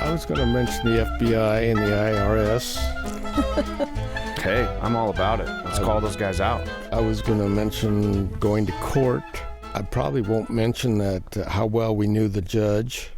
I was going to mention the FBI and the IRS. Hey, I'm all about it. Let's call those guys out. I was going to mention going to court. I probably won't mention that how well we knew the judge.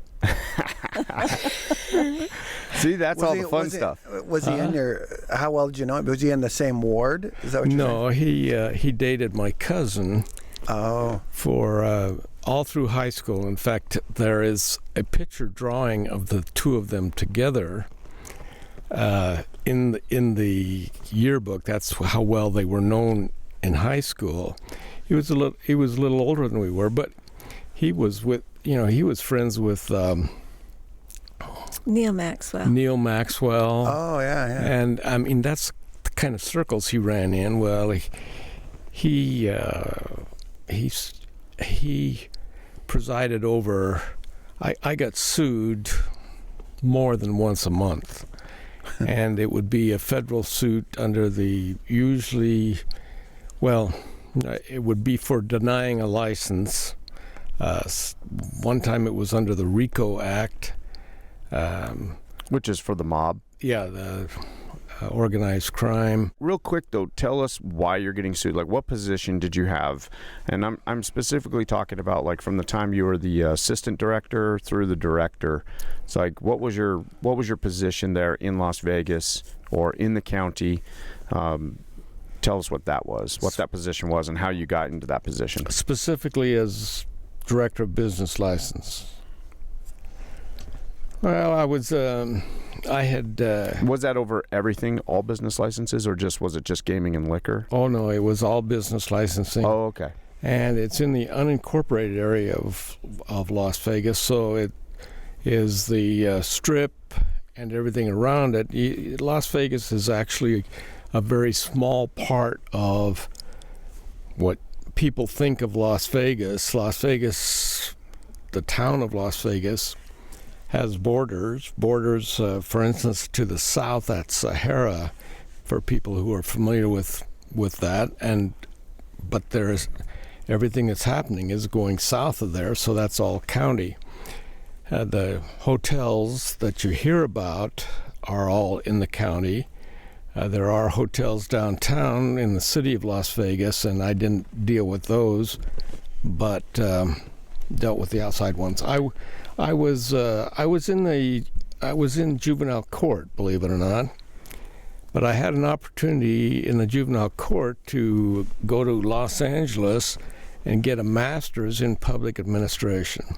See, that's all the fun stuff. Was he in your? How well did you know him? Was he in the same ward? Is that what you're saying? No, he dated my cousin. Oh. For all through high school. In fact, there is a picture drawing of the two of them together in the yearbook. That's how well they were known in high school. He was a little older than we were, but he was friends with Neil Maxwell. Oh, yeah. And I mean, that's the kind of circles he ran in. Well, he presided over. I got sued more than once a month, and it would be a federal suit under the it would be for denying a license. One time it was under the RICO Act. Which is for the mob. Yeah, the organized crime. Real quick, though, tell us why you're getting sued. Like, what position did you have? And I'm specifically talking about, like, from the time you were the assistant director through the director. It's like, what was your position there in Las Vegas or in the county? Tell us what that was, what that position was, and how you got into that position. Specifically as director of business license. Well, was that over everything, all business licenses, or was it just gaming and liquor? Oh, no, it was all business licensing. Oh, okay. And it's in the unincorporated area of Las Vegas, so it is the Strip and everything around it. Las Vegas is actually a very small part of what people think of Las Vegas. Las Vegas, the town of Las Vegas, has borders, for instance, to the south at Sahara, for people who are familiar with that, but there's everything that's happening is going south of there, so that's all county. The hotels that you hear about are all in the county. There are hotels downtown in the city of Las Vegas, and I didn't deal with those, but dealt with the outside ones. I was in juvenile court, believe it or not, but I had an opportunity in the juvenile court to go to Los Angeles and get a master's in public administration.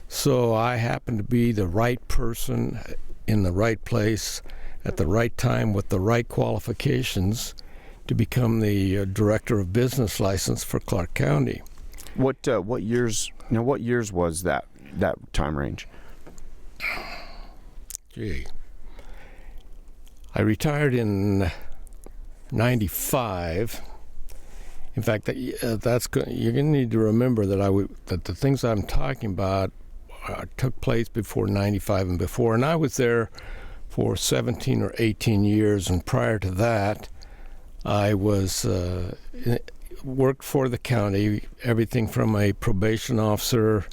So I happened to be the right person in the right place at the right time with the right qualifications to become the director of business license for Clark County. What years? Now, what years was that time range? Gee, I retired in '95. In fact, you're going to need to remember that the things I'm talking about took place before '95 and before, and I was there for 17 or 18 years, and prior to that, I was worked for the county, everything from a probation officer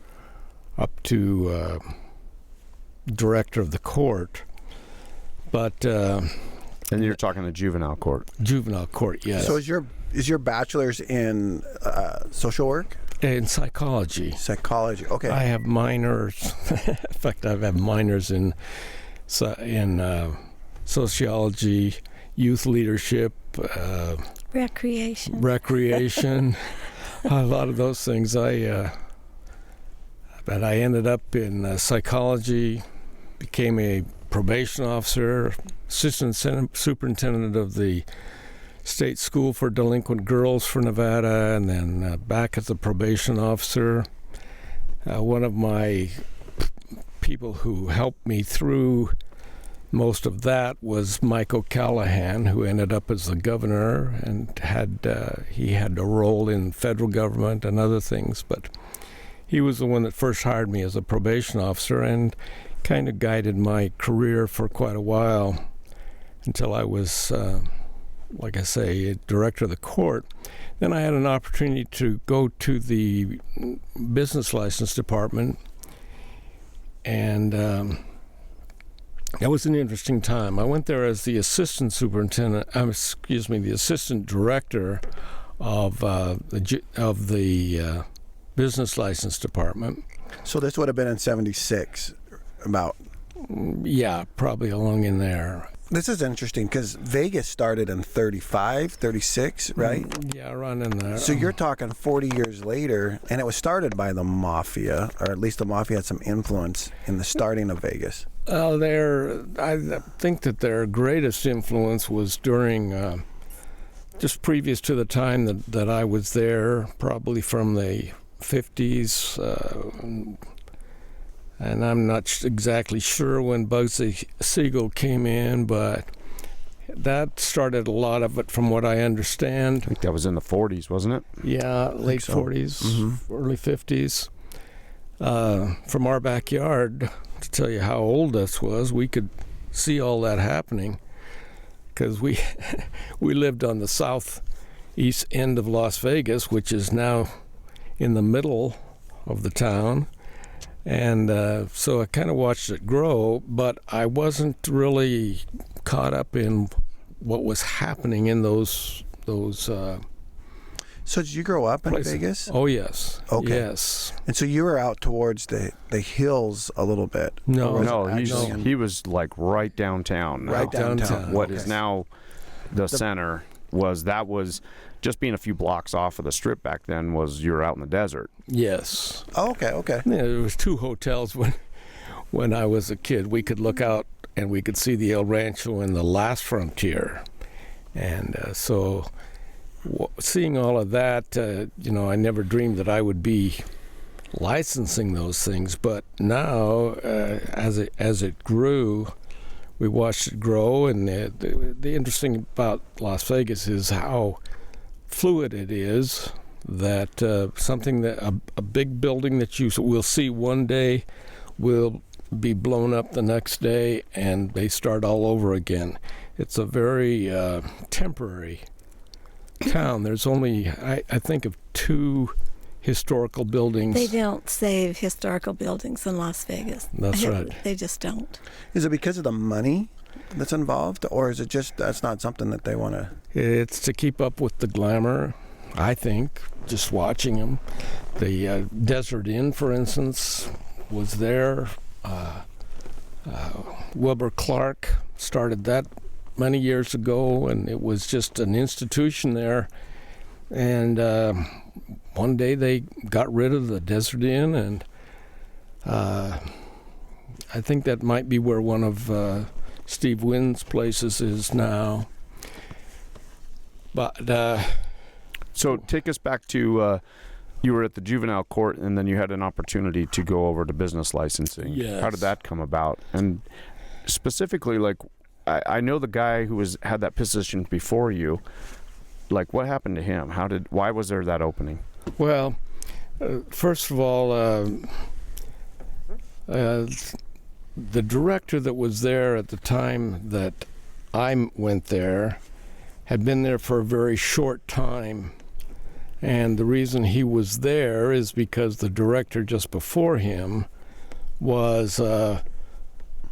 up to director of the court. But and you're talking the juvenile court. Juvenile court, yes. So is your bachelor's in social work? In psychology. Psychology. Okay. I have minors. In fact, I have minors in sociology, youth leadership, recreation, a lot of those things. But I ended up in psychology, became a probation officer, assistant superintendent of the State School for Delinquent Girls for Nevada, and then back as a probation officer. One of my people who helped me through most of that was Mike O'Callahan, who ended up as the governor and had a role in federal government and other things, but he was the one that first hired me as a probation officer and kind of guided my career for quite a while until I was, like I say, director of the court. Then I had an opportunity to go to the business license department and That was an interesting time. I went there as the assistant superintendent. The assistant director of the business license department. So this would have been in '76, about. Yeah, probably along in there. This is interesting because Vegas started in 35, 36, right? Yeah, around in there. So you're talking 40 years later, and it was started by the Mafia, or at least the Mafia had some influence in the starting of Vegas. I think that their greatest influence was during, just previous to the time that I was there, probably from the 50s, and I'm not exactly sure when Bugsy Siegel came in, but that started a lot of it from what I understand. I think that was in the 40s, wasn't it? Yeah, late so. 40s, early 50s. From our backyard, to tell you how old this was, we could see all that happening because we lived on the southeast end of Las Vegas, which is now in the middle of the town. And so I kind of watched it grow, but I wasn't really caught up in what was happening in those So did you grow up in places. Vegas? Oh, yes. Okay. Yes. And so you were out towards the hills a little bit? No. Or was No, it actually in- he was like right downtown. right downtown. What Okay. is now the center was just being a few blocks off of the strip back then. Was you're out in the desert. Yes. Oh, okay. Yeah, there was 2 hotels when I was a kid. We could look out and we could see the El Rancho and the Last Frontier. And seeing all of that, I never dreamed that I would be licensing those things. But now, as it grew, we watched it grow. And the interesting about Las Vegas is how fluid it is. That something that a big building that you will see one day will be blown up the next day, and they start all over again. It's a very temporary town. There's only, I think, of 2 historical buildings. They don't save historical buildings in Las Vegas. That's right. They just don't. Is it because of the money that's involved, or is it just that's not something that they want to? It's to keep up with the glamour, I think, just watching them. The Desert Inn, for instance, was there. Wilbur Clark started that many years ago, and it was just an institution there. And one day they got rid of the Desert Inn, and I think that might be where one of Steve Wynn's places is now. But So take us back to you were at the juvenile court, and then you had an opportunity to go over to business licensing. Yes. How did that come about? And specifically, like, I know the guy who had that position before you. Like, what happened to him? Why was there that opening? Well, first of all, the director that was there at the time that I went there had been there for a very short time. And the reason he was there is because the director just before him was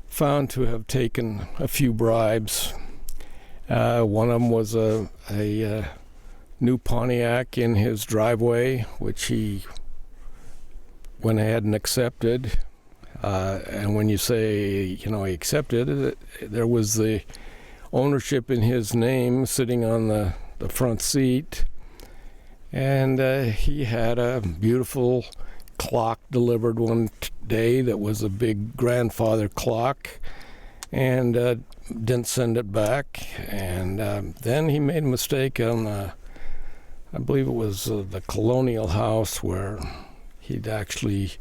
found to have taken a few bribes. One of them was a new Pontiac in his driveway, which he went ahead and accepted. And when you say, he accepted it, there was the ownership in his name sitting on the front seat. And he had a beautiful clock delivered one day that was a big grandfather clock, and didn't send it back. And then he made a mistake on, I believe it was the Colonial House, where he'd actually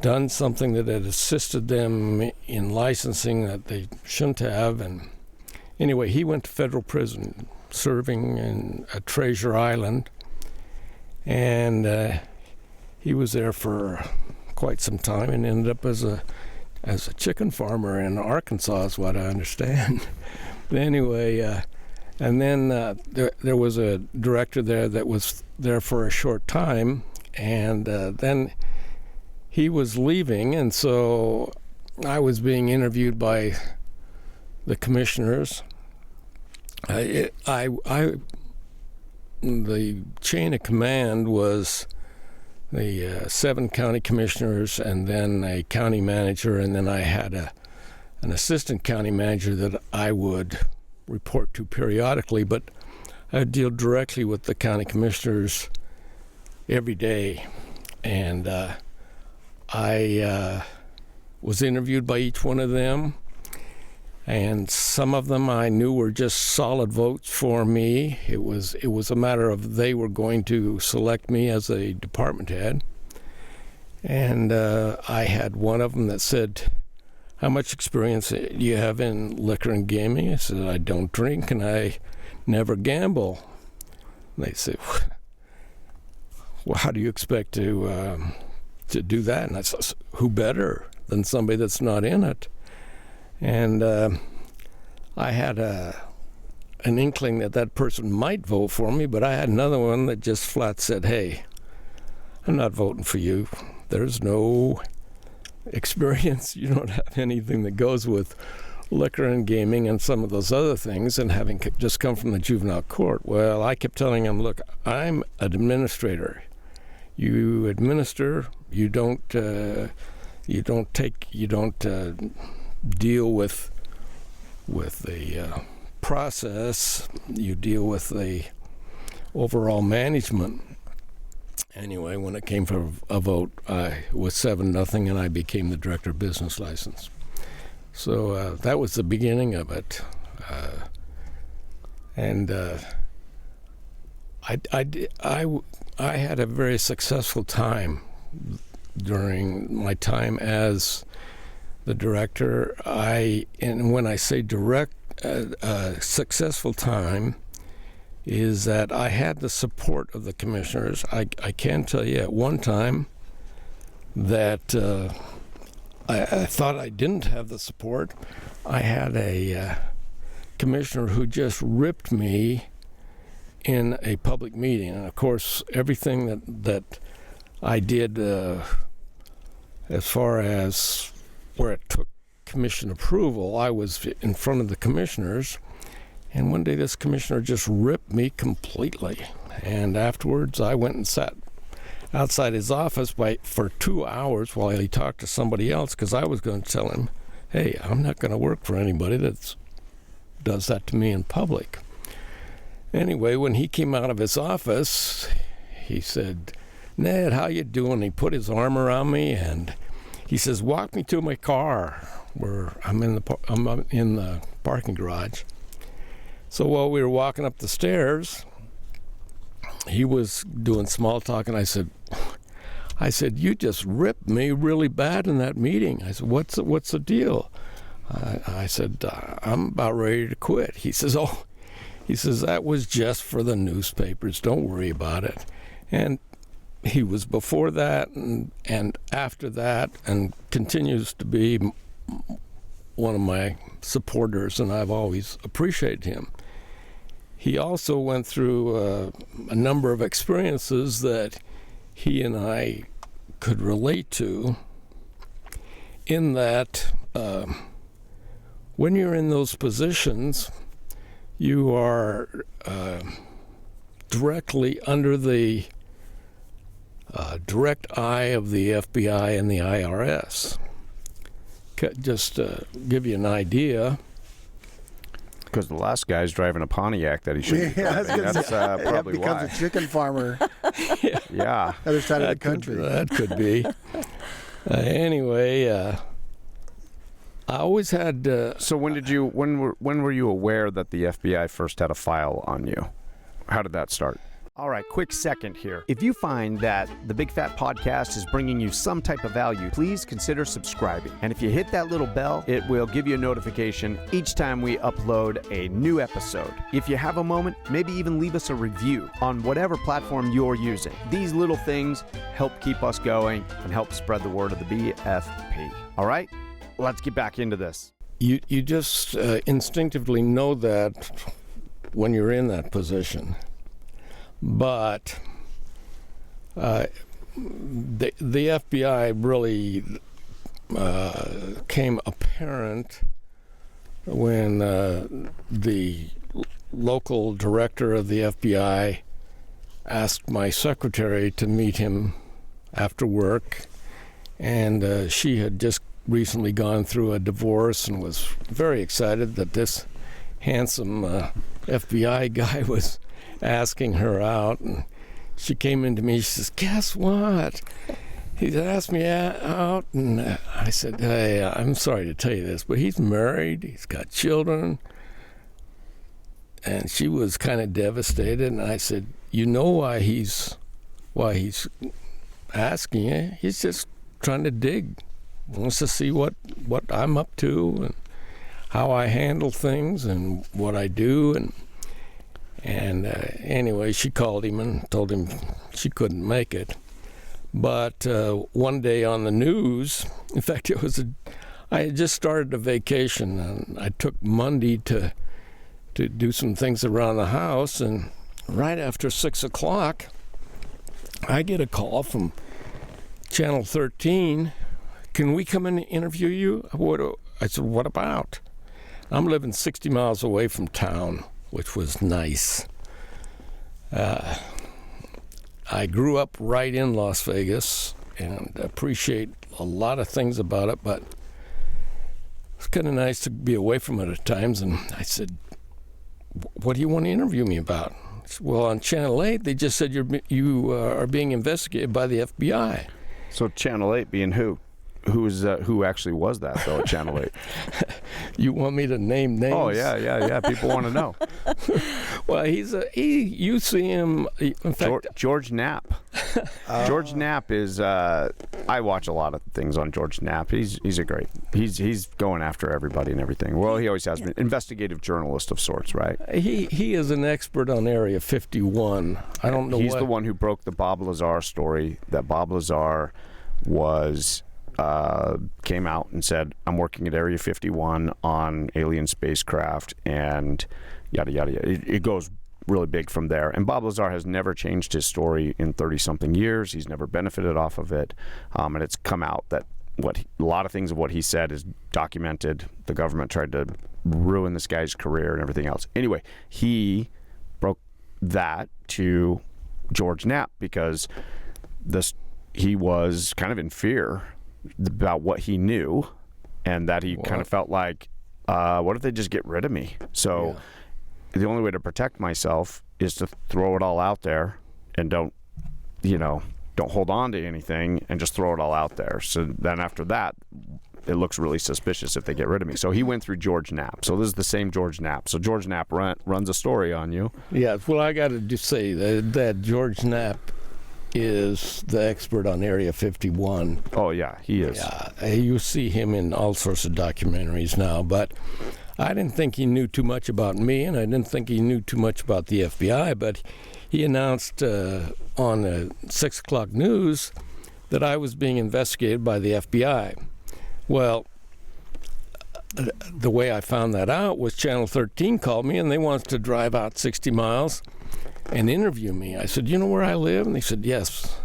done something that had assisted them in licensing that they shouldn't have. And anyway, he went to federal prison, serving in Treasure Island. And he was there for quite some time and ended up as a chicken farmer in Arkansas, is what I understand. But anyway, and then there was a director there that was there for a short time, and then he was leaving, and so I was being interviewed by the commissioners. The chain of command was the 7 county commissioners and then a county manager, and then I had an assistant county manager that I would report to periodically, but I would deal directly with the county commissioners every day. And I was interviewed by each one of them, and some of them I knew were just solid votes for me. It was a matter of they were going to select me as a department head. And I had one of them that said, "How much experience do you have in liquor and gaming?" I said, "I don't drink and I never gamble." And they said, "Well, how do you expect to do that?" And I said, "Who better than somebody that's not in it?" And I had an inkling that person might vote for me, but I had another one that just flat said, "Hey, I'm not voting for you. There's no experience. You don't have anything that goes with liquor and gaming and some of those other things, and having just come from the juvenile court." Well, I kept telling him, "Look, I'm an administrator. You administer. You don't deal with the process. You deal with the overall management." Anyway, when it came for a vote, I was 7-0, and I became the director of business license. So that was the beginning of it, and I had a very successful time during my time as the director. And when I say successful time, is that I had the support of the commissioners. I can tell you at one time that I thought I didn't have the support. I had a commissioner who just ripped me in a public meeting. And of course, everything that I did as far as where it took commission approval, I was in front of the commissioners. And one day this commissioner just ripped me completely. And afterwards, I went and sat outside his office for 2 hours while he talked to somebody else, because I was going to tell him, "Hey, I'm not going to work for anybody that does that to me in public." Anyway, when he came out of his office, he said, "Ned, how you doing?" He put his arm around me and he says, "Walk me to my car," where I'm in the parking garage. So while we were walking up the stairs, he was doing small talk, and I said, "You just ripped me really bad in that meeting." I said, "What's the deal?" I said, "I'm about ready to quit." He says, "That was just for the newspapers. Don't worry about it." And he was before that and after that, and continues to be one of my supporters, and I've always appreciated him. He also went through a number of experiences that he and I could relate to, in that when you're in those positions, you are directly under the direct eye of the FBI and the IRS. Just to give you an idea. Because the last guy's driving a Pontiac that he shouldn't be driving. That's probably becomes why. a chicken farmer. Yeah. Other side of the country. That could be. Anyway, I always had. So when were you aware that the FBI first had a file on you? How did that start? All right, quick second here. If you find that the Big Fat Podcast is bringing you some type of value, please consider subscribing. And if you hit that little bell, it will give you a notification each time we upload a new episode. If you have a moment, maybe even leave us a review on whatever platform you're using. These little things help keep us going and help spread the word of the BFP. All right, let's get back into this. You just instinctively know that when you're in that position. But the FBI really came apparent when the local director of the FBI asked my secretary to meet him after work, and she had just recently gone through a divorce and was very excited that this handsome FBI guy was asking her out. And she came into me, she says, "Guess what? He's asked me out." And I said, "Hey, I'm sorry to tell you this, but he's married, he's got children." And she was kind of devastated, and I said, "You know why he's asking you? He's just trying to dig. Wants to see what I'm up to and how I handle things and what I do." And anyway, she called him and told him she couldn't make it. But one day on the news, in fact, I had just started a vacation, and I took Monday to do some things around the house, and right after 6 o'clock, I get a call from Channel 13. "Can we come in and interview you?" I said, "What about?" I'm living 60 miles away from town, which was nice. I grew up right in Las Vegas and appreciate a lot of things about it, but it's kind of nice to be away from it at times. And I said, "What do you want to interview me about?" I said, "Well, on Channel 8, they just said you are being investigated by the FBI." So Channel 8 being who? Who actually was that, though, at Channel 8? You want me to name names? Oh, yeah. People want to know. Well, you see him, in fact... George Knapp. George Knapp is, I watch a lot of things on George Knapp. He's going after everybody and everything. Well, he always has been. Investigative journalist of sorts, right? He is an expert on Area 51. I don't know He's the one who broke the Bob Lazar story, that Bob Lazar came out and said, "I'm working at Area 51 on alien spacecraft," and yada, yada, yada. It goes really big from there. And Bob Lazar has never changed his story in 30-something years. He's never benefited off of it. And it's come out that a lot of things of what he said is documented. The government tried to ruin this guy's career and everything else. Anyway, he broke that to George Knapp because he was kind of in fear about what he knew, and that he kind of felt like, what if they just get rid of me? So the only way to protect myself is to throw it all out there and don't hold on to anything and just throw it all out there. So then after that, it looks really suspicious if they get rid of me. So he went through George Knapp. So this is the same George Knapp. So George Knapp runs a story on you. Yeah, well, I got to just say that George Knapp is the expert on Area 51. Oh, yeah, he is. Yeah, you see him in all sorts of documentaries now, but I didn't think he knew too much about me, and I didn't think he knew too much about the FBI, but he announced on the 6 o'clock news that I was being investigated by the FBI. Well, the way I found that out was Channel 13 called me, and they wanted to drive out 60 miles and interview me. I said, "You know where I live?" And they said, "Yes."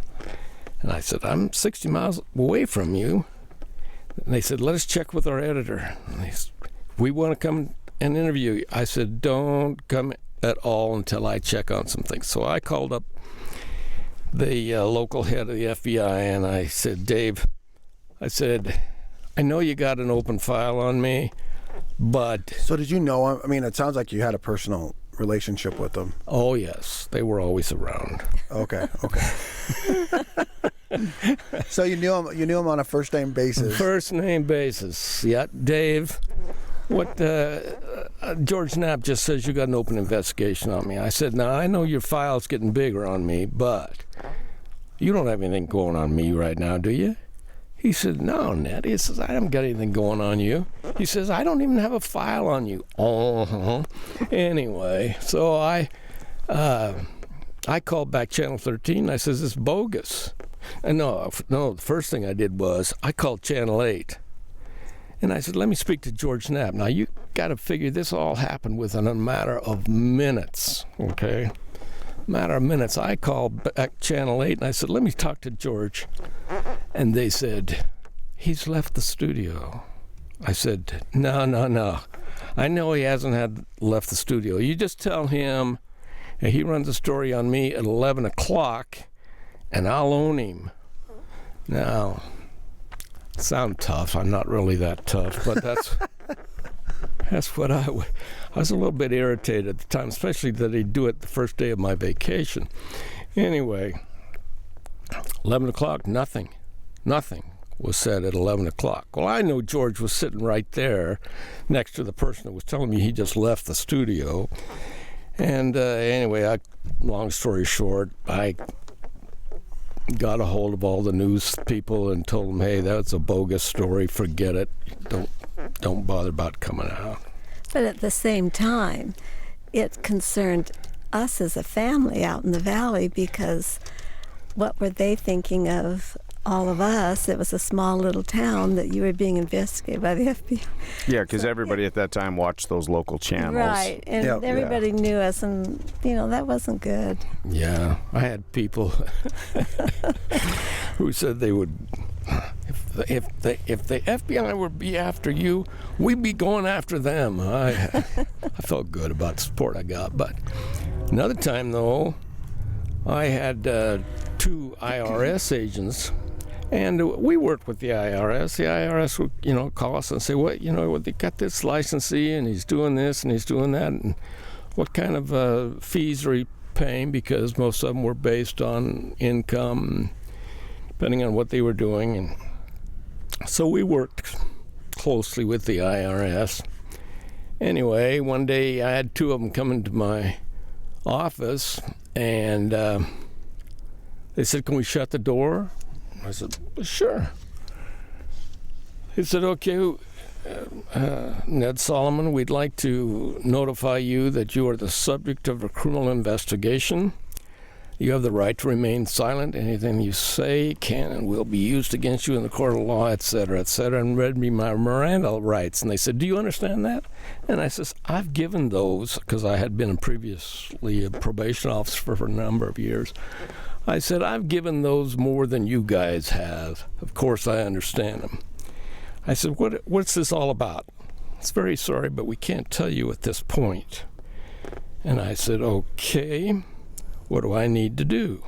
And I said, "I'm 60 miles away from you." And they said, "Let us check with our editor." And they said, "We want to come and interview you." I said, "Don't come at all until I check on some things." So I called up the local head of the FBI, and I said, "Dave," I said, "I know you got an open file on me, but..." So did you know him? I mean, it sounds like you had a personal relationship with them. Oh, yes. They were always around. Okay. So you knew him on a first name basis. First name basis. Yeah, Dave. What George Knapp just says you got an open investigation on me. I said, "Now I know your file's getting bigger on me, but you don't have anything going on me right now, do you?" He said, "No, Ned." He says, "I haven't got anything going on you." He says, "I don't even have a file on you." Anyway, so I called back Channel 13. I says, "It's bogus." And no, the first thing I did was I called Channel 8. And I said, "Let me speak to George Knapp." Now, you got to figure this all happened within a matter of minutes, okay? Matter of minutes. I called back Channel 8 and I said, "Let me talk to George." And they said, he's left the studio. I said, no. I know he hasn't left the studio. You just tell him he runs a story on me at 11 o'clock, and I'll own him. Now, sound tough. I'm not really that tough, but that's what I was a little bit irritated at the time, especially that he'd do it the first day of my vacation. Anyway, 11 o'clock, nothing was said at 11 o'clock. Well, I know George was sitting right there next to the person that was telling me he just left the studio. And anyway, long story short, I got a hold of all the news people and told them, hey, that's a bogus story. Forget it. Don't bother about coming out. But at the same time, it concerned us as a family out in the valley, because what were they thinking of all of us? It was a small little town that you were being investigated by the FBI. Yeah, because everybody at that time watched those local channels. Right, and everybody knew us, and, that wasn't good. Yeah, I had people who said they would, if the FBI would be after you, we'd be going after them. I felt good about the support I got. But another time, though, I had 2 IRS agents, and we worked with the IRS. The IRS would, call us and say, they got this licensee, and he's doing this, and he's doing that, and what kind of fees are he paying? Because most of them were based on income, depending on what they were doing. And so we worked closely with the IRS. Anyway, one day I had 2 of them come into my office, and they said, can we shut the door? I said, sure. He said, okay, Ned Solomon, we'd like to notify you that you are the subject of a criminal investigation. You have the right to remain silent. Anything you say can and will be used against you in the court of law, et cetera, and read me my Miranda rights. And they said, do you understand that? And I says, I've given those, because I had been previously a probation officer for a number of years. I said, I've given those more than you guys have. Of course, I understand them. I said, what's this all about? It's very sorry, but we can't tell you at this point. And I said, okay, what do I need to do?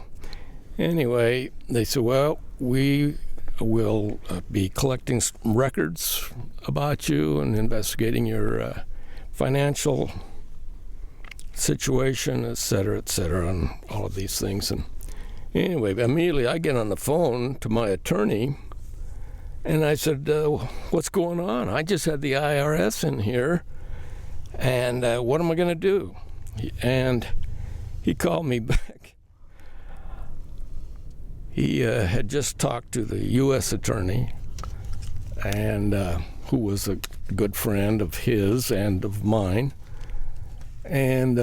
Anyway, they said, well, we will be collecting records about you and investigating your financial situation, et cetera, and all of these things. And anyway, immediately I get on the phone to my attorney, and I said, what's going on? I just had the IRS in here, and what am I going to do? And he called me back. He had just talked to the U.S. attorney, and who was a good friend of his and of mine. And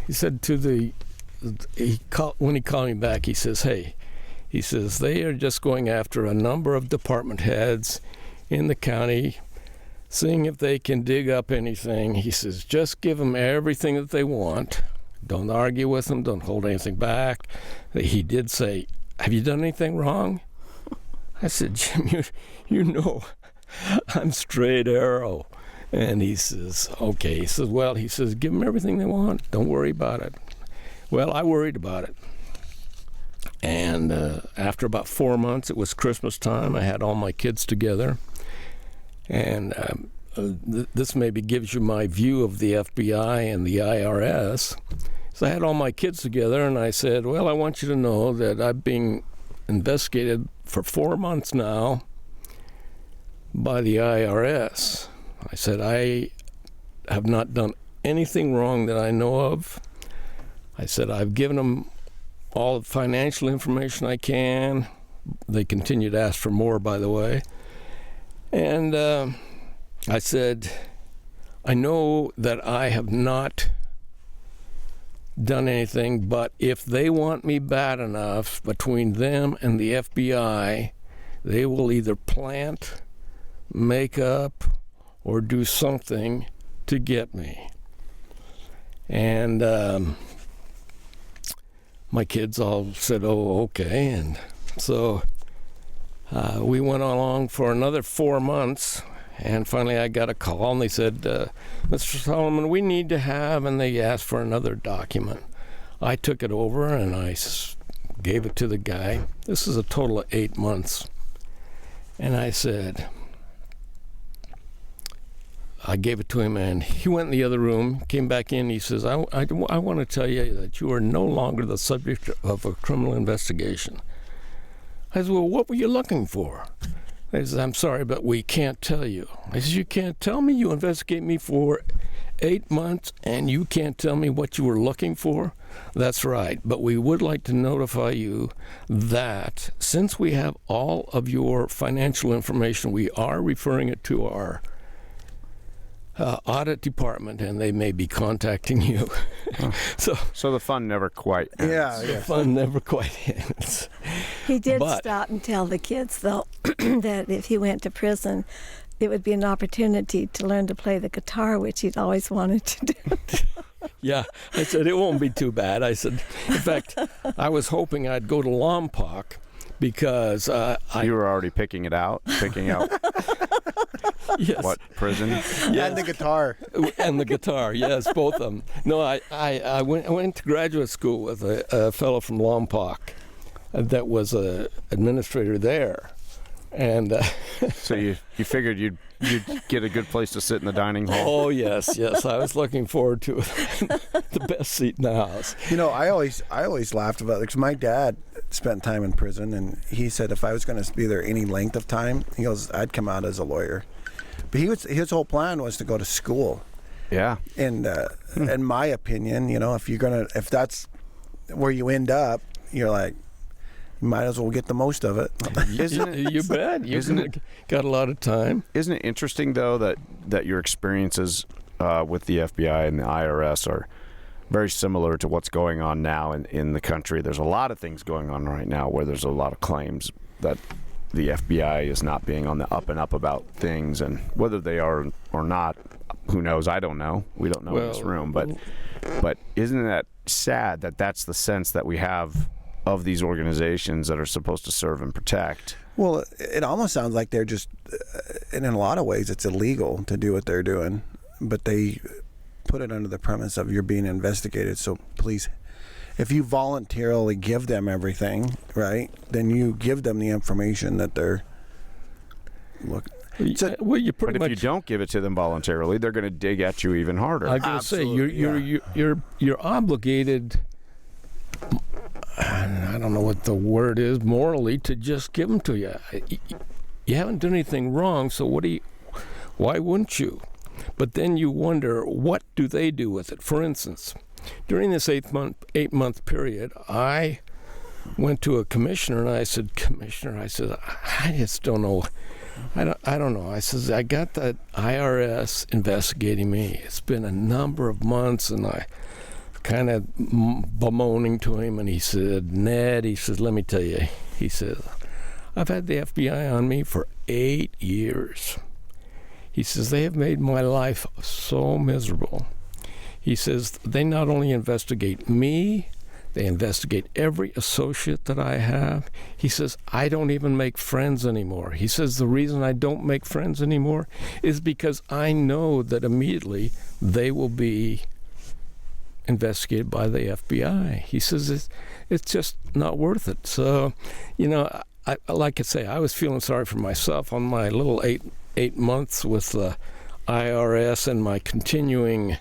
he said when he called me back, he says, hey, he says, they are just going after a number of department heads in the county, seeing if they can dig up anything. He says, just give them everything that they want. Don't argue with them. Don't hold anything back. He did say, have you done anything wrong? I said, Jim, you know, I'm straight arrow. And he says, okay. He says, well, give them everything they want. Don't worry about it. Well, I worried about it. And after about 4 months, it was Christmas time. I had all my kids together. And this maybe gives you my view of the FBI and the IRS. So I had all my kids together, and I said, well, I want you to know that I'm being investigated for 4 months now by the IRS. I said, I have not done anything wrong that I know of. I said, I've given them all the financial information I can. They continue to ask for more, by the way. And I said, I know that I have not done anything, but if they want me bad enough, between them and the FBI, they will either plant, make up, or do something to get me. And my kids all said, oh, okay. And so We went along for another 4 months, and finally I got a call, and they said, Mr. Solomon, we need to have, and they asked for another document. I took it over, and I gave it to the guy. This is a total of 8 months. And I said, I gave it to him, and he went in the other room, came back in. He says, I want to tell you that you are no longer the subject of a criminal investigation. I said, well, what were you looking for? He says, I'm sorry, but we can't tell you. I said, you can't tell me? You investigate me for 8 months, and you can't tell me what you were looking for? That's right, but we would like to notify you that since we have all of your financial information, we are referring it to our audit department, and they may be contacting you. Oh. So the fun never quite ends. Yeah, The fun never quite ends. He did stop and tell the kids, though, that if he went to prison, it would be an opportunity to learn to play the guitar, which he'd always wanted to do. Yeah, I said, it won't be too bad. I said, in fact, I was hoping I'd go to Lompoc because You were already picking out yes. what, prison? And the guitar. And the guitar, yes, both of them. No, I went to graduate school with a fellow from Lompoc that was an administrator there. And So you figured you'd get a good place to sit in the dining hall. oh yes, I was looking forward to the best seat in the house. You know, I always laughed about it because my dad spent time in prison, and he said if I was going to be there any length of time, he goes, I'd come out as a lawyer. But his whole plan was to go to school. Yeah. And in my opinion, you know, if that's where you end up, you're like, you might as well get the most of it. Isn't it? You bet. Got a lot of time. Isn't it interesting, though, that your experiences with the FBI and the IRS are very similar to what's going on now in the country? There's a lot of things going on right now where there's a lot of claims that the FBI is not being on the up and up about things, and whether they are or not, who knows? I don't know. We don't know in this room. But isn't that sad that that's the sense that we have of these organizations that are supposed to serve and protect? Well, it almost sounds like they're just, and in a lot of ways, it's illegal to do what they're doing, but they put it under the premise of you're being investigated. So please, if you voluntarily give them everything, right, then you give them the information that they're looking. Well, you pretty But if you don't give it to them voluntarily, they're going to dig at you even harder. I'm going to say you're obligated. I don't know what the word is, morally, to just give them to you. You haven't done anything wrong, so why wouldn't you? But then you wonder, what do they do with it? For instance, during this 8 month period, I went to a commissioner and I said, Commissioner, I just don't know. I don't know. I says, I got the IRS investigating me. It's been a number of months, and I kind of bemoaning to him, and he said, Ned, he says, let me tell you, he says, I've had the FBI on me for 8 years. He says, they have made my life so miserable. He says, they not only investigate me, they investigate every associate that I have. He says, I don't even make friends anymore. He says, the reason I don't make friends anymore is because I know that immediately they will be investigated by the FBI. He says it's just not worth it. So, you know, like I say, I was feeling sorry for myself on my little eight months with the IRS and my continuing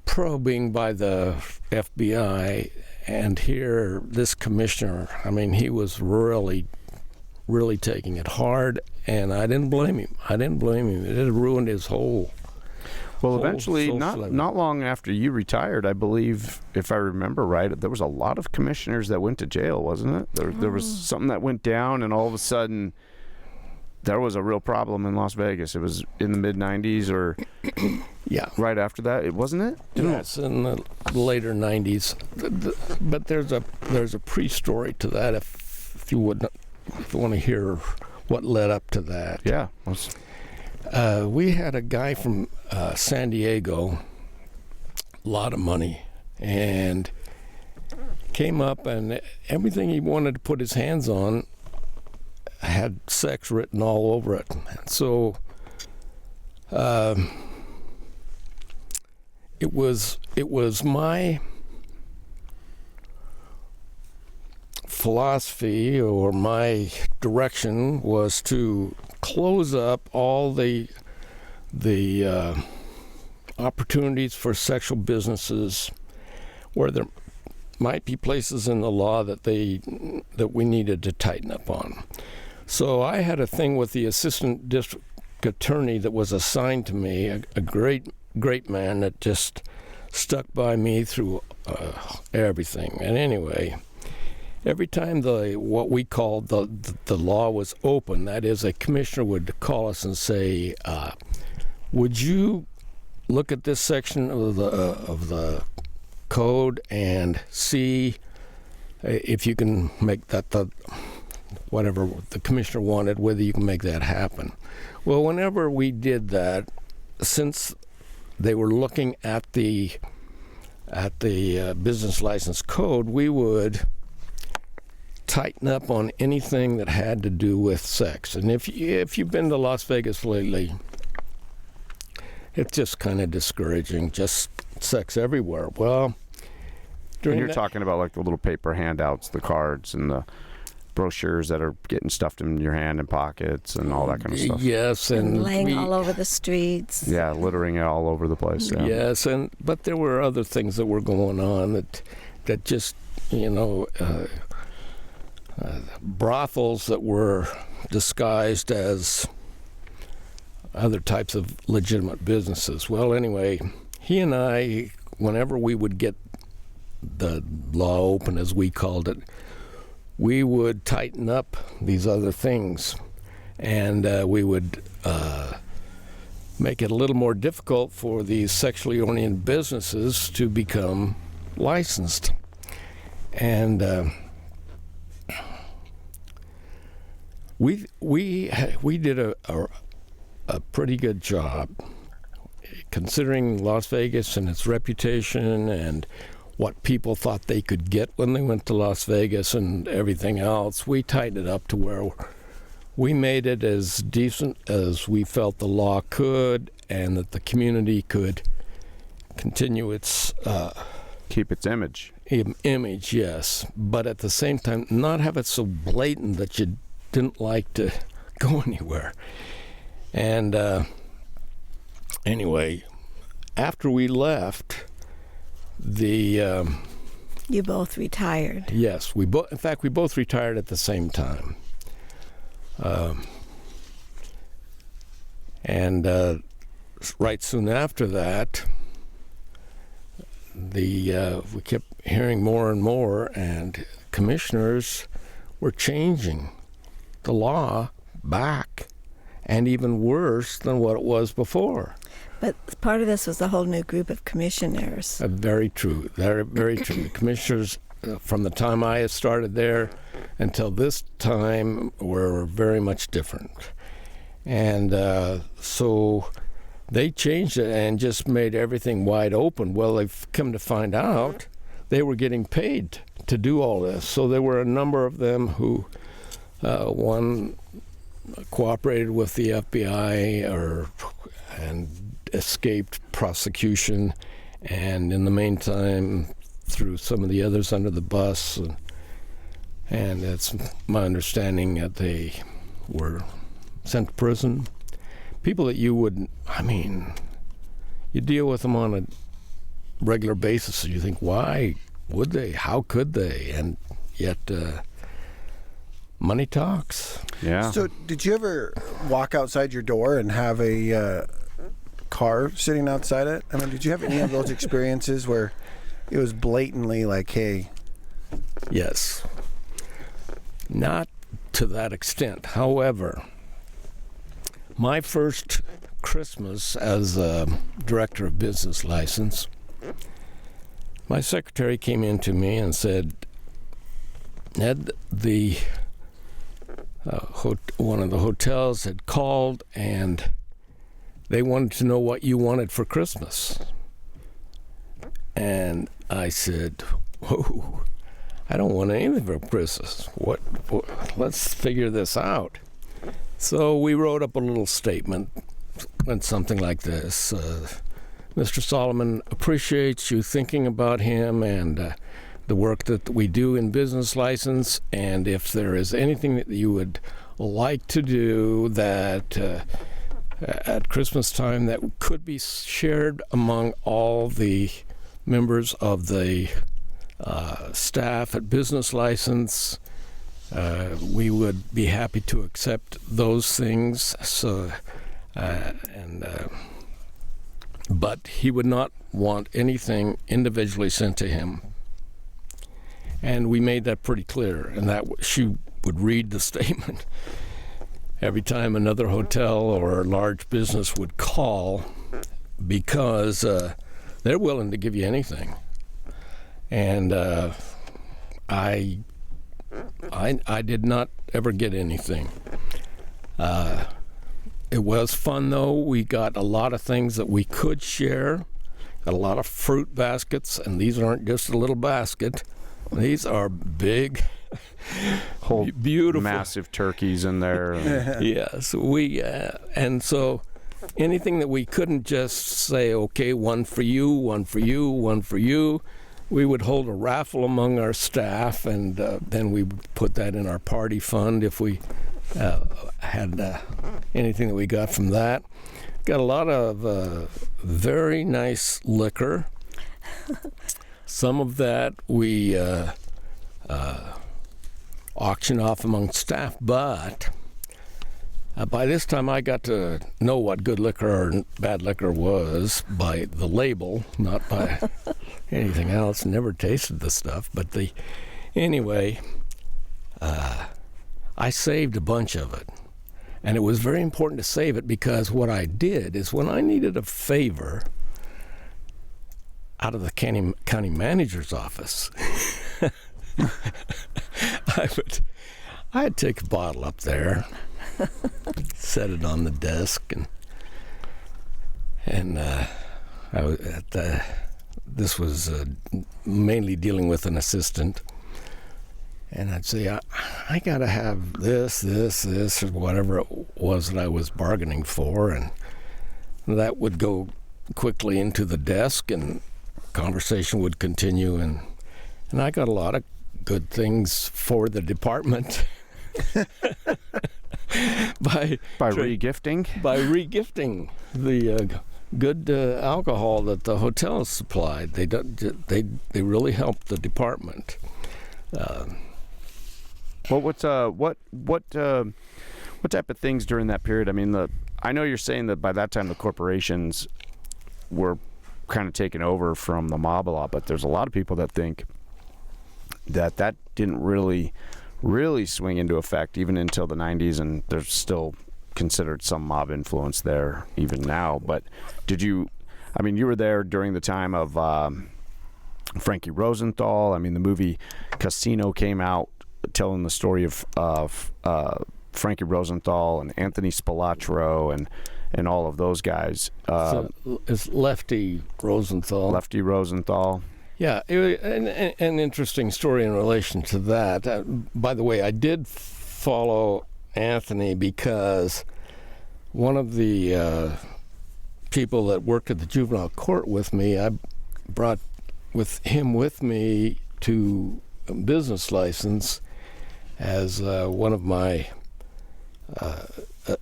probing by the FBI. And here, this commissioner, I mean, he was really taking it hard, and I didn't blame him. It had ruined his whole. Well, eventually, not long after you retired, I believe, if I remember right, there was a lot of commissioners that went to jail, wasn't it? There was something that went down, and all of a sudden, there was a real problem in Las Vegas. It was in the mid-'90s or right after that, wasn't it? Yes, in the later 90s. But there's a pre-story to that if you want to hear what led up to that. Yeah. We had a guy from San Diego, a lot of money, and came up, and everything he wanted to put his hands on had sex written all over it. And so it was my philosophy, or my direction, was to close up all the opportunities for sexual businesses where there might be places in the law that we needed to tighten up on. So I had a thing with the assistant district attorney that was assigned to me, a great man that just stuck by me through everything. And anyway, every time what we called the law was open, that is, a commissioner would call us and say, would you look at this section of the code and see if you can make that whatever the commissioner wanted, whether you can make that happen. Well, whenever we did that, since they were looking at the business license code, we would tighten up on anything that had to do with sex. And if you've been to Las Vegas lately, it's just kind of discouraging, just sex everywhere. Well, and you're talking about like the little paper handouts, the cards, and the brochures that are getting stuffed in your hand and pockets and all that kind of stuff. Yes, and laying all over the streets. Yeah, littering it all over the place. Yeah. Yes, but there were other things that were going on that just, brothels that were disguised as other types of legitimate businesses. Well, anyway, he and I, whenever we would get the law open, as we called it, we would tighten up these other things, and we would make it a little more difficult for these sexually oriented businesses to become licensed. And we did a pretty good job, considering Las Vegas and its reputation and what people thought they could get when they went to Las Vegas and everything else. We tightened it up to where we made it as decent as we felt the law could, and that the community could continue its keep its image. Image, yes, but at the same time not have it so blatant that you didn't like to go anywhere. And anyway, after we left, you both retired. Yes, in fact, we both retired at the same time. And right soon after that, we kept hearing more and more, and commissioners were changing the law back, and even worse than what it was before. But part of this was a whole new group of commissioners. Very true. Very true. The commissioners, from the time I started there until this time, were very much different. And so they changed it and just made everything wide open. Well, they've come to find out they were getting paid to do all this. So there were a number of them who, one cooperated with the FBI and escaped prosecution, and in the meantime threw some of the others under the bus, and it's my understanding that they were sent to prison. People that you deal with them on a regular basis, and you think, why would they? How could they? And yet money talks. Yeah. So did you ever walk outside your door and have a car sitting outside it? I mean, did you have any of those experiences where it was blatantly like, hey? Yes. Not to that extent. However, my first Christmas as a director of business license, my secretary came in to me and said, Ned, one of the hotels had called and they wanted to know what you wanted for Christmas. And I said, whoa, I don't want anything for Christmas. What? Let's figure this out. So we wrote up a little statement, went something like this. Mr. Solomon appreciates you thinking about him and the work that we do in business license, and if there is anything that you would like to do that at Christmas time that could be shared among all the members of the staff at business license, we would be happy to accept those things. So, but he would not want anything individually sent to him. And we made that pretty clear, and that she would read the statement every time another hotel or large business would call, because they're willing to give you anything. And I did not ever get anything. It was fun, though. We got a lot of things that we could share. Got a lot of fruit baskets, and these aren't just a little basket. These are big, whole beautiful, massive turkeys in there. Yes, and so anything that we couldn't just say, okay, one for you, one for you, one for you, we would hold a raffle among our staff, and then we would put that in our party fund if we had anything that we got from that. Got a lot of very nice liquor. Some of that we auction off among staff, but by this time I got to know what good liquor or bad liquor was by the label, not by anything else. Never tasted the stuff, but anyway, I saved a bunch of it. And it was very important to save it, because what I did is when I needed a favor out of the county manager's office, I'd take a bottle up there, set it on the desk, and I was this was mainly dealing with an assistant, and I'd say, I got to have this, or whatever it was that I was bargaining for, and that would go quickly into the desk, and conversation would continue, and I got a lot of good things for the department by regifting? By regifting the good alcohol that the hotels supplied. They really helped the department. What type of things during that period? I mean, I know you're saying that by that time the corporations were kind of taken over from the mob a lot, but there's a lot of people that think that didn't really swing into effect even until the 90s, and there's still considered some mob influence there even now. But you were there during the time of Frankie Rosenthal. I mean, the movie Casino came out telling the story of Frankie Rosenthal and Anthony Spilatro and all of those guys. So it's Lefty Rosenthal. Yeah, an interesting story in relation to that. By the way, I did follow Anthony because one of the people that worked at the juvenile court with me, I brought him with me to business license as one of my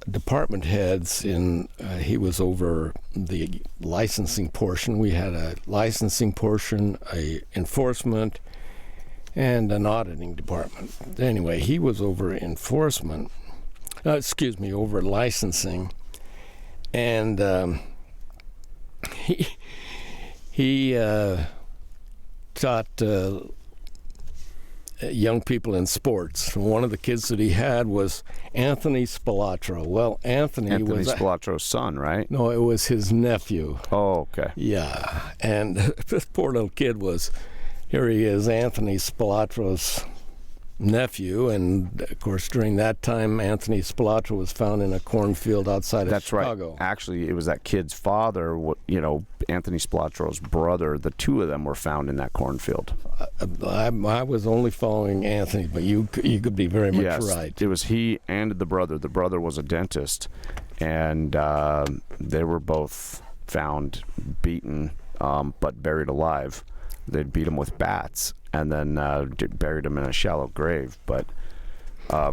department heads. He was over the licensing portion. We had a licensing portion, a enforcement, and an auditing department. Anyway, he was over enforcement. Over licensing, and he taught young people in sports. One of the kids that he had was Anthony Spilatro. Well, Anthony was Spilatro's son, right? No, it was his nephew. Oh, okay. Yeah, and this poor little kid here he is, Anthony Spilatro's nephew, and of course during that time Anthony Spilotro was found in a cornfield outside of That's Chicago. right. Actually, it was that kid's father, Anthony Spilotro's brother. The two of them were found in that cornfield. I was only following Anthony, but you could be very much Yes, right. it was he and the brother. The brother was a dentist, and they were both found beaten, but buried alive. They'd beat him with bats and then buried him in a shallow grave. But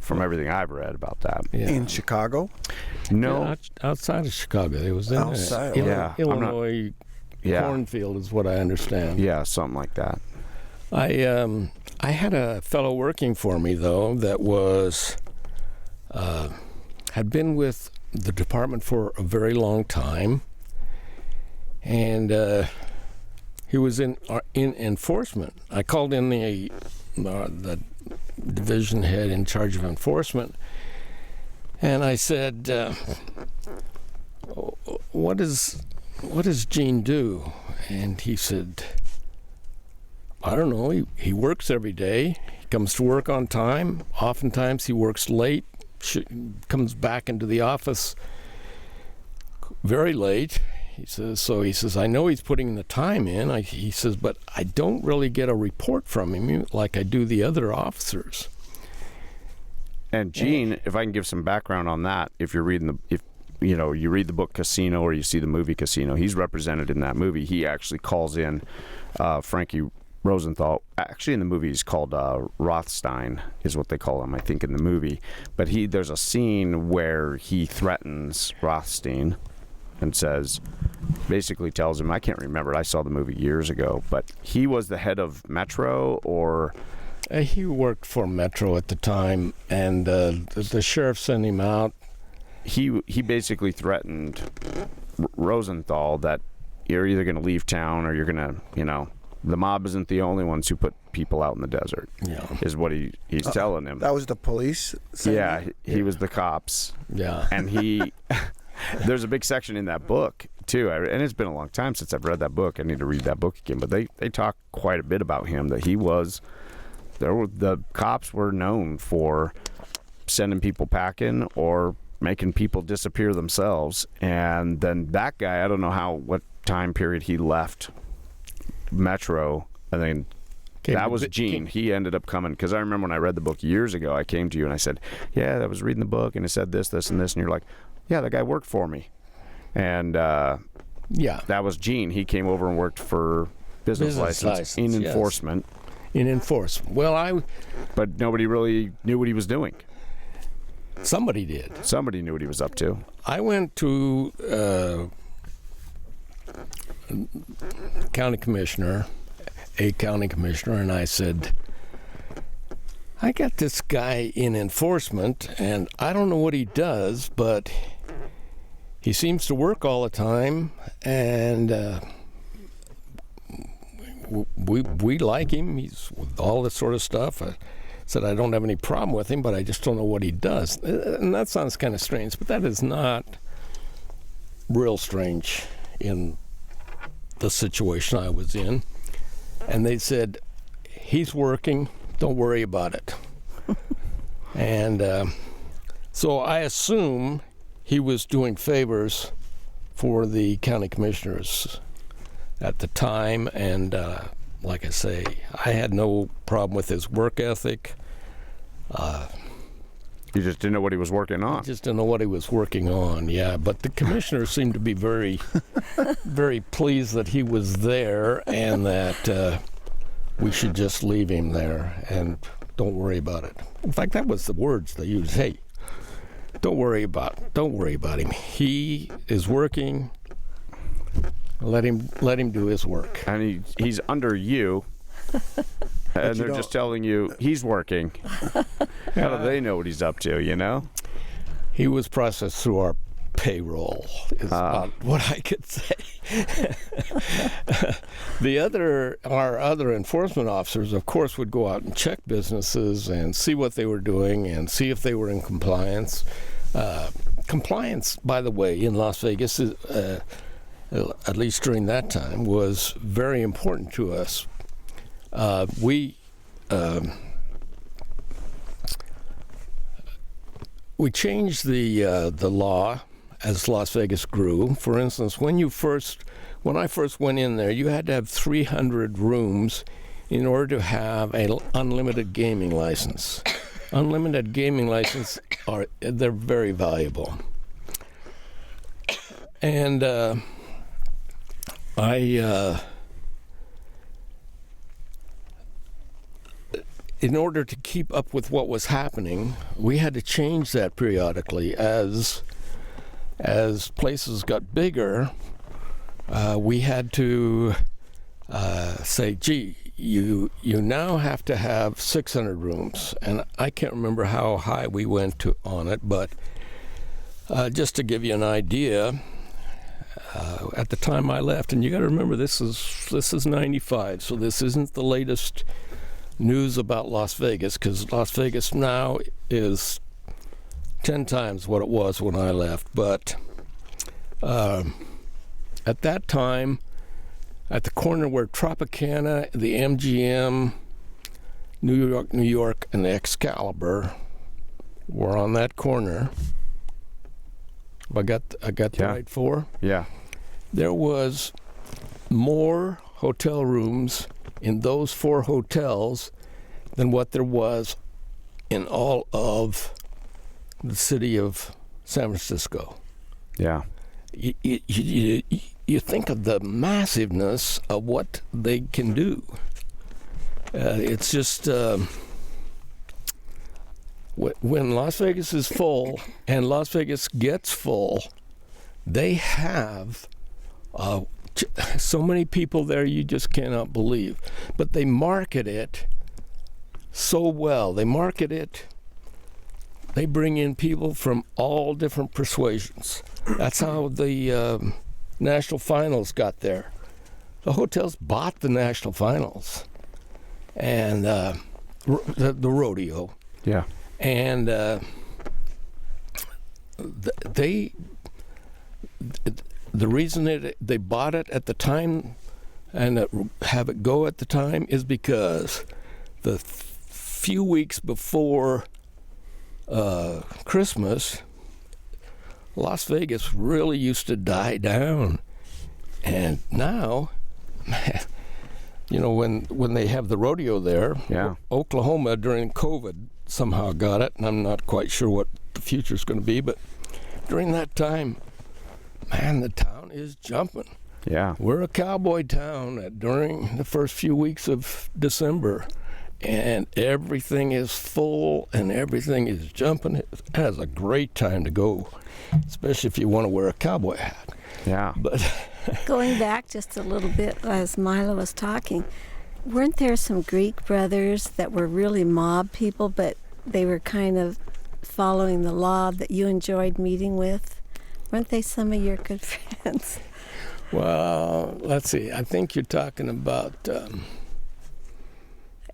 from everything I've read about that, In Chicago? no, Yeah, outside of Chicago, it was in Outside, yeah, I'm not- Illinois yeah, cornfield, is what I understand. yeah, something like that. I had a fellow working for me though that was had been with the department for a very long time, and he was in enforcement. I called in the division head in charge of enforcement, and I said, "What does Gene do?" And he said, "I don't know. He works every day. He comes to work on time. Oftentimes he works late. Comes back into the office very late." He says, "I know he's putting the time in." He says, "But I don't really get a report from him like I do the other officers." And Gene, if I can give some background on that, if you're reading you read the book Casino or you see the movie Casino, he's represented in that movie. He actually calls in Frankie Rosenthal. Actually, in the movie, he's called Rothstein, is what they call him, I think, in the movie. But there's a scene where he threatens Rothstein and basically tells him, I can't remember, I saw the movie years ago, but he was the head of Metro, or He worked for Metro at the time, and the sheriff sent him out. he basically threatened Rosenthal that you're either going to leave town or you're going to, the mob isn't the only ones who put people out in the desert, is what he's telling him. That was the police? Yeah, he was the cops. Yeah. And there's a big section in that book, too, and it's been a long time since I've read that book. I need to read that book again, but they talk quite a bit about him, that the cops were known for sending people packing or making people disappear themselves. And then that guy, I don't know what time period he left Metro, and then that was Gene. He ended up coming, because I remember when I read the book years ago, I came to you and I said, yeah, I was reading the book and it said this, this, and this, and you're like, yeah, that guy worked for me. And that was Gene. He came over and worked for business license in enforcement. In enforcement. Well, but nobody really knew what he was doing. Somebody did. Somebody knew what he was up to. I went to county commissioner, and I said, I got this guy in enforcement, and I don't know what he does, but he seems to work all the time, and we like him. He's with all this sort of stuff. I said, I don't have any problem with him, but I just don't know what he does. And that sounds kind of strange, but that is not real strange in the situation I was in. And they said, he's working, don't worry about it. And so I assume he was doing favors for the county commissioners at the time, and like I say, I had no problem with his work ethic. You just didn't know what he was working on. Just didn't know what he was working on, yeah. But the commissioners seemed to be very, very pleased that he was there, and that we should just leave him there and don't worry about it. In fact, that was the words they used. Hey, don't worry about him. He is working. Let him do his work. And he's under you, and they're just telling you he's working. How do they know what he's up to, He was processed through our payroll, is about what I could say. Our other enforcement officers, of course, would go out and check businesses and see what they were doing and see if they were in compliance. Compliance, by the way, in Las Vegas is... at least during that time, was very important to us. we changed the law as Las Vegas grew. For instance, when I first went in there, you had to have 300 rooms in order to have an unlimited gaming license. Unlimited gaming license they're very valuable. And in order to keep up with what was happening, we had to change that periodically as places got bigger. We had to say, gee, you now have to have 600 rooms. And I can't remember how high we went on it, but just to give you an idea, at the time I left, and you got to remember this is 95, so this isn't the latest news about Las Vegas, because Las Vegas now is 10 times what it was when I left. But at that time, at the corner where Tropicana, the MGM, New York, and the Excalibur were on that corner. I got the right four? Yeah. There was more hotel rooms in those 4 hotels than what there was in all of the city of San Francisco. Yeah. You think of the massiveness of what they can do. It's just when Las Vegas is full and Las Vegas gets full, they have so many people there you just cannot believe. But they market it so well. They market it. They bring in people from all different persuasions. That's how the National Finals got there. The hotels bought the National Finals and the rodeo. Yeah. And the reason they bought it at the time and have it go at the time is because the few weeks before Christmas, Las Vegas really used to die down. And now, you know, when they have the rodeo there, yeah. Oklahoma during COVID somehow got it, and I'm not quite sure what the future's going to be, but during that time, man, the town is jumping. Yeah. We're a cowboy town during the first few weeks of December, and everything is full and everything is jumping. It has a great time to go, especially if you want to wear a cowboy hat. Yeah. But going back just a little bit as Milo was talking, weren't there some Greek brothers that were really mob people, but they were kind of following the law that you enjoyed meeting with? Weren't they some of your good friends? Well, let's see. I think you're talking about...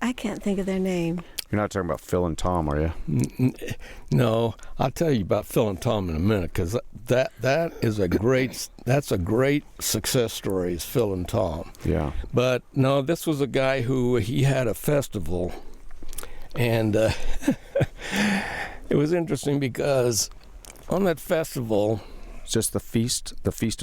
I can't think of their name. You're not talking about Phil and Tom, are you? No, I'll tell you about Phil and Tom in a minute, because that's a great success story, is Phil and Tom. Yeah. But no, this was a guy who he had a festival, and it was interesting because on that festival. It's just the feast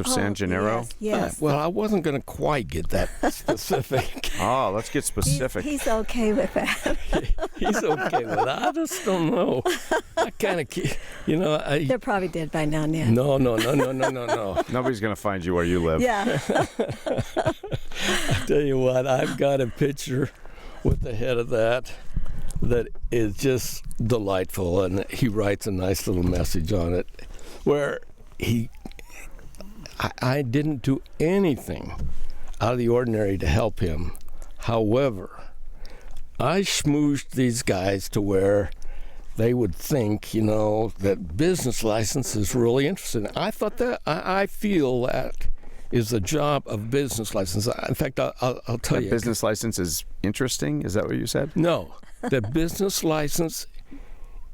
of San Gennaro. Yes. Well, I wasn't going to quite get that specific. Oh, let's get specific. He's okay with that. He's okay with it. I just don't know. I kind of, They're probably dead by now, Ned. No. Nobody's going to find you where you live. Yeah. I tell you what, I've got a picture with the head of that is just delightful, and he writes a nice little message on it where I didn't do anything out of the ordinary to help him. However, I schmoozed these guys to where they would think, that business license is really interesting. I thought that, I feel that is the job of business license. In fact, I'll tell you. Business license is interesting? Is that what you said? No. The business license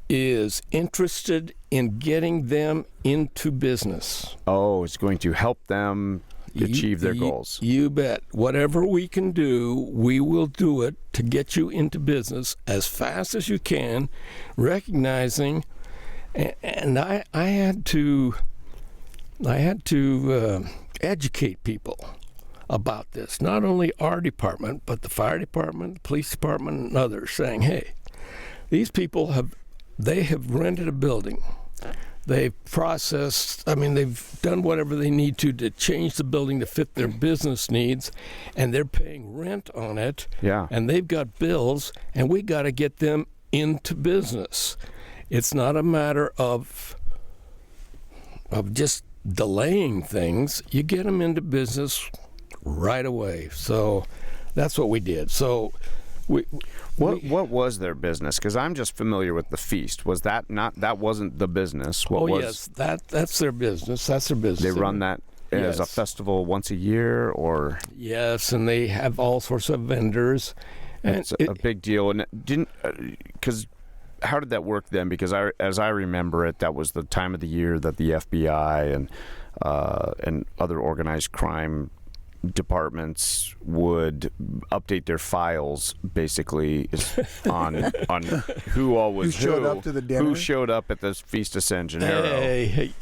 is interested in getting them into business. Oh, it's going to help them achieve their goals. You bet. Whatever we can do, we will do it to get you into business as fast as you can, recognizing And I had to educate people about this. Not only our department, but the fire department, the police department, and others, saying, "Hey, these people have rented a building. They've they've done whatever they need to change the building to fit their business needs, and they're paying rent on it. Yeah. And they've got bills, and we got to get them into business. It's not a matter of just delaying things. You get them into business right away." So that's what we did. So What was their business? Because I'm just familiar with the feast. Was that wasn't the business? Yes, that's their business. That's their business. They run that as a festival once a year, or yes, and they have all sorts of vendors. And it's a big deal. And because how did that work then? Because as I remember it, that was the time of the year that the FBI and other organized crime departments would update their files, basically, on who all was who showed up to the dinner, who showed up at the Feast of San Gennaro. Hey.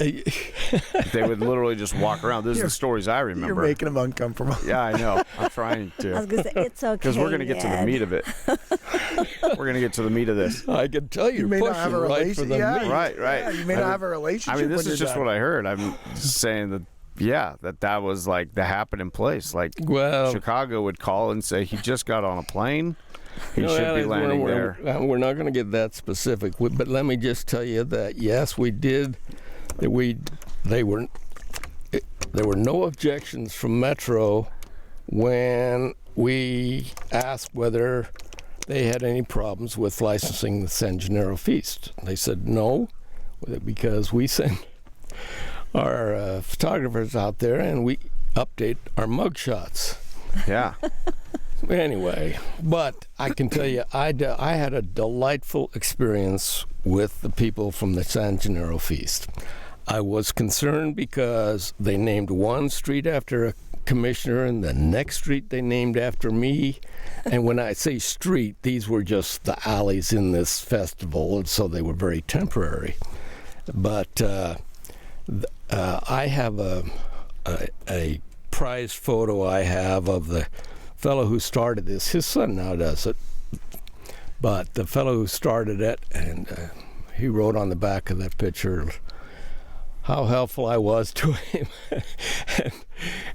They would literally just walk around. Those are the stories I remember. You're making them uncomfortable. Yeah, I know. I'm trying to. I was going to say, it's okay. Because we're going to get to the meat of it. We're going to get to the meat of this. I can tell you're may not pushing have a right for the meat. Right. Yeah, you may not have a relationship. I mean, this when is you're just done. what I heard. I'm just saying that. Yeah, that was like the happening place. Like, Well, Chicago would call and say he just got on a plane. He should be landing there. We're not going to get that specific, but let me just tell you that yes, we did. There were no objections from Metro when we asked whether they had any problems with licensing the San Gennaro Feast. They said no, because we sent our photographers out there and we update our mugshots. Yeah. Anyway, but I can tell you, I had a delightful experience with the people from the San Gennaro Feast. I was concerned because they named one street after a commissioner and the next street they named after me. And when I say street, these were just the alleys in this festival, and so they were very temporary. But I have a prized photo I have of the fellow who started this. His son now does it, but the fellow who started it, and he wrote on the back of that picture how helpful I was to him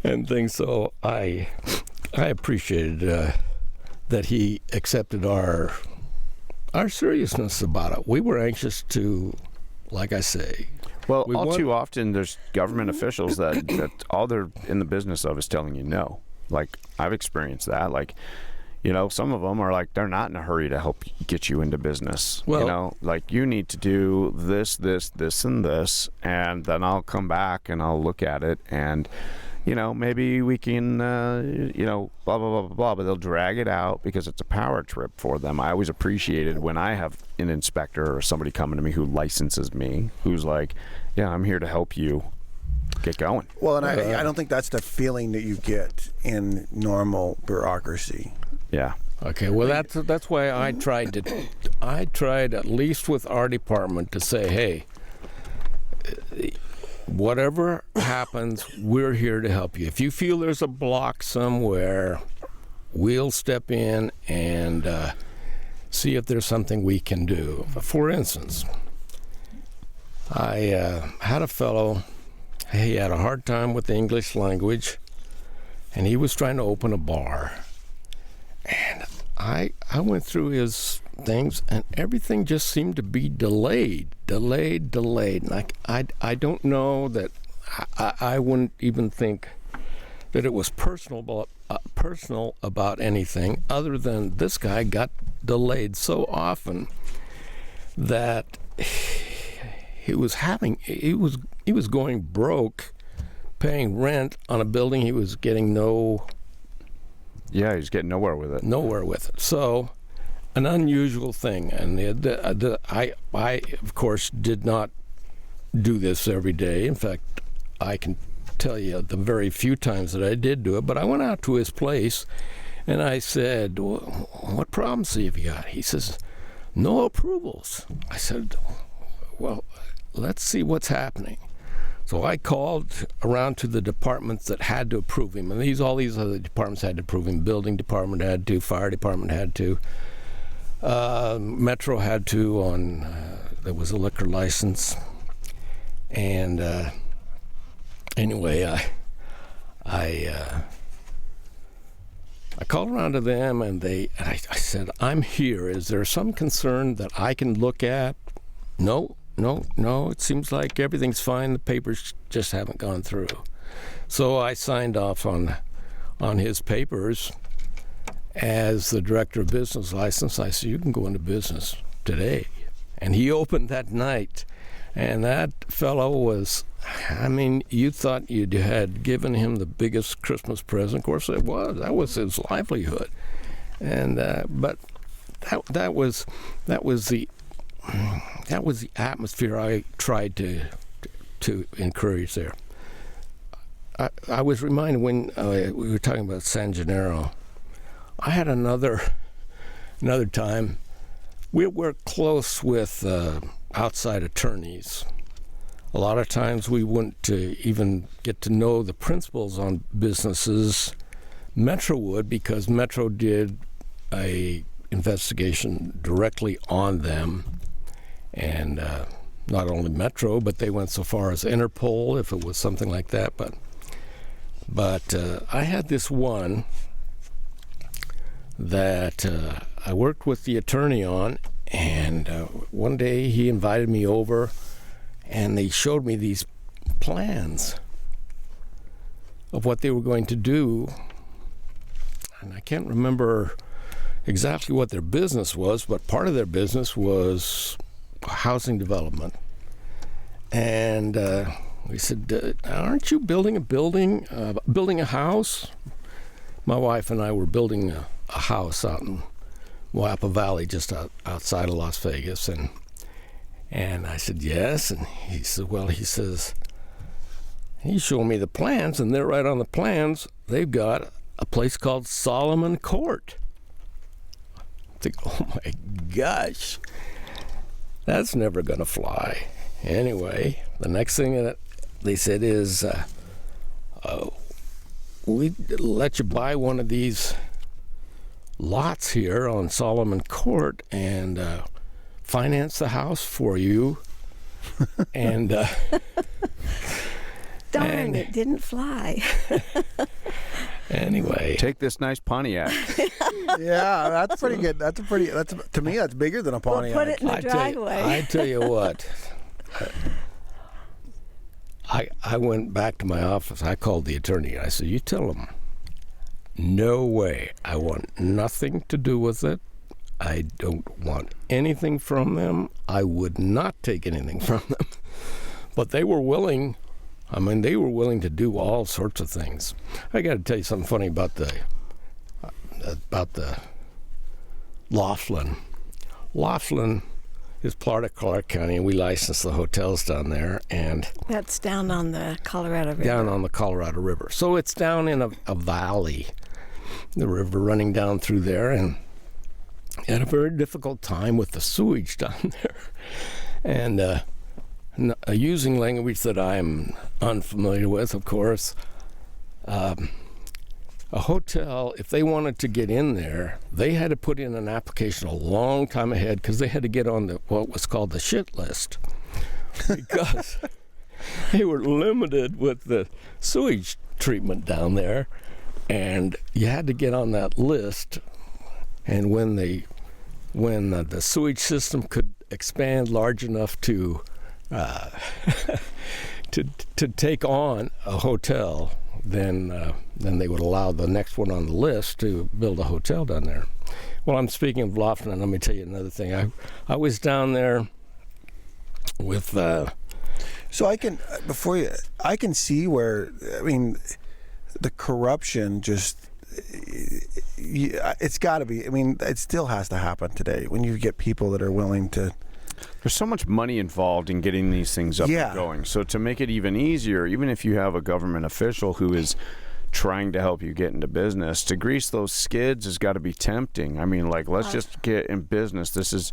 and things. So I appreciated that he accepted our seriousness about it. We were anxious to, like I say. Well, too often there's government officials that all they're in the business of is telling you no. Like, I've experienced that. Like, some of them are like, they're not in a hurry to help get you into business. Well, like, you need to do this, and this, and then I'll come back and I'll look at it, and maybe we can, blah, blah, blah, blah, blah, but they'll drag it out because it's a power trip for them. I always appreciated when I have an inspector or somebody coming to me who licenses me, who's like, yeah, I'm here to help you get going. Well, and I don't think that's the feeling that you get in normal bureaucracy. Yeah. Okay, well, that's why I tried at least with our department to say, hey, whatever happens, we're here to help you. If you feel there's a block somewhere, we'll step in and see if there's something we can do. For instance, I had a fellow, he had a hard time with the English language, and he was trying to open a bar. And I went through his things, and everything just seemed to be delayed. And I don't know that I wouldn't even think that it was personal about anything other than this guy got delayed so often that he was going broke paying rent on a building he was getting he's getting nowhere with it. So an unusual thing, and I of course did not do this every day. In fact, I can tell you the very few times that I did do it, but I went out to his place and I said, what problems have you got? He says, no approvals. I said, well, let's see what's happening. So I called around to the departments that had to approve him, and all these other departments had to approve him. Building department had to, fire department had to, Metro had to on there was a liquor license, and anyway, I called around to them, and I said, I'm here. Is there some concern that I can look at? No. It seems like everything's fine. The papers just haven't gone through. So I signed off on his papers as the director of business license. I said, you can go into business today. And he opened that night. And that fellow was, you thought you had given him the biggest Christmas present. Of course it was. That was his livelihood. And but that was the atmosphere I tried to encourage there. I was reminded when we were talking about San Gennaro. I had another time. We worked close with outside attorneys. A lot of times we wouldn't even get to know the principals on businesses. Metro would, because Metro did a investigation directly on them. And not only Metro, but they went so far as Interpol, if it was something like that. But I had this one that I worked with the attorney on, and one day he invited me over, and they showed me these plans of what they were going to do. And I can't remember exactly what their business was, but part of their business was housing development. And we said, aren't you building a house? My wife and I were building a house out in Moapa Valley, just outside of Las Vegas. And I said, yes. And he said, well, he's showing me the plans, and they're right on the plans. They've got a place called Solomon Court. I think, oh my gosh, that's never going to fly. Anyway, the next thing that they said is, we'd let you buy one of these lots here on Solomon Court and finance the house for you. And darn, it didn't fly. Anyway, take this nice Pontiac. Yeah, that's pretty good. To me, that's bigger than a Pontiac. We'll put it in the driveway. I tell you what. I went back to my office. I called the attorney. I said, you tell him, no way. I want nothing to do with it. I don't want anything from them. I would not take anything from them. But they were willing. They were willing to do all sorts of things. I got to tell you something funny about the Laughlin. Laughlin is part of Clark County, and we license the hotels down there. And that's down on the Colorado River. Down on the Colorado River. So it's down in a valley, the river running down through there, and had a very difficult time with the sewage down there. And using language that I'm unfamiliar with, of course, a hotel, if they wanted to get in there, they had to put in an application a long time ahead, because they had to get on what was called the shit list, because they were limited with the sewage treatment down there, and you had to get on that list. And when the sewage system could expand large enough to take on a hotel, then they would allow the next one on the list to build a hotel down there. Well, I'm speaking of Laughlin. Let me tell you another thing. I was down there with. So I can see where, the corruption just. It's got to be. It still has to happen today when you get people that are willing to. There's so much money involved in getting these things up and going. So to make it even easier, even if you have a government official who is trying to help you get into business, to grease those skids has got to be tempting. Let's just get in business. This is,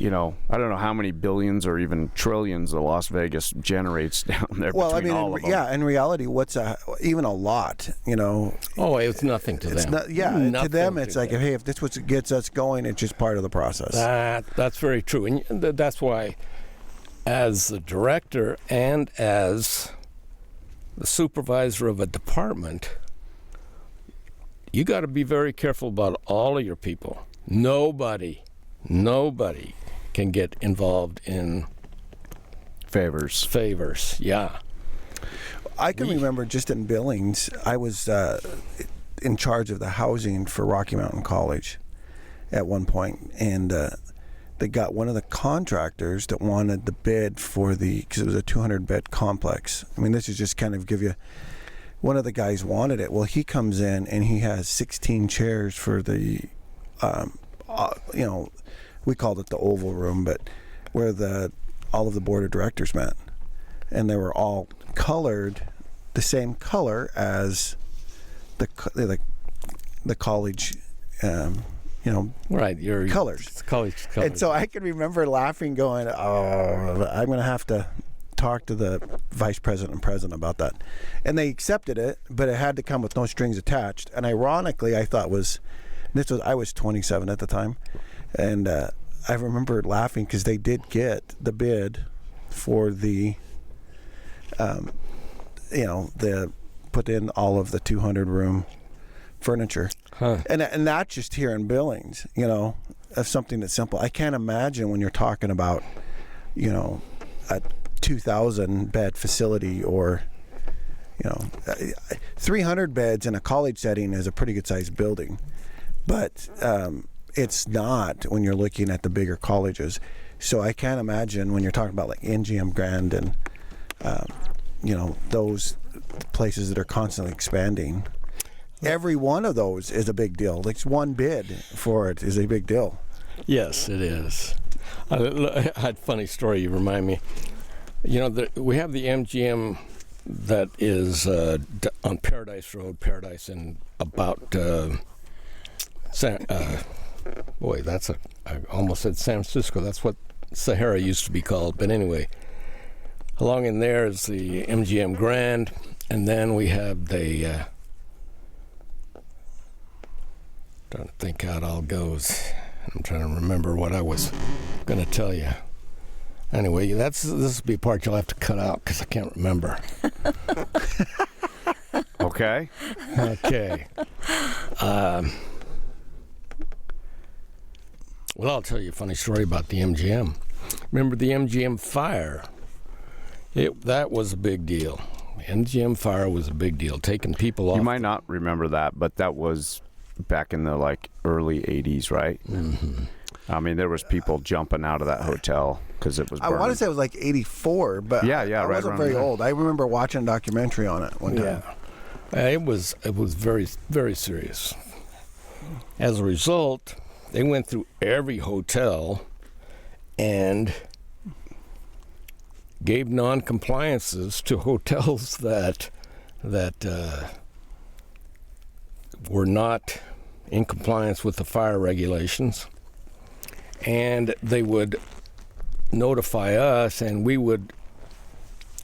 you know, I don't know how many billions or even trillions of Las Vegas generates down there. Well, I between mean, all of them. yeah. In reality, what's even a lot? You know. Oh, it's nothing to It's them. not. Yeah, to Nothing them, it's to like, them. hey, if this what gets us going, it's just part of the process. That's very true, and that's why, as the director and as the supervisor of a department, you got to be very careful about all of your people. Nobody can get involved in favors. Yeah. I can remember just in Billings, I was in charge of the housing for Rocky Mountain College at one point, and they got one of the contractors that wanted the bid for because it was a 200-bed complex. I mean, this is just kind of give you, one of the guys wanted it. Well, he comes in and he has 16 chairs for the, you know, we called it the Oval Room, but where all of the board of directors met. And they were all colored the same color as the college, you know, Right, your colors. College. And so I can remember laughing, going, "Oh, I'm going to have to talk to the vice president and president about that." And they accepted it, but it had to come with no strings attached. And ironically, I thought I was 27 at the time, and I remember laughing because they did get the bid for the, you know, put in all of the 200-room furniture. Huh. And not just here in Billings, you know, of something that's simple. I can't imagine when you're talking about, you know, a 2,000-bed facility or, you know, 300 beds in a college setting is a pretty good-sized building. But it's not when you're looking at the bigger colleges. So I can't imagine when you're talking about like Mgm Grand and, you know, those places that are constantly expanding. Every one of those is a big deal. Like one bid for it is a big deal. Yes, it is. I had a funny story. You remind me. You know, we have the MGM that is on Paradise Road, Paradise, and about I almost said San Francisco. That's what Sahara used to be called. But anyway, along in there is the MGM Grand, and then we have the trying to think how it all goes. I'm trying to remember what I was going to tell you. Anyway, this will be a part you'll have to cut out because I can't remember. Okay. Okay. Well, I'll tell you a funny story about the MGM. Remember the Mgm Fire? That was a big deal. Mgm Fire was a big deal, taking people off. You might not remember that, but that was back in the early 80s, right? Mm-hmm. I mean, there was people jumping out of that hotel because it was burning. I want to say it was like 84, but Yeah, I right wasn't around very there. old. I remember watching a documentary on it one time. Yeah. It was very, very serious. As a result, they went through every hotel and gave non-compliances to hotels that were not in compliance with the fire regulations, and they would notify us, and we would,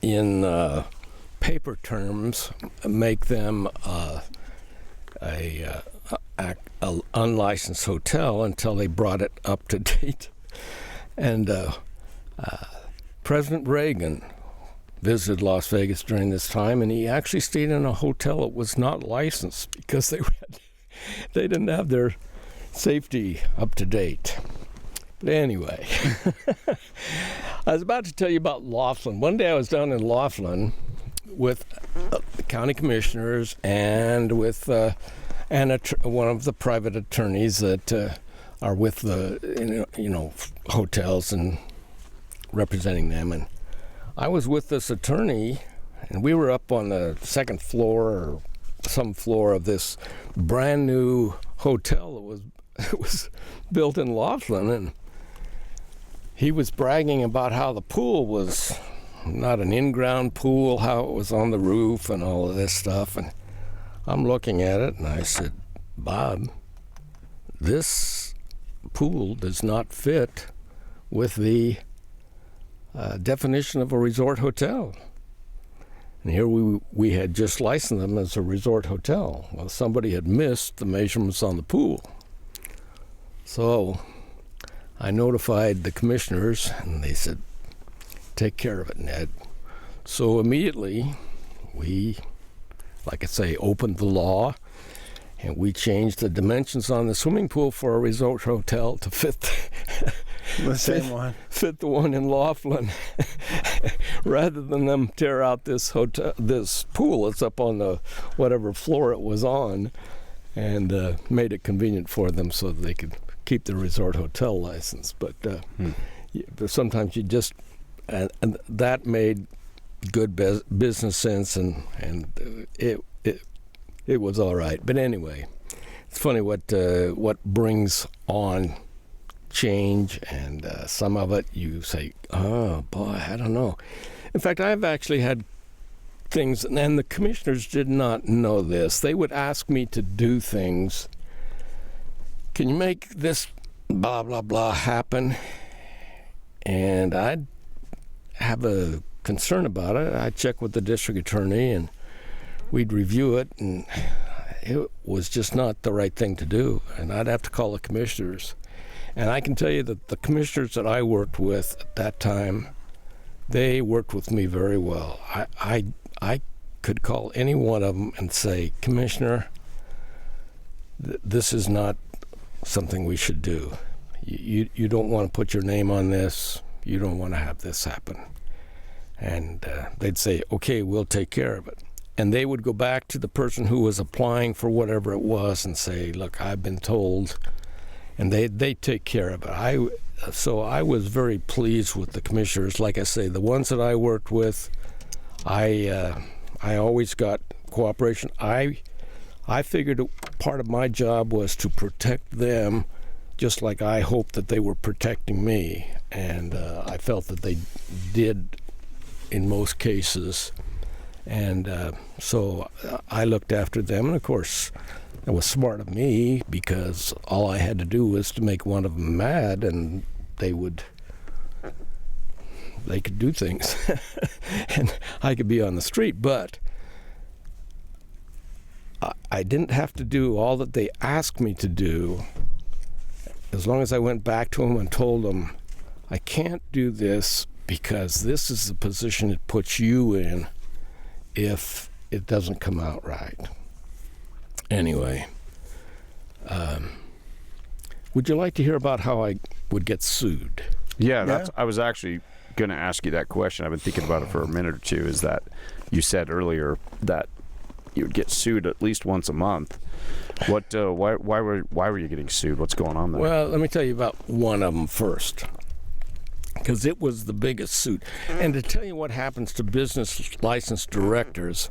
in paper terms, make them a unlicensed hotel until they brought it up to date. And President Reagan visited Las Vegas during this time, and he actually stayed in a hotel that was not licensed because they didn't have their safety up to date. But anyway, I was about to tell you about Laughlin. One day I was down in Laughlin with the county commissioners and with one of the private attorneys that are with the hotels and representing them. And I was with this attorney, and we were up on the second floor or some floor of this brand new hotel that was built in Laughlin, and he was bragging about how the pool was not an in-ground pool, how it was on the roof and all of this stuff. And I'm looking at it, and I said, Bob, this pool does not fit with the definition of a resort hotel. And here we had just licensed them as a resort hotel. Well, somebody had missed the measurements on the pool. So I notified the commissioners, and they said, take care of it, Ned. So immediately we, like I say, opened the law, and we changed the dimensions on the swimming pool for a resort hotel to fit The same one. fit the one in Laughlin, rather than them tear out this pool that's up on the whatever floor it was on, and made it convenient for them so that they could keep the resort hotel license. But but sometimes you just and that made good business sense, and it was all right. But anyway, it's funny what brings on change, and some of it you say, oh boy, I don't know. In fact, I've actually had things, and the commissioners did not know this. They would ask me to do things. Can you make this blah blah blah happen? And I'd have a concern about it. I'd check with the district attorney, and we'd review it, and it was just not the right thing to do. And I'd have to call the commissioners. And I can tell you that the commissioners that I worked with at that time, they worked with me very well. I could call any one of them and say, Commissioner, this is not something we should do. You don't want to put your name on this. You don't want to have this happen. And they'd say, okay, we'll take care of it. And they would go back to the person who was applying for whatever it was and say, look, I've been told, and they take care of it. So I was very pleased with the commissioners. Like I say, the ones that I worked with, I always got cooperation. I figured part of my job was to protect them, just like I hoped that they were protecting me. And I felt that they did in most cases. And so I looked after them. And of course, it was smart of me, because all I had to do was to make one of them mad, and they could do things. And I could be on the street. But I didn't have to do all that they asked me to do, as long as I went back to them and told them, I can't do this because this is the position it puts you in if it doesn't come out right. Anyway, would you like to hear about how I would get sued? Yeah. I was actually going to ask you that question. I've been thinking about it for a minute or two. Is that you said earlier that you would get sued at least once a month. What? Why were you getting sued? What's going on there? Well, let me tell you about one of them first, because it was the biggest suit. And to tell you what happens to business license directors,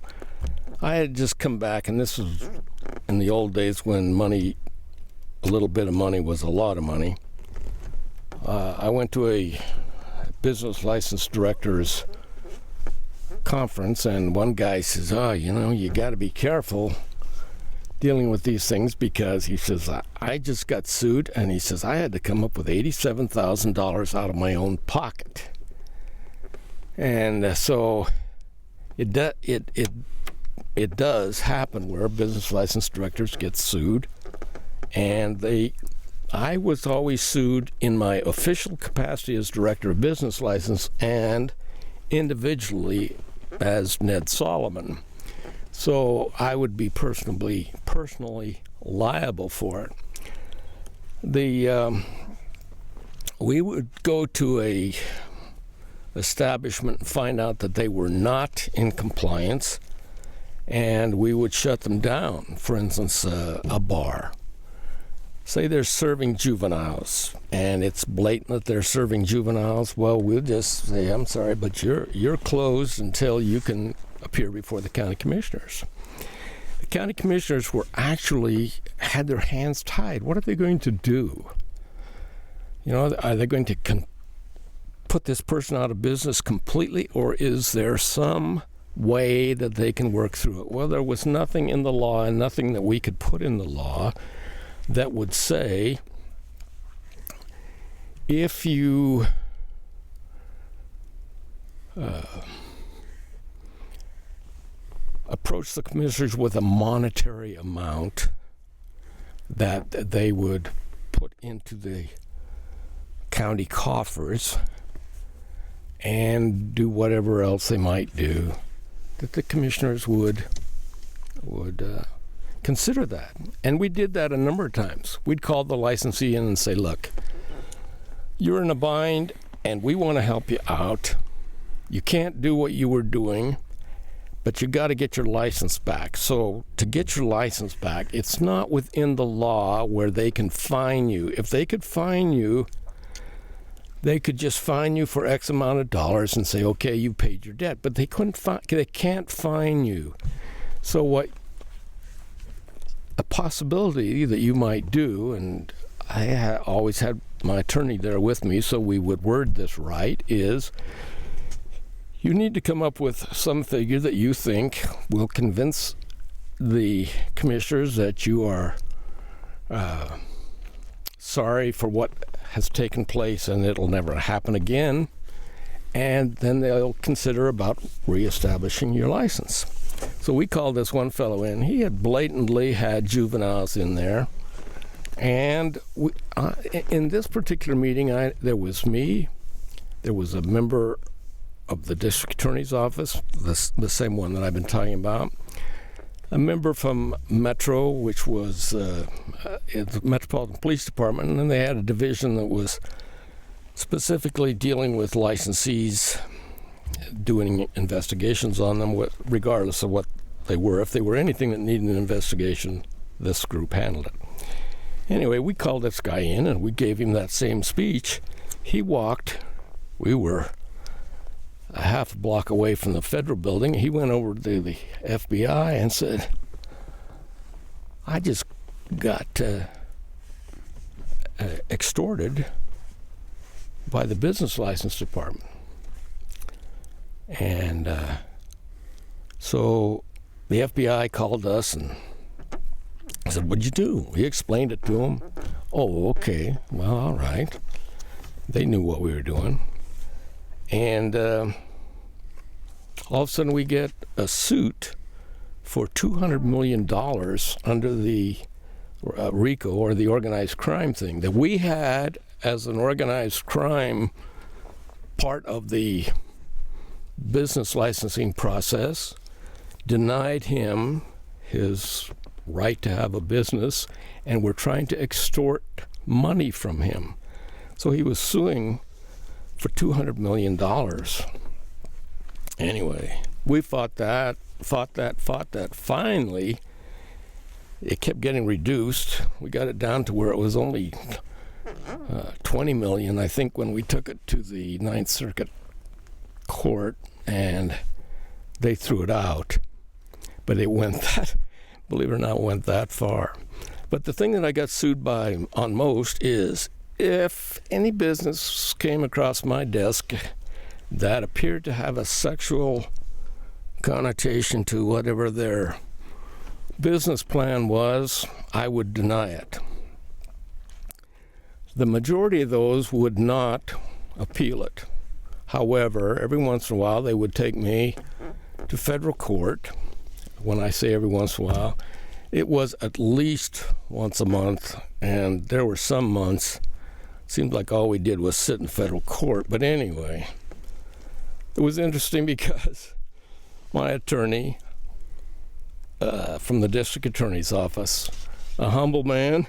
I had just come back, and this was in the old days when money, a little bit of money was a lot of money. I went to a business license directors conference, and one guy says, you got to be careful dealing with these things, because he says, I just got sued, and he says, I had to come up with $87,000 out of my own pocket. And so it does happen where business license directors get sued, and I was always sued in my official capacity as director of business license and individually as Ned Solomon. So I would be personally liable for it. We would go to a establishment and find out that they were not in compliance, and we would shut them down. For instance, a bar. Say they're serving juveniles, and it's blatant that they're serving juveniles. Well, we'll just say, I'm sorry, but you're closed until you can appear before the county commissioners. The county commissioners had their hands tied. What are they going to do? Are they going to put this person out of business completely, or is there some way that they can work through it? Well, there was nothing in the law, and nothing that we could put in the law that would say if you approach the commissioners with a monetary amount that they would put into the county coffers and do whatever else they might do, that the commissioners would consider that. And we did that a number of times. We'd call the licensee in and say, look, you're in a bind and we want to help you out. You can't do what you were doing, but you got to get your license back. So to get your license back, it's not within the law where they can fine you. If they could fine you, they could just fine you for X amount of dollars and say, okay, you paid your debt. But they can't fine you. So what a possibility that you might do, and I always had my attorney there with me so we would word this right, is you need to come up with some figure that you think will convince the commissioners that you are sorry for what has taken place and it'll never happen again, and then they'll consider about reestablishing your license. So we called this one fellow in. He had blatantly had juveniles in there, and in this particular meeting, there was me, there was a member of the district attorney's office, the same one that I've been talking about, a member from Metro, which was the Metropolitan Police Department, and then they had a division that was specifically dealing with licensees, doing investigations on them, regardless of what they were. If they were anything that needed an investigation, this group handled it. Anyway, we called this guy in, and we gave him that same speech. He walked. We were a half block away from the federal building. He went over to the FBI and said, I just got extorted by the business license department. And so the FBI called us and said, what'd you do? We explained it to them. Oh, okay. Well, all right. They knew what we were doing. And all of a sudden we get a suit for $200 million under the RICO, or the organized crime thing, that we had as an organized crime part of the business licensing process, denied him his right to have a business, and we're trying to extort money from him. So he was suing for $200 million. Anyway, we fought that. Finally, it kept getting reduced. We got it down to where it was only $20 million, I think, when we took it to the Ninth Circuit Court, and they threw it out. But it went that, believe it or not, went that far. But the thing that I got sued by on most is if any business came across my desk that appeared to have a sexual connotation to whatever their business plan was, I would deny it. The majority of those would not appeal it. However, every once in a while, they would take me to federal court. When I say every once in a while, it was at least once a month, and there were some months, it seemed like all we did was sit in federal court. But anyway, it was interesting because my attorney from the district attorney's office, a humble man,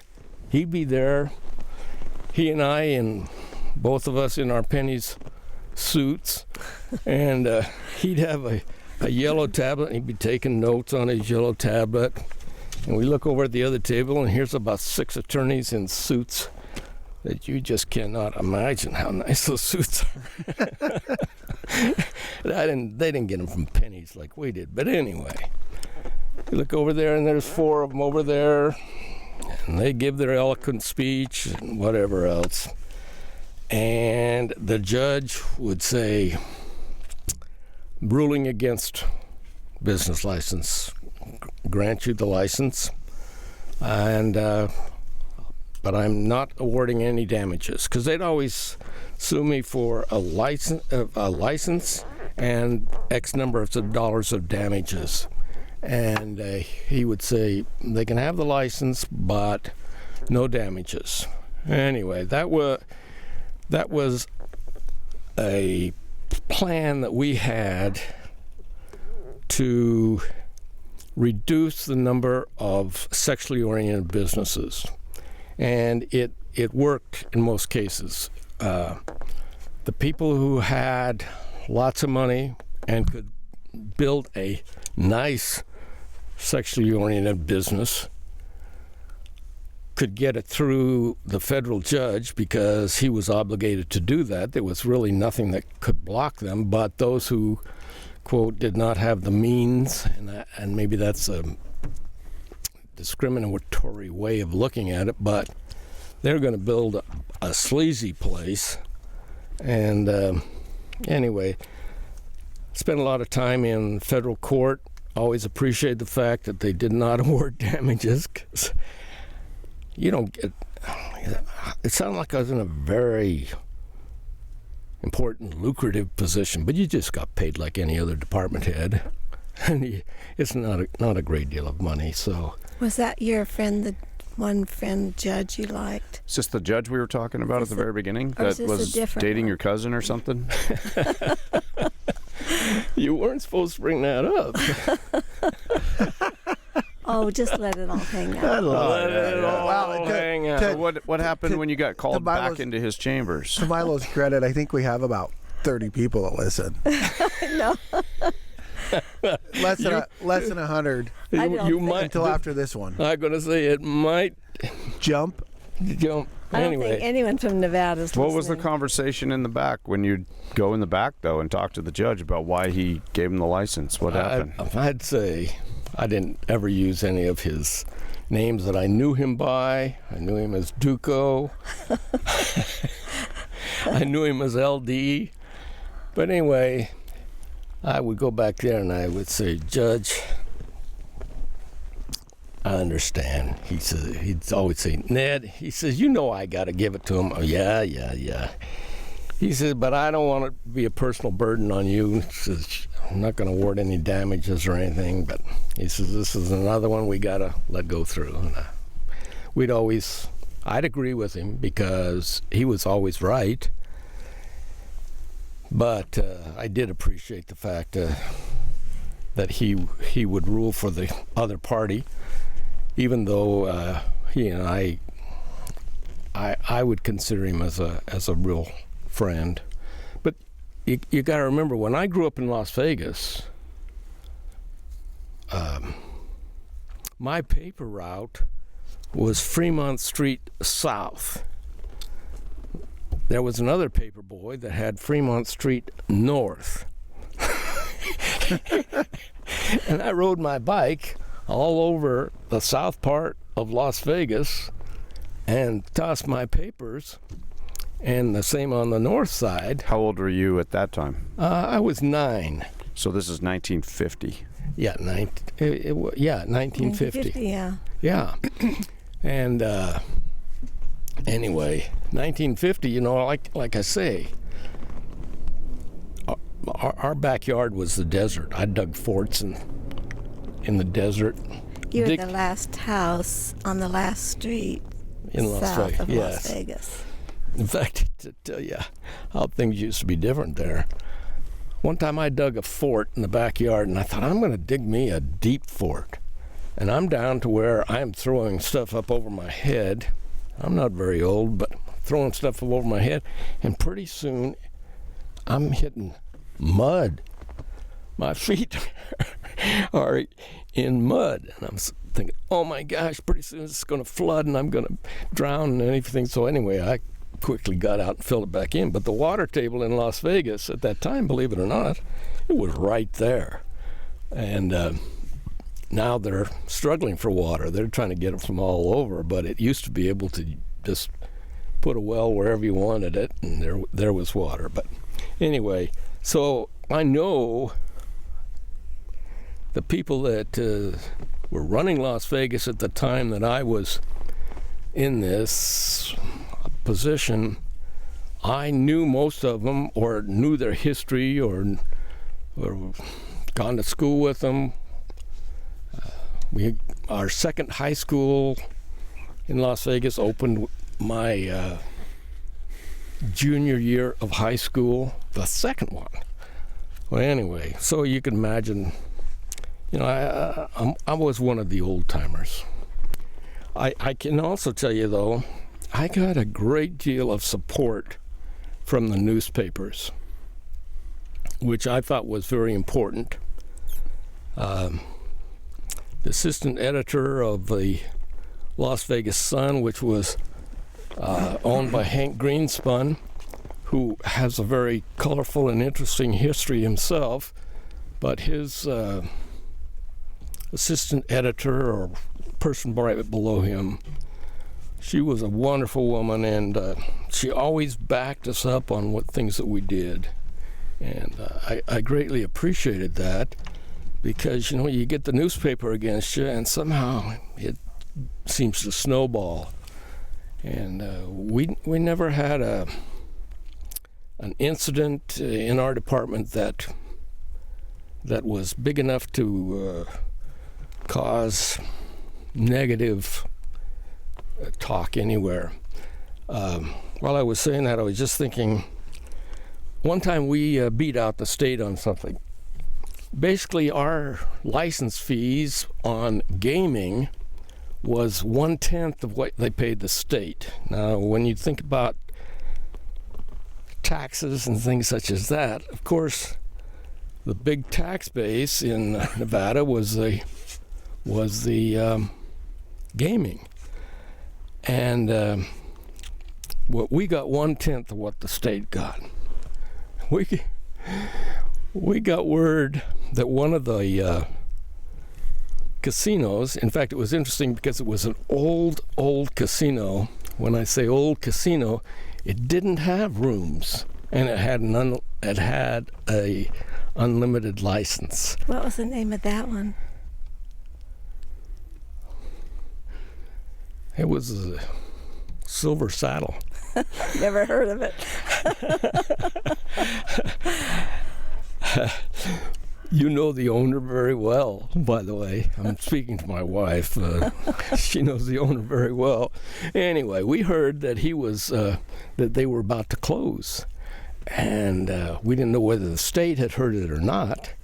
he'd be there, he and I, and both of us in our pennies suits, and he'd have a yellow tablet, and he'd be taking notes on his yellow tablet. And we look over at the other table, and here's about 6 attorneys in suits that you just cannot imagine how nice those suits are. They didn't get them from pennies like we did. But anyway, you look over there, and there's 4 of them over there, and they give their eloquent speech and whatever else. And the judge would say, ruling against business license, grant you the license, and but I'm not awarding any damages because they'd always sue me for a license and X number of dollars of damages. And he would say they can have the license, but no damages. Anyway, that was a plan that we had to reduce the number of sexually oriented businesses, and it worked in most cases. The people who had lots of money and could build a nice sexually oriented business could get it through the federal judge because he was obligated to do that. There was really nothing that could block them, but those who, quote, did not have the means, and maybe that's a discriminatory way of looking at it, but they're going to build a sleazy place. And anyway, spent a lot of time in federal court. Always appreciate the fact that they did not award damages, 'cause you don't get. It sounded like I was in a very important, lucrative position, but you just got paid like any other department head, and it's not a great deal of money. So Was that your friend, the one friend judge you liked? Is this the judge we were talking about at the very beginning or is that this a was different dating one? your cousin or something? you weren't supposed to bring that up. Oh, just let it all hang out. Let it all Well, hang out. to- What happened when you got called back Milo's- into his chambers? To Milo's credit, I think we have about 30 people that listen. No, Less than 100 I don't you think- might. until after this one. I'm going to say it might Jump. jump. I don't Anyway, think anyone from Nevada is What was the listening. conversation in the back when you'd go in the back, though, and talk to the judge about why he gave him the license? What happened? I'd say I didn't ever use any of his names that I knew him by. I knew him as Duco. I knew him as LD. But anyway, I would go back there and I would say, Judge, I understand. He says, he'd always say, Ned, he says, you know I got to give it to him. Oh, yeah. He says, but I don't want it to be a personal burden on you. He says, I'm not going to award any damages or anything, but he says, this is another one we got to let go through. And I'd agree with him because he was always right. But I did appreciate the fact that he would rule for the other party, even though he and I would consider him as a real friend. But you got to remember, when I grew up in Las Vegas, my paper route was Fremont Street South. There was another paper boy that had Fremont Street North. And I rode my bike all over the south part of Las Vegas and tossed my papers, and the same on the north side. How old were you at that time? I was 9. So this is 1950. Yeah, 1950. Yeah. Yeah. And anyway, 1950, you know, like I say, our backyard was the desert. I dug forts in the desert. You were the last house on the last street In Las south Vegas, of yes. Las Vegas. In fact, to tell you how things used to be different there. One time I dug a fort in the backyard, and I thought, I'm going to dig me a deep fort. And I'm down to where I'm throwing stuff up over my head. I'm not very old, but throwing stuff up over my head. And pretty soon, I'm hitting mud. My feet are in mud. And I'm thinking, oh my gosh, pretty soon it's going to flood and I'm going to drown and everything. So anyway, I quickly got out and filled it back in. But the water table in Las Vegas at that time, believe it or not, it was right there. And now they're struggling for water. They're trying to get it from all over, but it used to be able to just put a well wherever you wanted it, and there was water. But anyway, so I know the people that were running Las Vegas at the time that I was in this position, I knew most of them, or knew their history, or gone to school with them. Our second high school in Las Vegas opened my junior year of high school, the second one. Well, anyway, so you can imagine, I was one of the old timers. I can also tell you, though, I got a great deal of support from the newspapers, which I thought was very important. The assistant editor of the Las Vegas Sun, which was owned by Hank Greenspun, who has a very colorful and interesting history himself, but his assistant editor or person right below him, she was a wonderful woman, and she always backed us up on what things that we did. And I greatly appreciated that, because, you get the newspaper against you, and somehow it seems to snowball. And we never had an incident in our department that was big enough to cause negative talk anywhere. While I was saying that, I was just thinking, one time we beat out the state on something. Basically, our license fees on gaming was 1/10 of what they paid the state. Now, when you think about taxes and things such as that, of course, the big tax base in Nevada was the gaming, and we got 1/10 of what the state got. We got word that one of the casinos, in fact, it was interesting because it was an old casino. When I say old casino, it didn't have rooms, and it had a unlimited license. What was the name of that one? It was a Silver Saddle. Never heard of it. You know the owner very well, by the way. I'm speaking to my wife. She knows the owner very well. Anyway, we heard that that they were about to close. And we didn't know whether the state had heard it or not,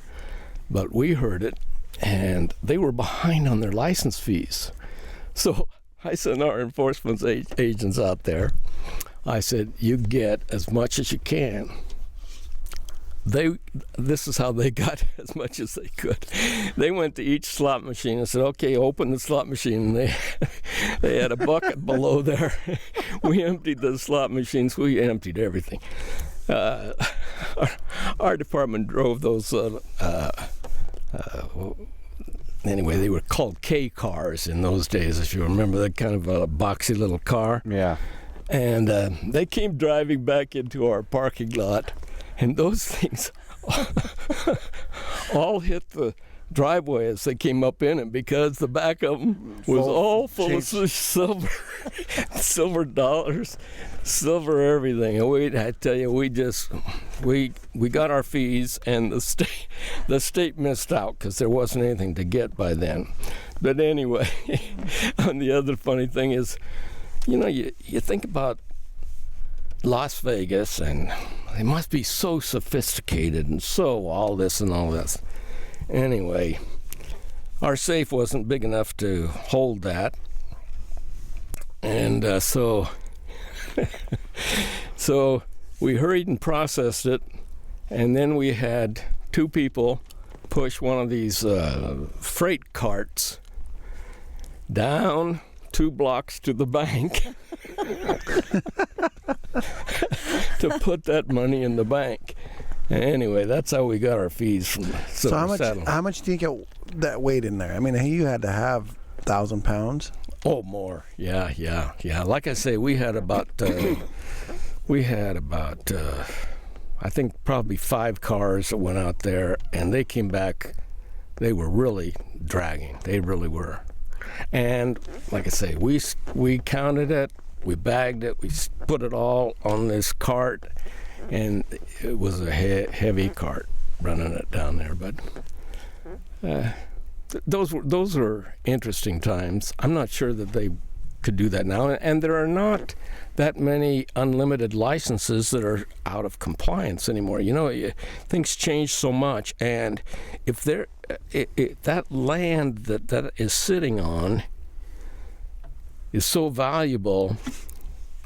but we heard it, and they were behind on their license fees. So I sent our enforcement agents out there. I said, you get as much as you can. This is how they got as much as they could. They went to each slot machine and said, okay, open the slot machine. And they had a bucket below there. We emptied the slot machines. We emptied everything. Our department drove those, anyway, they were called K cars in those days, if you remember, that kind of a boxy little car. Yeah. And they came driving back into our parking lot, and those things all hit the driveway as they came up in it, because the back of them was all full of silver dollars, silver everything. And I tell you, we got our fees, and the state missed out because there wasn't anything to get by then. But anyway, and the other funny thing is, you think about Las Vegas, and they must be so sophisticated and so all this and all this. Anyway, our safe wasn't big enough to hold that, and so we hurried and processed it, and then we had two people push one of these freight carts down 2 blocks to the bank to put that money in the bank. Anyway, that's how we got our fees from Silver Saddle. How much do you get that weight in there? I mean, you had to have 1,000 pounds. Oh, more. Yeah. Like I say, we had about I think probably 5 cars that went out there, and they came back. They were really dragging. They really were. And like I say, we counted it, we bagged it, we put it all on this cart, and it was a heavy cart running it down there. But those were interesting times. I'm not sure that they could do that now, and there are not that many unlimited licenses that are out of compliance anymore. You know, things change so much, and if that land that is sitting on is so valuable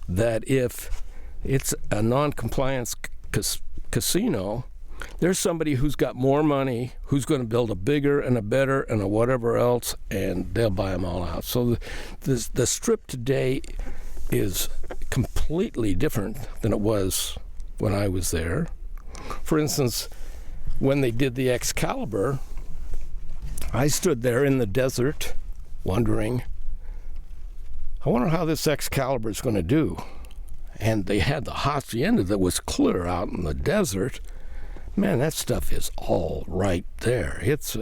that if it's a non-compliance casino, there's somebody who's got more money who's going to build a bigger and a better and a whatever else, and they'll buy them all out. So the Strip today is completely different than it was when I was there. For instance, when they did the Excalibur, I stood there in the desert wondering, I wonder how this Excalibur is going to do. And they had the hacienda that was clear out in the desert. Man, that stuff is all right there. It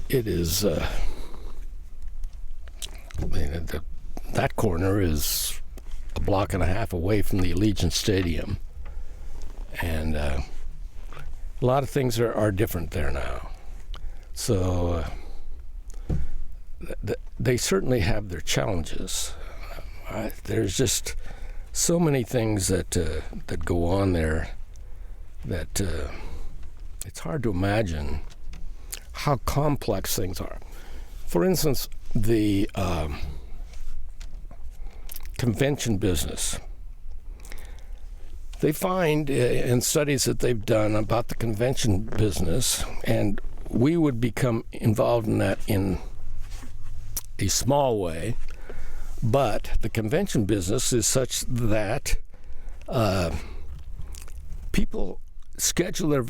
is. That corner is a block and a half away from the Allegiant Stadium, and a lot of things are different there now. So they certainly have their challenges. There's just so many things that go on there that it's hard to imagine how complex things are. For instance, the convention business. They find in studies that they've done about the convention business, and we would become involved in that in a small way, but the convention business is such that people schedule their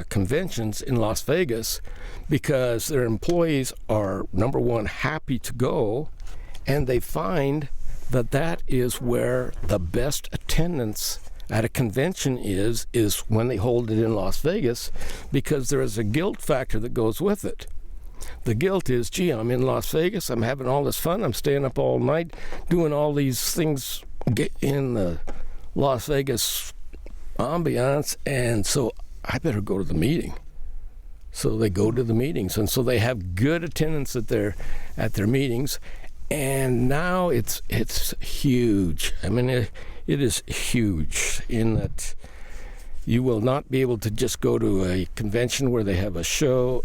conventions in Las Vegas because their employees are, number one, happy to go, and they find that is where the best attendance at a convention is when they hold it in Las Vegas, because there is a guilt factor that goes with it. The guilt is, gee, I'm in Las Vegas, I'm having all this fun, I'm staying up all night, doing all these things in the Las Vegas ambiance, and so I better go to the meeting. So they go to the meetings, and so they have good attendance at their meetings. And now it's huge. I mean, it is huge in that you will not be able to just go to a convention where they have a showroom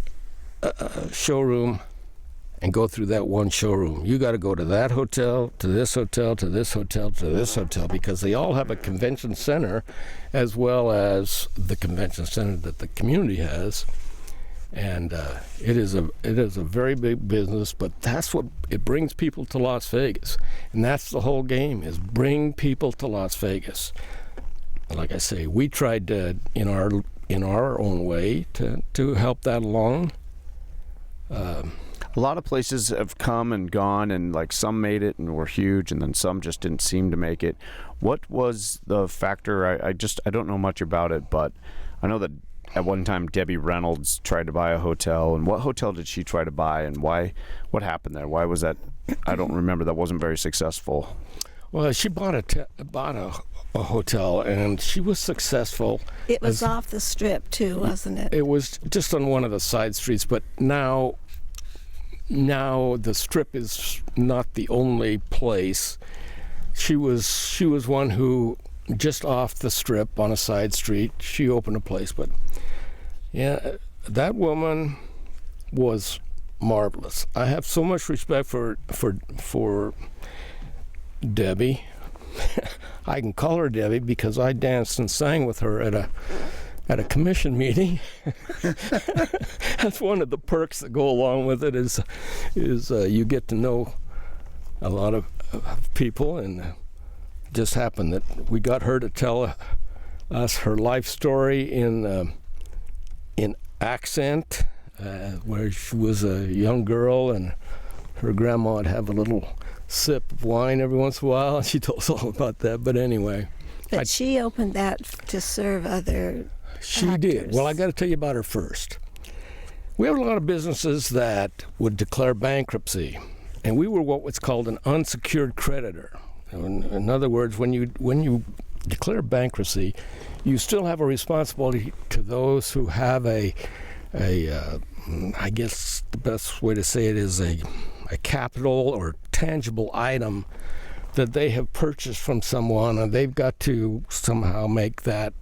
and go through that one showroom. You got to go to that hotel, to this hotel, to this hotel, to this hotel, because they all have a convention center as well as the convention center that the community has. And it is a very big business, but that's what it brings people to Las Vegas, and that's the whole game, is bring people to Las Vegas. Like I say, we tried to, in our own way to help that along. A lot of places have come and gone, and like some made it and were huge, and then some just didn't seem to make it. What was the factor? I don't know much about it, but I know that at one time Debbie Reynolds tried to buy a hotel, and what hotel did she try to buy, and why? What happened there? Why was that? I don't remember. That wasn't very successful. Well, she bought a hotel, and she was successful. It was off the Strip too, wasn't it? It was just on one of the side streets, but now the Strip is not the only place. She was one who, just off the Strip on a side street, she opened a place. But yeah, that woman was marvelous. I have so much respect for Debbie. I can call her Debbie because I danced and sang with her at a commission meeting. That's one of the perks that go along with it, is you get to know a lot of people, and just happened that we got her to tell us her life story in accent, where she was a young girl and her grandma would have a little sip of wine every once in a while, and she told us all about that. But anyway, but she opened that to serve other She actors. did. Well, I got to tell you about her first. we have a lot of businesses that would declare bankruptcy, and we were what was called an unsecured creditor. In other words, when you declare bankruptcy, you still have a responsibility to those who have I guess the best way to say it is a capital or tangible item that they have purchased from someone, and they've got to somehow make that,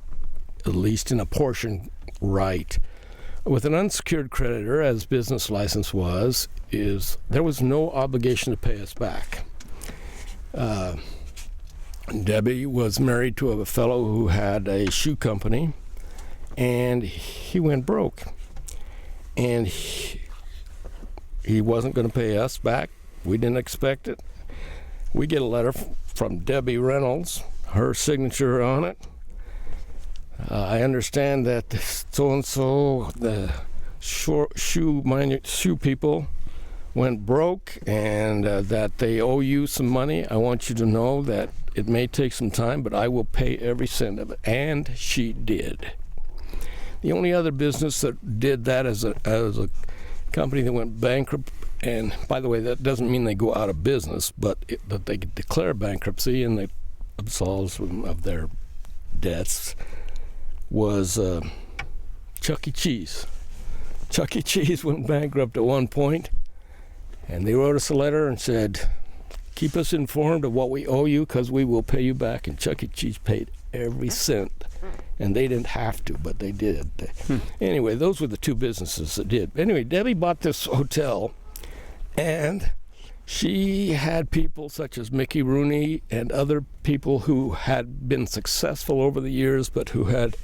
at least in a portion, right. With an unsecured creditor, as business license was, there was no obligation to pay us back. Debbie was married to a fellow who had a shoe company, and he went broke. And he wasn't going to pay us back. We didn't expect it. We get a letter from Debbie Reynolds, her signature on it. I understand that so-and-so, the shoe people, went broke, and that they owe you some money. I want you to know that it may take some time, but I will pay every cent of it. And she did. The only other business that did that as a company that went bankrupt, and by the way, that doesn't mean they go out of business, but that they declare bankruptcy and they absolves them of their debts, was Chuck E. Cheese. Chuck E. Cheese went bankrupt at one point, and they wrote us a letter and said, keep us informed of what we owe you because we will pay you back. And Chuck E. Cheese paid every cent. And they didn't have to, but they did. Anyway, those were the two businesses that did. Anyway, Debbie bought this hotel, and she had people such as Mickey Rooney and other people who had been successful over the years, but who had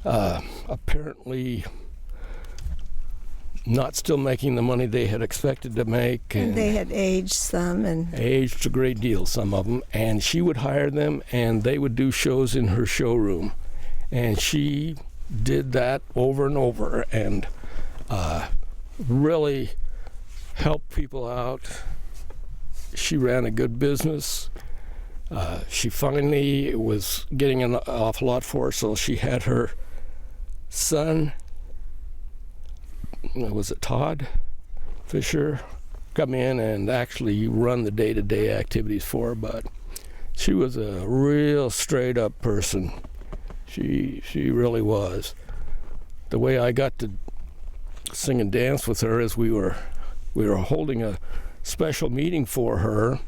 apparently not still making the money they had expected to make. And they had aged some. Aged a great deal, some of them. And she would hire them, and they would do shows in her showroom. And she did that over and over and really helped people out. She ran a good business. She finally was getting an awful lot for her, so she had her son, was it Todd Fisher, come in and actually run the day-to-day activities for her. But she was a real straight-up person. She really was. The way I got to sing and dance with her is we were holding a special meeting for her.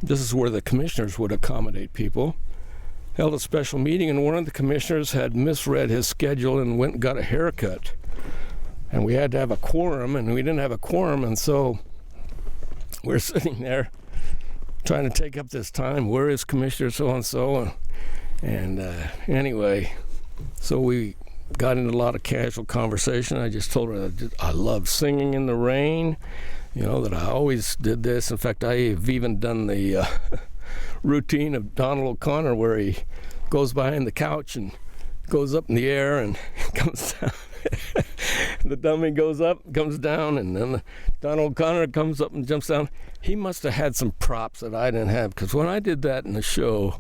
This is where the commissioners would accommodate people. Held a special meeting, and one of the commissioners had misread his schedule and went and got a haircut. And we had to have a quorum, and we didn't have a quorum, and so we're sitting there trying to take up this time. Where is Commissioner so-and-so? And anyway, so we got into a lot of casual conversation. I just told her that I love singing in the rain, that I always did this. In fact, I have even done the routine of Donald O'Connor where he goes behind the couch and goes up in the air and comes down. The dummy goes up, comes down, and then Donald O'Connor comes up and jumps down. He must have had some props that I didn't have, because when I did that in the show,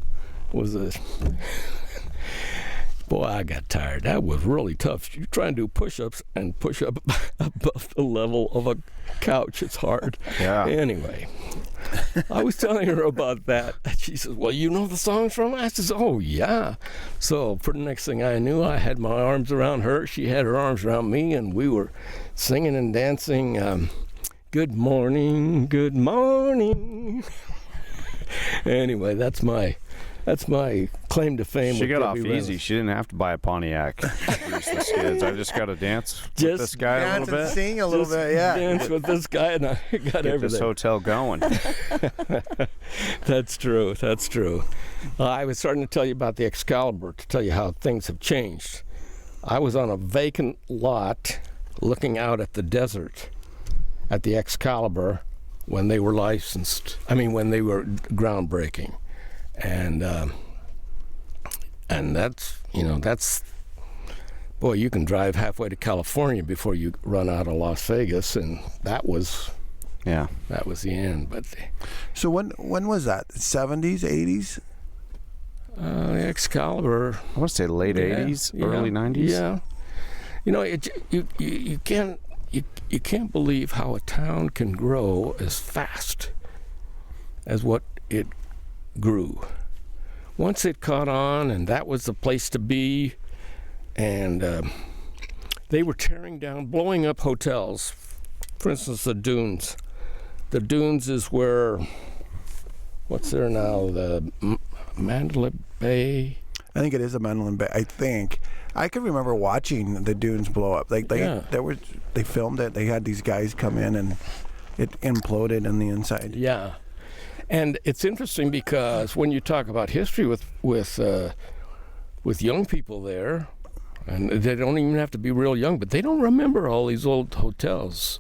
boy, I got tired. That was really tough. You try and do push-ups and push up above the level of a couch. It's hard. Yeah. Anyway, I was telling her about that. She says, well, you know the songs from it? I says, oh, yeah. So for the next thing I knew, I had my arms around her. She had her arms around me, and we were singing and dancing. Good morning, good morning. Anyway, that's my claim to fame. She got off Debbie easy. Reynolds. She didn't have to buy a Pontiac. Use the skids. I just got to dance with this guy a little bit. Sing a little bit, yeah. Dance with this guy, and I got Get everything. this hotel going. That's true. That's true. I was starting to tell you about the Excalibur to tell you how things have changed. I was on a vacant lot looking out at the desert at the Excalibur when they were licensed. When they were groundbreaking. And that's boy, you can drive halfway to California before you run out of Las Vegas, and that was the end. But So when was that? 70s, 80s? The Excalibur, I want to say late 80s, early 90s. Yeah, You know, you can't believe how a town can grow as fast as what it grew. Once it caught on, and that was the place to be, and they were tearing down, blowing up hotels. For instance, the Dunes. The Dunes is where, what's there now? The Mandalay Bay. I think it is a Mandalay Bay. I think I can remember watching the Dunes blow up. Like they filmed it. They had these guys come in, and it imploded on the inside. Yeah. And it's interesting because when you talk about history with young people there, and they don't even have to be real young, but they don't remember all these old hotels.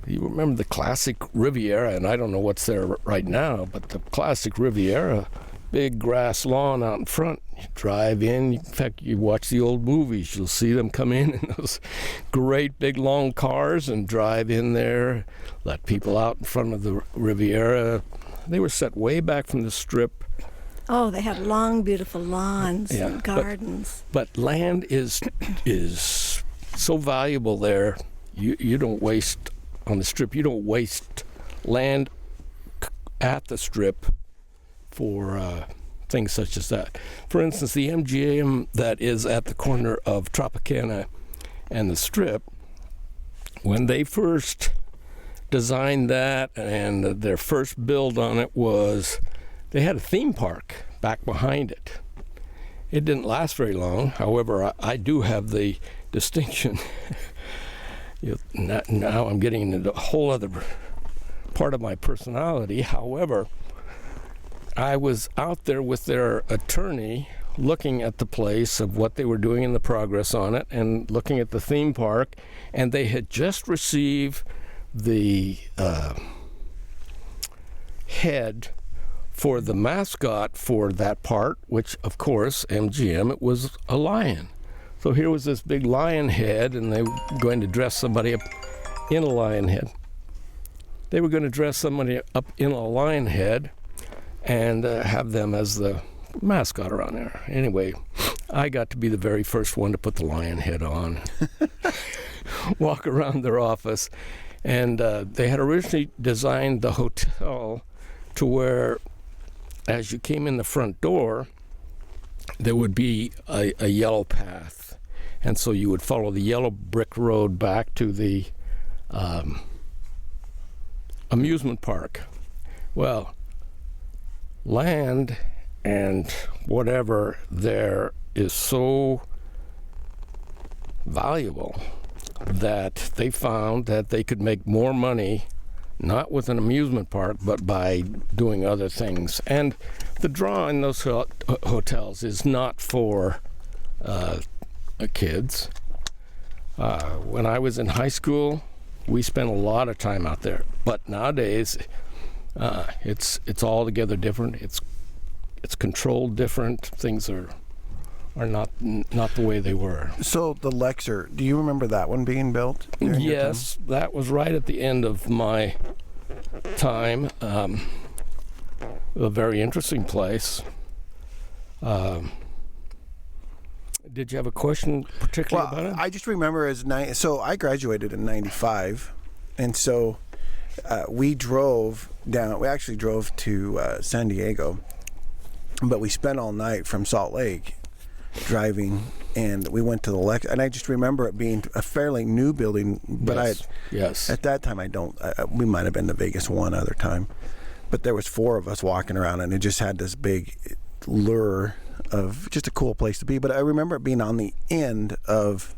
You remember the classic Riviera, and I don't know what's there right now, but the classic Riviera, big grass lawn out in front. You drive in. In fact, you watch the old movies. You'll see them come in those great big long cars and drive in there, let people out in front of the Riviera. They were set way back from the Strip. Oh, they had long, beautiful lawns and gardens. But land is so valuable there. You don't waste on the Strip. You don't waste land at the Strip for things such as that. For instance, the MGM that is at the corner of Tropicana and the Strip, when they first designed that, and their first build on it was they had a theme park back behind it. It didn't last very long. However, I do have the distinction. Now I'm getting into a whole other part of my personality. However, I was out there with their attorney looking at the place of what they were doing and the progress on it, and looking at the theme park, and they had just received the head for the mascot for that part, which, of course, MGM, it was a lion. So here was this big lion head, and they were going to dress somebody up in a lion head. They were going to dress somebody up in a lion head and have them as the mascot around there. Anyway, I got to be the very first one to put the lion head on, walk around their office. And they had originally designed the hotel to where, as you came in the front door, there would be a yellow path. And so you would follow the yellow brick road back to the amusement park. Well, land and whatever there is so valuable that they found that they could make more money, not with an amusement park, but by doing other things. And the draw in those hotels is not for kids. When I was in high school, we spent a lot of time out there. But nowadays, it's altogether different. It's controlled different. Things are not the way they were. So the Lexer, do you remember that one being built? Yes, that was right at the end of my time. A very interesting place. Did you have a question particularly about it? I just remember so I graduated in '95, and so we drove down. We actually drove to San Diego, but we spent all night from Salt Lake driving, and we went to the Lex, and I just remember it being a fairly new building, but yes. At that time we might have been to Vegas one other time, but there was 4 of us walking around, and it just had this big lure of just a cool place to be. But I remember it being on the end of,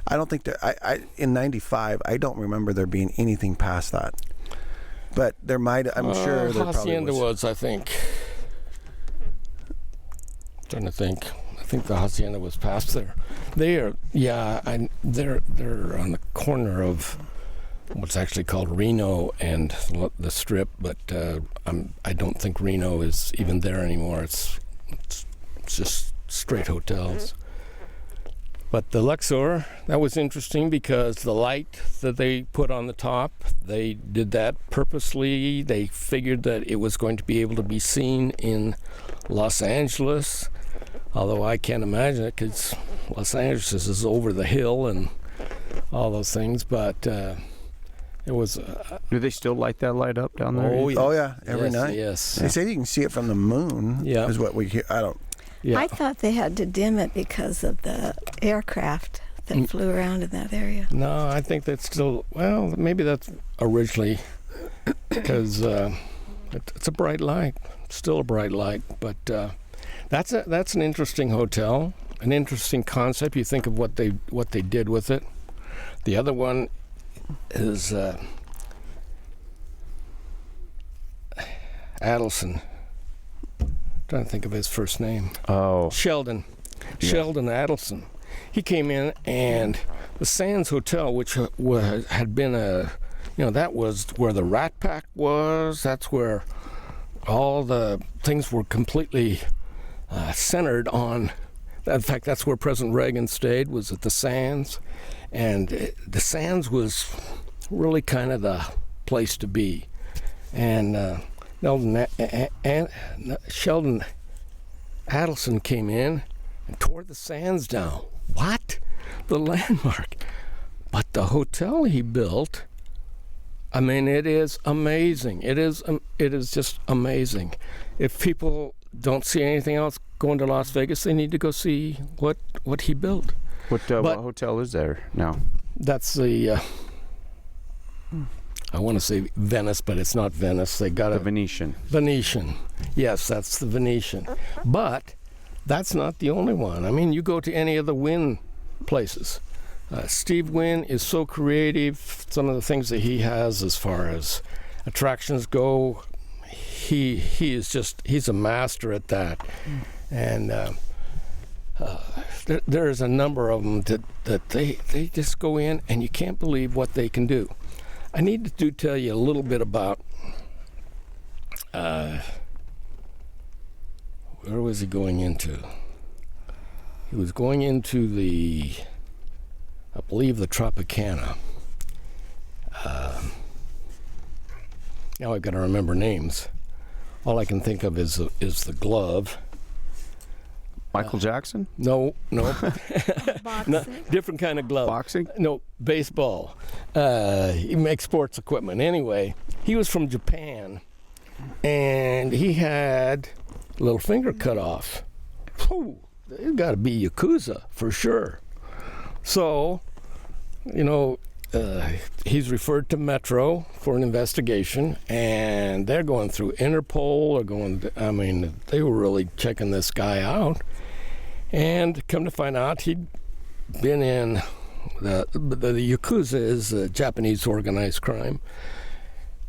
I don't think I in '95, I don't remember there being anything past that, but there might, I'm sure there Hacienda probably was, I think. I'm trying to think. I think the Hacienda was past there. They're on the corner of what's actually called Reno and the Strip, but I don't think Reno is even there anymore. It's just straight hotels. But the Luxor, that was interesting because the light that they put on the top, they did that purposely. They figured that it was going to be able to be seen in Los Angeles, although I can't imagine it because Los Angeles is over the hill and all those things. But it was. Do they still light that light up down there? Oh, yeah. Oh yeah, every Yes, night. yes. They say you can see it from the moon. Yeah. Is what we hear. I don't. Yeah. I thought they had to dim it because of the aircraft that flew around in that area. No, I think that's still. Well, maybe that's originally because it's a bright light, still a bright light. But that's an interesting hotel, an interesting concept. You think of what they did with it. The other one is Adelson. Trying to think of his first name. Oh, Sheldon. Yeah. Sheldon Adelson. He came in, and the Sands Hotel, which had been that was where the Rat Pack was. That's where all the things were completely centered on. In fact, that's where President Reagan stayed, was at the Sands. And the Sands was really kind of the place to be. And Sheldon Adelson came in and tore the Sands down. What? The landmark. But the hotel he built, I mean, it is amazing. It is just amazing. If people don't see anything else going to Las Vegas, they need to go see what he built. what hotel is there now? That's the I want to say Venice, but it's not Venice. They got The a Venetian. Venetian. Yes, that's the Venetian. But that's not the only one. I mean, you go to any of the Wynn places. Steve Wynn is so creative. Some of the things that he has as far as attractions go, he's a master at that. And there's a number of them that they just go in and you can't believe what they can do. I need to tell you a little bit about where was he going into? He was going into I believe the Tropicana. Now I've got to remember names. All I can think of is the glove. Michael Jackson? No, no, different kind of glove. Boxing? No, baseball. He makes sports equipment. Anyway, he was from Japan, and he had a little finger cut off. Whew, it's got to be Yakuza for sure. So, he's referred to Metro for an investigation, and they're going through Interpol. They were really checking this guy out. And come to find out, he'd been in the Yakuza is Japanese organized crime.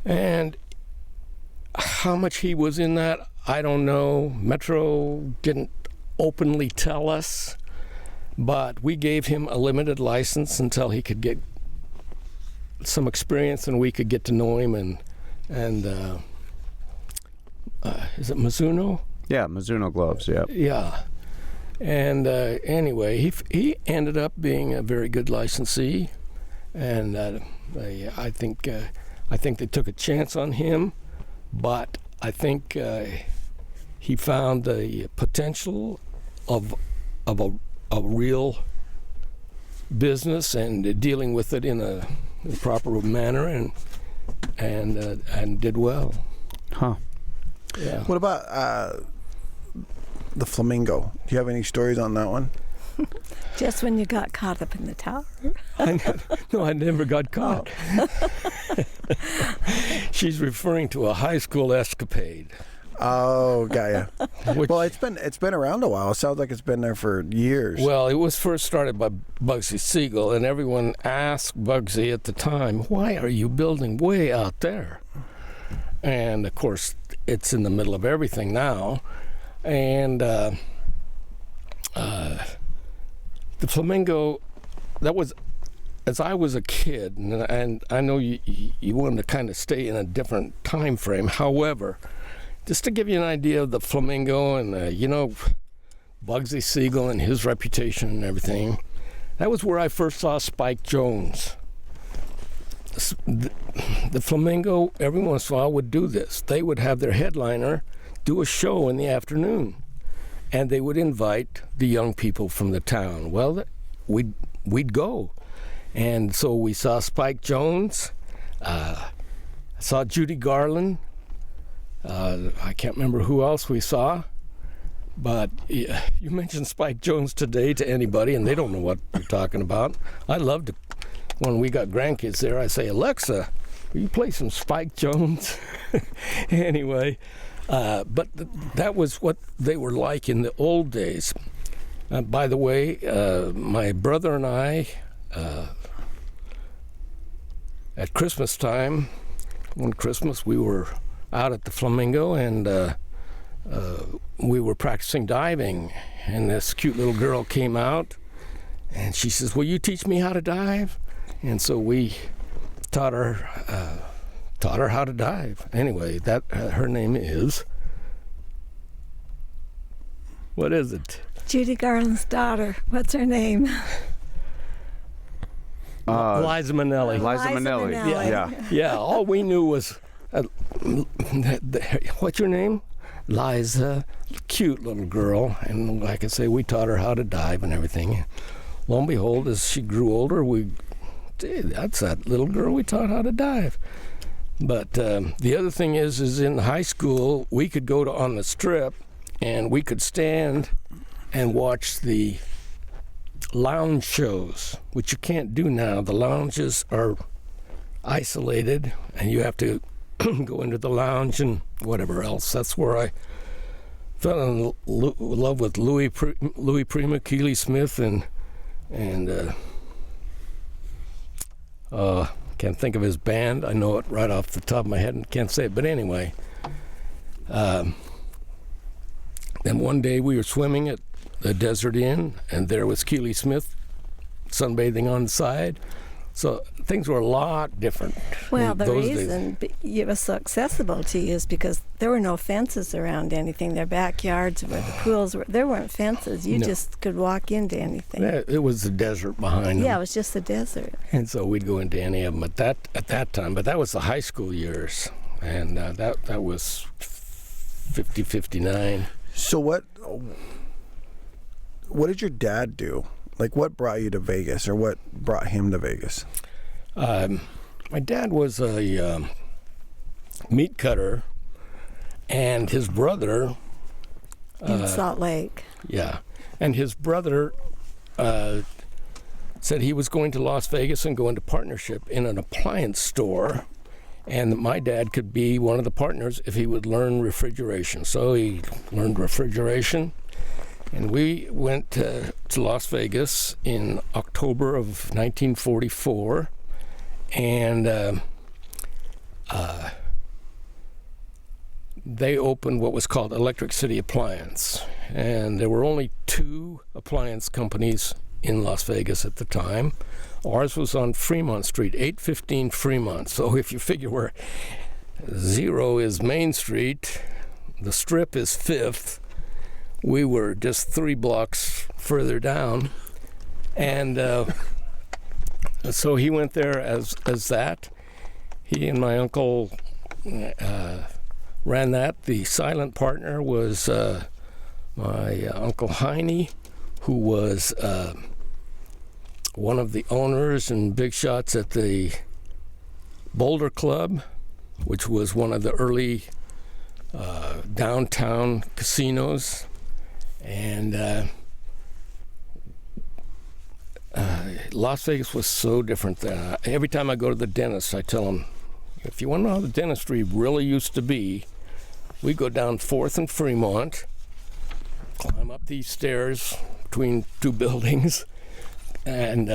And how much he was in that, I don't know. Metro didn't openly tell us, but we gave him a limited license until he could get some experience and we could get to know him. And is it Mizuno? Yeah, Mizuno gloves, yeah. Yeah. And anyway, he ended up being a very good licensee, and I think they took a chance on him, but I think he found the potential of a real business and dealing with it in a proper manner, and did well. Huh. Yeah. What about the Flamingo? Do you have any stories on that one? Just when you got caught up in the tower. No, I never got caught. She's referring to a high school escapade. Oh, got ya. Well, it's been around a while. It sounds like it's been there for years. Well, it was first started by Bugsy Siegel, and everyone asked Bugsy at the time, "Why are you building way out there?" And of course, it's in the middle of everything now. And the Flamingo, that was as I was a kid, and I know you wanted to kind of stay in a different time frame. However, just to give you an idea of the Flamingo and Bugsy Siegel and his reputation and everything, that was where I first saw Spike Jonze. The Flamingo, every once in a while, would do this. They would have their headliner do a show in the afternoon, and they would invite the young people from the town. Well, we'd go, and so we saw Spike Jones, saw Judy Garland. I can't remember who else we saw, but you mentioned Spike Jones today to anybody, and they don't know what you're talking about. I love to, when we got grandkids there, I say, Alexa, will you play some Spike Jones? Anyway, but that was what they were like in the old days. By the way, my brother and I, at Christmas time, one Christmas, we were out at the Flamingo, and we were practicing diving, and this cute little girl came out, and she says, will you teach me how to dive? And so we taught her how to dive. Anyway, that her name is, what is it? Judy Garland's daughter. What's her name? Liza Minnelli. Liza Minnelli. Minnelli. Yeah. All we knew was, what's your name? Liza, cute little girl. And like I say, we taught her how to dive and everything. Lo and behold, as she grew older, that's that little girl we taught how to dive. But the other thing is in high school, we could go on the strip, and we could stand and watch the lounge shows, which you can't do now. The lounges are isolated, and you have to go into the lounge and whatever else. That's where I fell in love with Louis Prima, Keely Smith, and can't think of his band. I know it right off the top of my head and can't say it. But anyway, then one day we were swimming at the Desert Inn, and there was Keely Smith sunbathing on the side. So things were a lot different. Well, in the those reason days. it was so accessible to you is because there were no fences around anything. Their backyards where the pools were, there weren't fences. You just could walk into anything. Yeah, it was the desert behind them. Yeah, it was just the desert. And so we'd go into any of them at that time. But that was the high school years, and that was 59. So what did your dad do? Like, what brought you to Vegas, or what brought him to Vegas? My dad was a meat cutter, and his brother... In Salt Lake. Yeah. And his brother said he was going to Las Vegas and go into partnership in an appliance store, and that my dad could be one of the partners if he would learn refrigeration. So he learned refrigeration, and we went to Las Vegas in October of 1944, and they opened what was called Electric City Appliance. And there were only 2 appliance companies in Las Vegas at the time. Ours was on Fremont Street, 815 Fremont. So if you figure where 0 is Main Street, the Strip is 5th, we were just 3 blocks further down. And so he went there as that. He and my uncle ran that. The silent partner was my Uncle Heine, who was one of the owners and big shots at the Boulder Club, which was one of the early downtown casinos. And Las Vegas was so different then. Every time I go to the dentist, I tell them, if you want to know how the dentistry really used to be, we go down 4th and Fremont, climb up these stairs between 2 buildings, and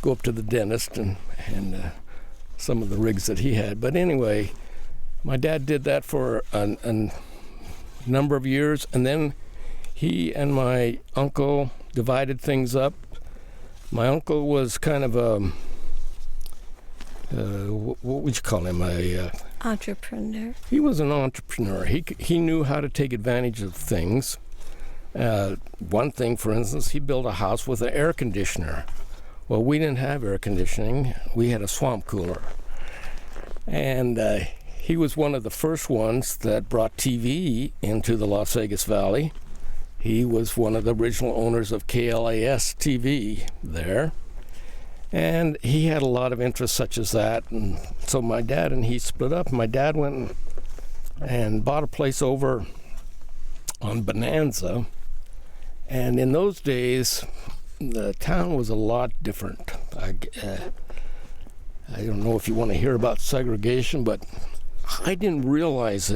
go up to the dentist and some of the rigs that he had. But anyway, my dad did that for a number of years, and then he and my uncle divided things up. My uncle was kind of a, what would you call him? Entrepreneur. He was an entrepreneur. He knew how to take advantage of things. One thing, for instance, he built a house with an air conditioner. Well, we didn't have air conditioning. We had a swamp cooler. And he was one of the first ones that brought TV into the Las Vegas Valley. He was one of the original owners of KLAS TV there. And he had a lot of interests such as that. And so my dad and he split up. My dad went and bought a place over on Bonanza. And in those days, the town was a lot different. I don't know if you want to hear about segregation, but I didn't realize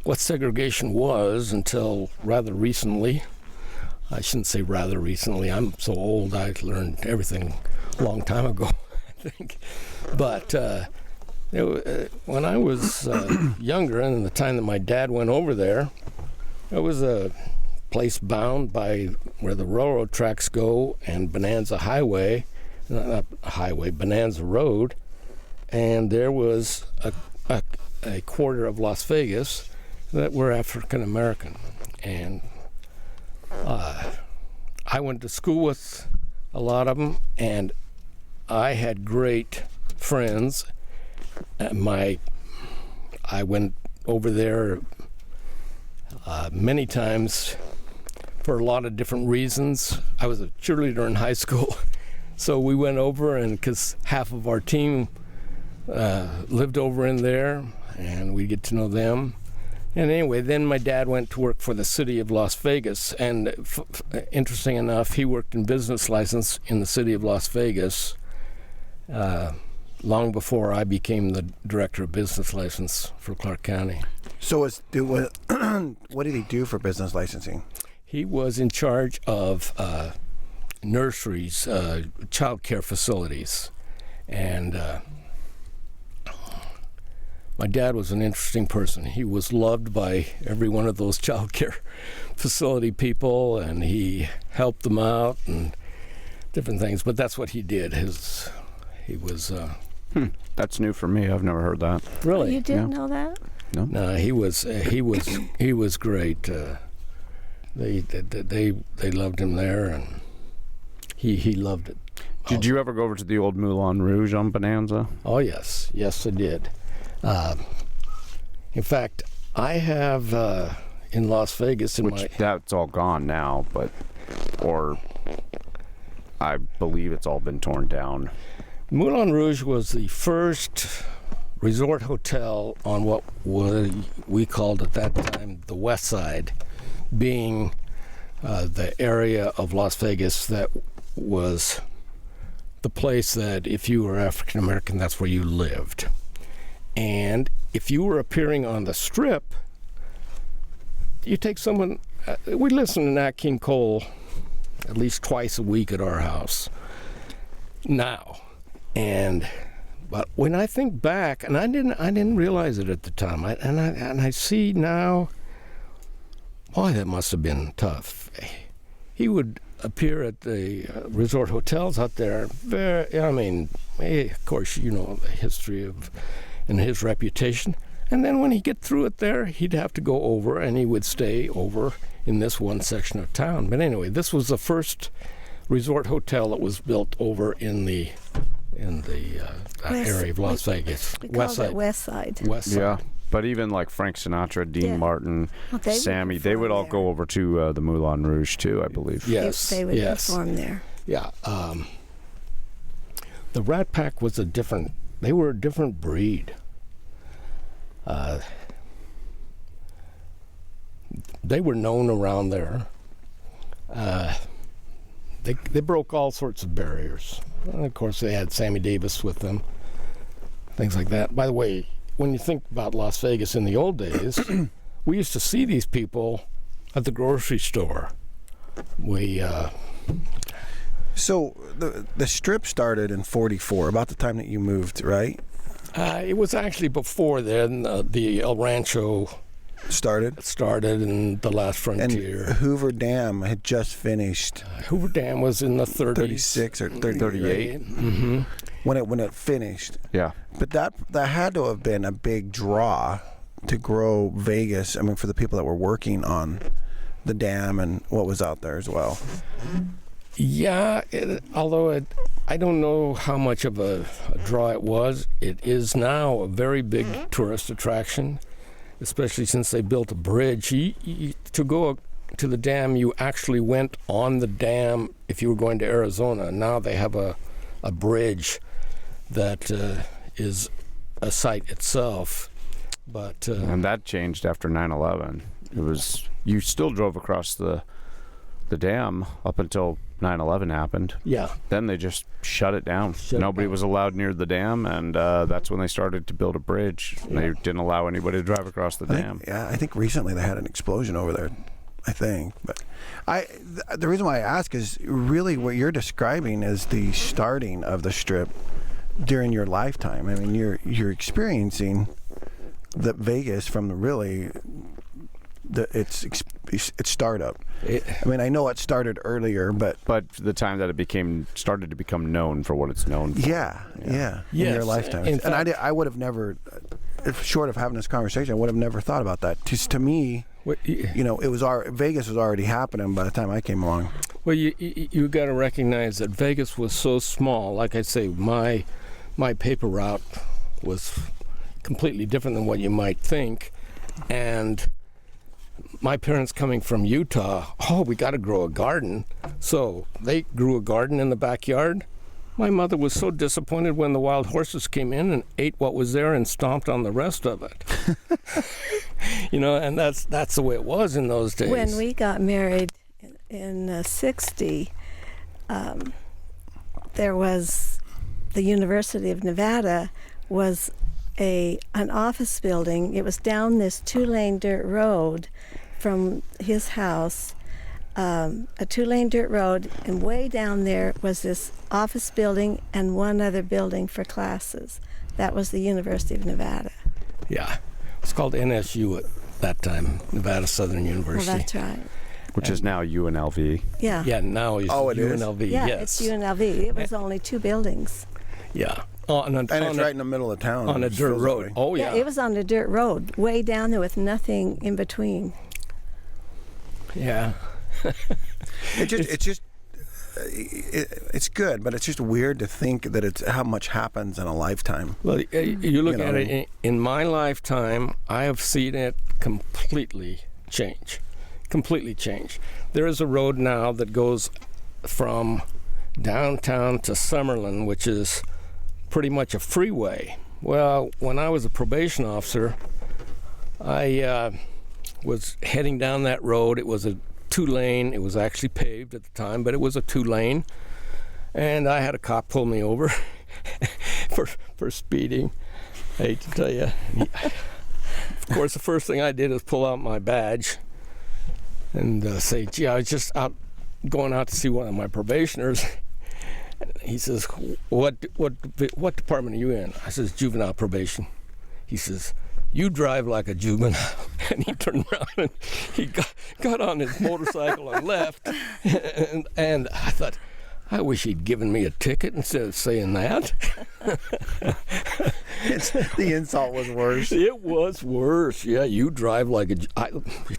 what segregation was until rather recently. I shouldn't say rather recently. I'm so old, I learned everything a long time ago, I think. But when I was younger, and the time that my dad went over there, it was a place bound by where the railroad tracks go and Bonanza Highway, not highway, Bonanza Road, and there was a quarter of Las Vegas that were African American. And I went to school with a lot of them, and I had great friends. I went over there many times for a lot of different reasons. I was a cheerleader in high school, so we went over, and because half of our team lived over in there, and we get to know them. And anyway, then my dad went to work for the city of Las Vegas, and interesting enough, he worked in business license in the city of Las Vegas long before I became the director of business license for Clark County. So what did he do for business licensing? He was in charge of nurseries, child care facilities, and my dad was an interesting person. He was loved by every one of those child care facility people, and he helped them out and different things. But that's what he did. He was. That's new for me. I've never heard that. Really? You didn't know that? No, he was great. They loved him there, and he loved it. Did you ever go over to the old Moulin Rouge on Bonanza? Oh yes, I did. In fact, I have in Las Vegas that's all gone now, or I believe it's all been torn down. Moulin Rouge was the first resort hotel on what we called at that time the West Side, being the area of Las Vegas that was the place that if you were African American, that's where you lived. And if you were appearing on the Strip, you take someone. We listen to Nat King Cole at least twice a week at our house now, but when I think back, and I didn't realize it at the time, I see now, boy, that must have been tough. He would appear at the resort hotels out there. Of course, you know the history of and his reputation. And then when he get through it there, he'd have to go over, and he would stay over in this one section of town. But anyway, this was the first resort hotel that was built over in the area of Las Vegas. We called it West Side. West Side. Yeah. But even like Frank Sinatra, Dean Martin, Sammy, they would all go over to the Moulin Rouge too, I believe. Yes. They would perform there. Yeah. The Rat Pack was they were a different breed. They were known around there. They broke all sorts of barriers. And of course, they had Sammy Davis with them, things like that. By the way, when you think about Las Vegas in the old days, we used to see these people at the grocery store. So the Strip started in '44, about the time that you moved, right? It was actually before then. The El Rancho started in the last frontier. And Hoover Dam had just finished. Hoover Dam was in the 30s. 36 or 38. Right? Mm-hmm. When it finished. Yeah. But that had to have been a big draw to grow Vegas. I mean, for the people that were working on the dam and what was out there as well. Yeah, although I don't know how much of a draw it was. It is now a very big tourist attraction. especially since they built a bridge. To go to the dam, you actually went on the dam if you were going to Arizona. Now they have a bridge that is a site itself. But and that changed after 9/11. It was, you still drove across the dam up until 9/11 happened. Yeah. Then they just shut it down. Nobody was allowed near the dam, and that's when they started to build a bridge. Yeah. They didn't allow anybody to drive across the dam. I think recently they had an explosion over there. I think, but the reason why I ask is really what you're describing is the starting of the Strip during your lifetime. I mean, you're experiencing the Vegas from its startup. I mean, I know it started earlier, but the time that it started to become known for what it's known for. yeah, in Yes, your lifetime. in And fact- I would have never, if short of having this conversation, I would have never thought about that. Just to me, Vegas was already happening by the time I came along. Well, you got to recognize that Vegas was so small. Like I say, my paper route was completely different than what you might think, and my parents coming from Utah, we got to grow a garden. So they grew a garden in the backyard. My mother was so disappointed when the wild horses came in and ate what was there and stomped on the rest of it. And that's the way it was in those days. When we got married in '60, there was the University of Nevada was an office building. It was down this 2-lane dirt road from his house, a 2-lane dirt road, and way down there was this office building and one other building for classes. That was the University of Nevada. Yeah, it's called NSU at that time, Nevada Southern University. Well, that's right. Which is now UNLV. Yeah. Yeah, now it's Oh, it is? UNLV. Yeah, yes. it's UNLV. It was only 2 buildings. Yeah. And it's right in the middle of town. on a It dirt feels that road. way. Oh yeah. It was on a dirt road, way down there with nothing in between. Yeah. It's good, but it's just weird to think that it's how much happens in a lifetime. Well, you look at it in my lifetime, I have seen it completely change. Completely change. There is a road now that goes from downtown to Summerlin, which is pretty much a freeway. Well, when I was a probation officer, I was heading down that road. It was a 2-lane. It was actually paved at the time, but it was a 2-lane. And I had a cop pull me over for speeding. I hate to tell you. Of course, the first thing I did is pull out my badge and say, gee, I was just going out to see one of my probationers. He says, what department are you in? I says, juvenile probation. He says, you drive like a juvenile. And he turned around and he got on his motorcycle and left. And I thought, I wish he'd given me a ticket instead of saying that. The insult was worse. It was worse. Yeah, you drive like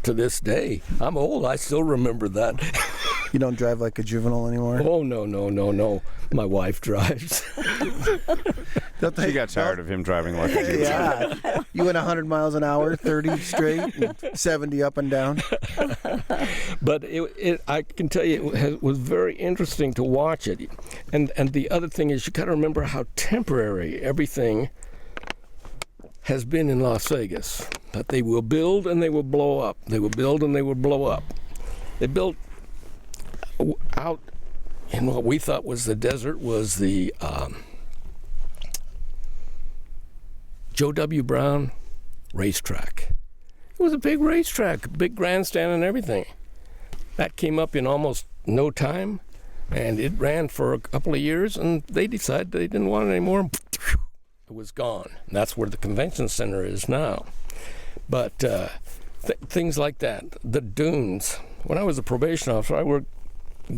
to this day. I'm old. I still remember that. You don't drive like a juvenile anymore? Oh, no. My wife drives. She got tired of him driving like a juvenile. Yeah. You went 100 miles an hour, 30 straight, and 70 up and down. But I can tell you, it was very interesting to watch it. And the other thing is, you got to remember how temporary everything has been in Las Vegas. That they will build and they will blow up. They will build and they will blow up. They built out in what we thought was the desert was the Joe W. Brown racetrack. It was a big racetrack, big grandstand and everything. That came up in almost no time, and it ran for a couple of years, and they decided they didn't want it anymore. It was gone. And that's where the convention center is now. But things like that, the dunes. When I was a probation officer, I worked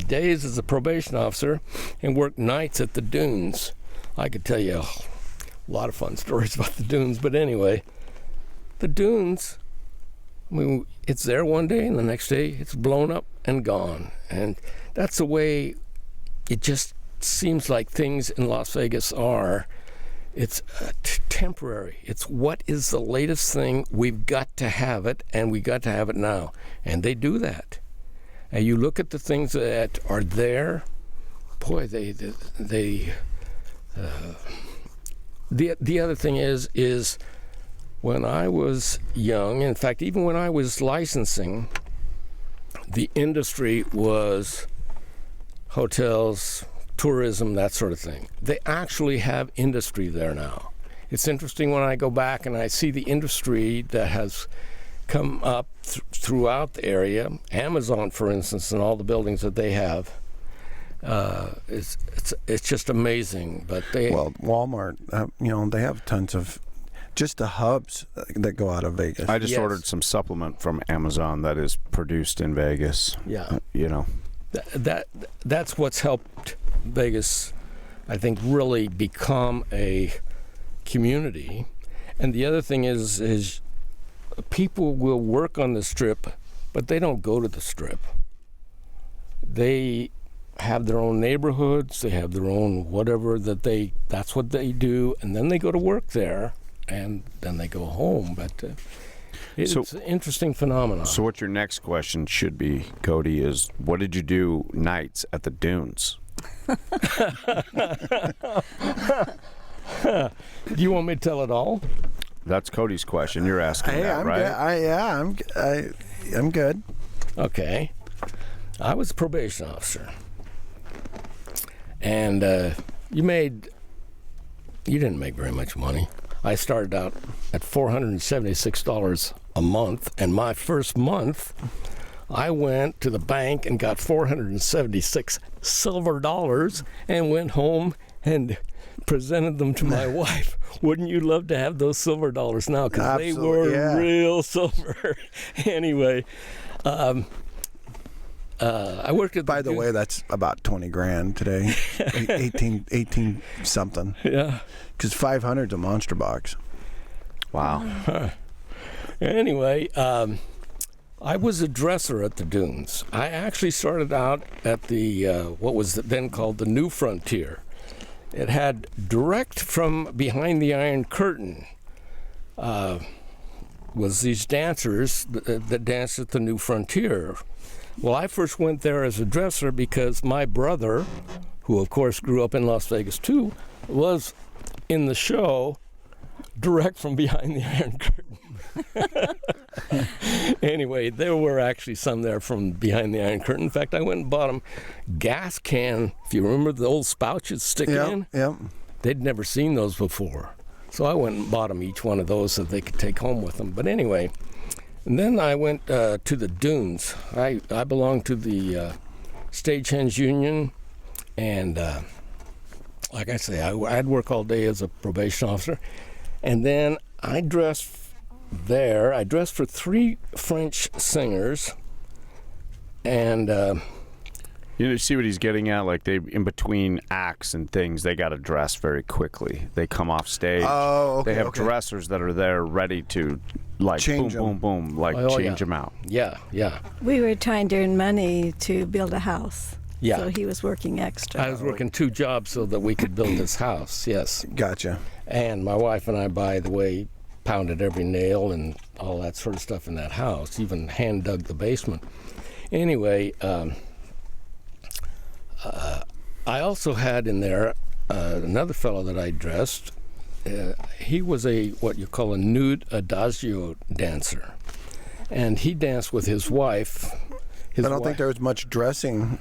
days as a probation officer and worked nights at the dunes. I could tell you a lot of fun stories about the dunes, but anyway, the dunes, I mean, it's there one day and the next day it's blown up and gone. And that's the way it just seems like things in Las Vegas are. it's temporary. It's what is the latest thing. We've got to have it, and we got to have it now. And they do that. And you look at the things that are there. Boy, the other thing is when I was young, in fact, even when I was licensing, the industry was hotels, tourism, that sort of thing. They actually have industry there now. It's interesting when I go back and I see the industry that has come up throughout the area. Amazon, for instance, and all the buildings that they have. It's just amazing. But Walmart, they have tons of just the hubs that go out of Vegas. I just ordered some supplement from Amazon that is produced in Vegas. Yeah. That's what's helped Vegas, I think, really become a community. And the other thing is people will work on the Strip, but they don't go to the Strip. They have their own neighborhoods, they have their own whatever that's what they do, and then they go to work there, and then they go home. But it's an interesting phenomenon. So what your next question should be, Cody, is what did you do nights at the dunes? Do you want me to tell it all? That's Cody's question. You're asking that, right? I'm good. Okay. I was a probation officer. And you didn't make very much money. I started out at $476 a month, and my first month, I went to the bank and got 476 silver dollars and went home and presented them to my wife. Wouldn't you love to have those silver dollars now? Because they were real silver. Anyway, I worked at By the way, that's about 20 grand today. 18 something. Yeah. Because 500's a monster box. Wow. Anyway, I was a dresser at the dunes. I actually started out at the what was then called the New Frontier. It had direct from behind the Iron Curtain was these dancers that danced at the New Frontier. Well, I first went there as a dresser because my brother, who of course grew up in Las Vegas too, was in the show direct from behind the Iron Curtain. Anyway, there were actually some there from behind the Iron Curtain. In fact, I went and bought them gas can. If you remember the old spouts you'd stick in? Yep. They'd never seen those before. So I went and bought them each one of those so they could take home with them. But anyway, and then I went to the dunes. I belonged to the Stagehands Union, and like I say, I'd work all day as a probation officer. And then I dressed there. I dressed for 3 French singers, and you see what he's getting at? Like, they, in between acts and things, they got to dress very quickly. They come off stage. Oh, okay. They have dressers that are there ready to, like, Change boom, boom, boom, like, change them out. Yeah. We were trying to earn money to build a house. Yeah. So he was working extra. I was working 2 jobs so that we could build this house, yes. Gotcha. And my wife and I, by the way, pounded every nail and all that sort of stuff in that house, even hand dug the basement. Anyway, I also had in there another fellow that I dressed. He was what you call a nude adagio dancer. And he danced with his wife. I don't think there was much dressing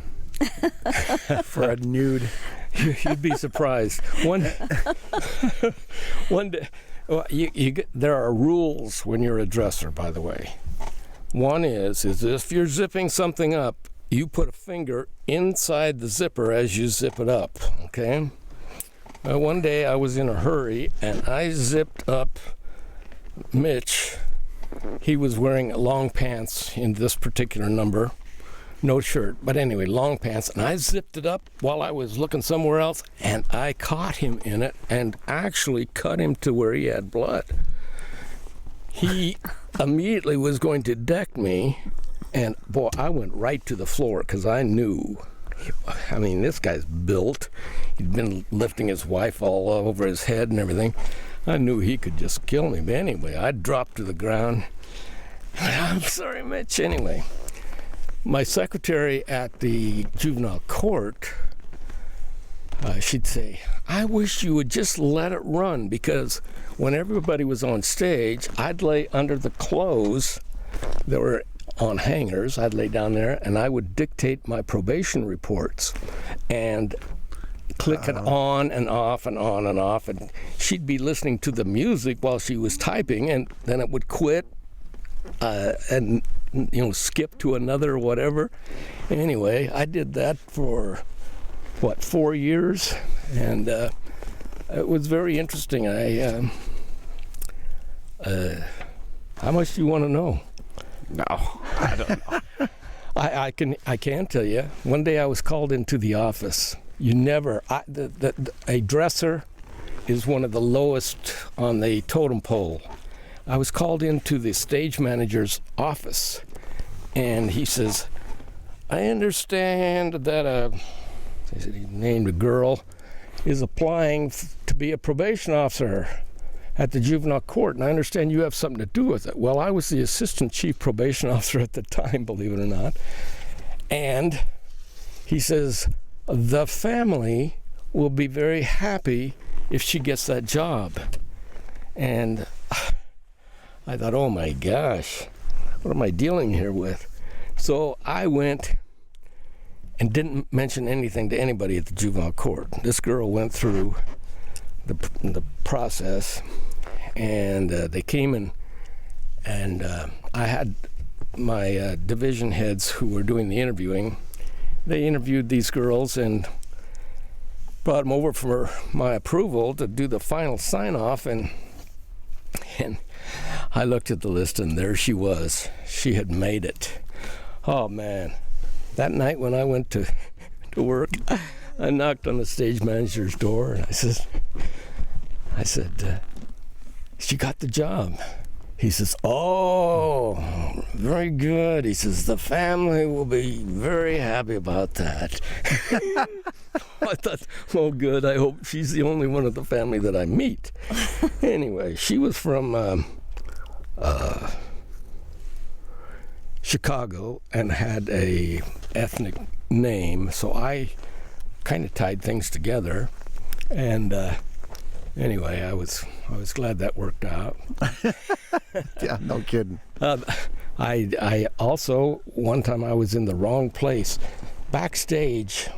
for a nude. You'd be surprised. One day, well, there are rules when you're a dresser, by the way. One is if you're zipping something up, you put a finger inside the zipper as you zip it up, okay? One day I was in a hurry, and I zipped up Mitch. He was wearing long pants in this particular number. No shirt, but anyway, long pants, and I zipped it up while I was looking somewhere else, and I caught him in it and actually cut him to where he had blood. He immediately was going to deck me, and boy, I went right to the floor because I knew I mean, this guy's built. He'd been lifting his wife all over his head and everything. I knew he could just kill me. But anyway, I dropped to the ground. I'm sorry, Mitch. Anyway, my secretary at the juvenile court, she'd say, I wish you would just let it run, because when everybody was on stage, I'd lay under the clothes that were on hangers. I'd lay down there and I would dictate my probation reports and click it on and off and on and off, and she'd be listening to the music while she was typing, and then it would quit and skip to another whatever. Anyway, I did that for 4 years, and it was very interesting. How much do you want to know? No, I don't know. I can tell you. One day I was called into the office. A dresser is one of the lowest on the totem pole. I was called into the stage manager's office, and he says, I understand that he named a girl, is applying to be a probation officer at the juvenile court, and I understand you have something to do with it. Well, I was the assistant chief probation officer at the time, believe it or not. And he says, the family will be very happy if she gets that job. And I thought, oh my gosh, what am I dealing here with? So I went and didn't mention anything to anybody at the juvenile court. This girl went through the process, and they came in, and I had my division heads who were doing the interviewing. They interviewed these girls and brought them over for my approval to do the final sign-off, and I looked at the list, and there she was. She had made it. Oh, man. That night when I went to work, I knocked on the stage manager's door, and I said, she got the job. He says, oh, very good. He says, the family will be very happy about that. I thought, oh, good. I hope she's the only one of the family that I meet. Anyway, she was from Chicago and had a ethnic name, so I kind of tied things together. And anyway, I was glad that worked out. Yeah, no kidding. I also, one time I was in the wrong place. Backstage,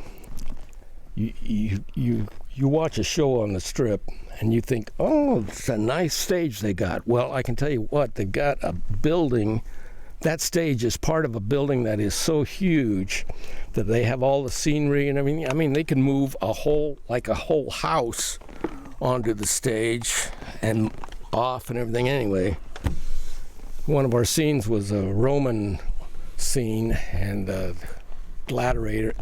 you watch a show on the Strip and you think, oh, it's a nice stage they got. Well, I can tell you what, they got a building. That stage is part of a building that is so huge that they have all the scenery and everything. I mean, they can move a whole house onto the stage and off and everything. Anyway, one of our scenes was a Roman scene and a gladiator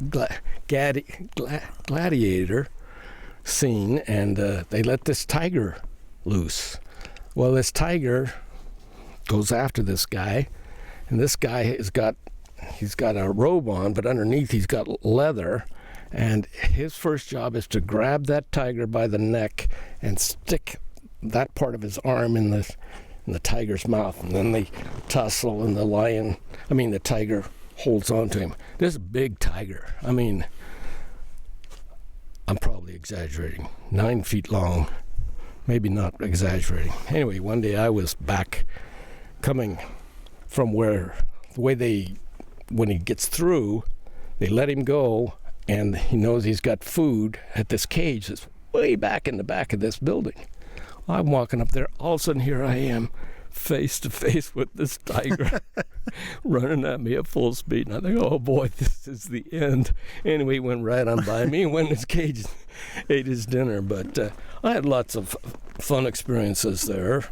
scene, and they let this tiger loose. Well, this tiger goes after this guy, and this guy he's got a robe on, but underneath he's got leather. And his first job is to grab that tiger by the neck and stick that part of his arm in the tiger's mouth. And then they tussle, and the tiger holds on to him. This is a big tiger. I mean, I'm probably exaggerating. 9 feet long. Maybe not exaggerating. Anyway, one day I was back coming from when he gets through, they let him go, and he knows he's got food at this cage that's way back in the back of this building. I'm walking up there. All of a sudden, here I am, face to face with this tiger running at me at full speed. And I think, oh, boy, this is the end. Anyway, he went right on by me and went in his cage, ate his dinner. But I had lots of fun experiences there,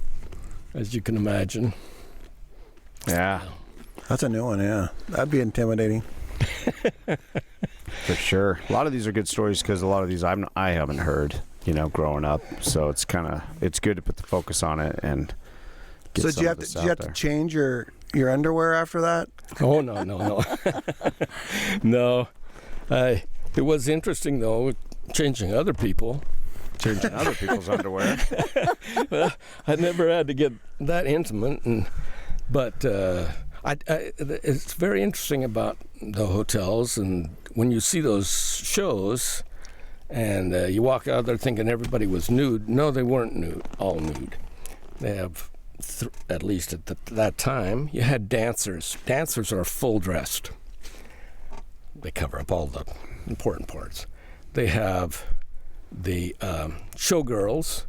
as you can imagine. Yeah. That's a new one, yeah. That'd be intimidating. For sure. A lot of these are good stories because a lot of these I haven't heard, growing up. So it's good to put the focus on it and get so some did of this you have to change your underwear after that? Oh, no. No. It was interesting, though, changing other people. Changing other people's underwear. Well, I never had to get that intimate, but it's very interesting about the hotels, and when you see those shows, and you walk out there thinking everybody was nude. No, they weren't nude, all nude. They have, at least at that time, you had dancers. Dancers are full dressed. They cover up all the important parts. They have the showgirls.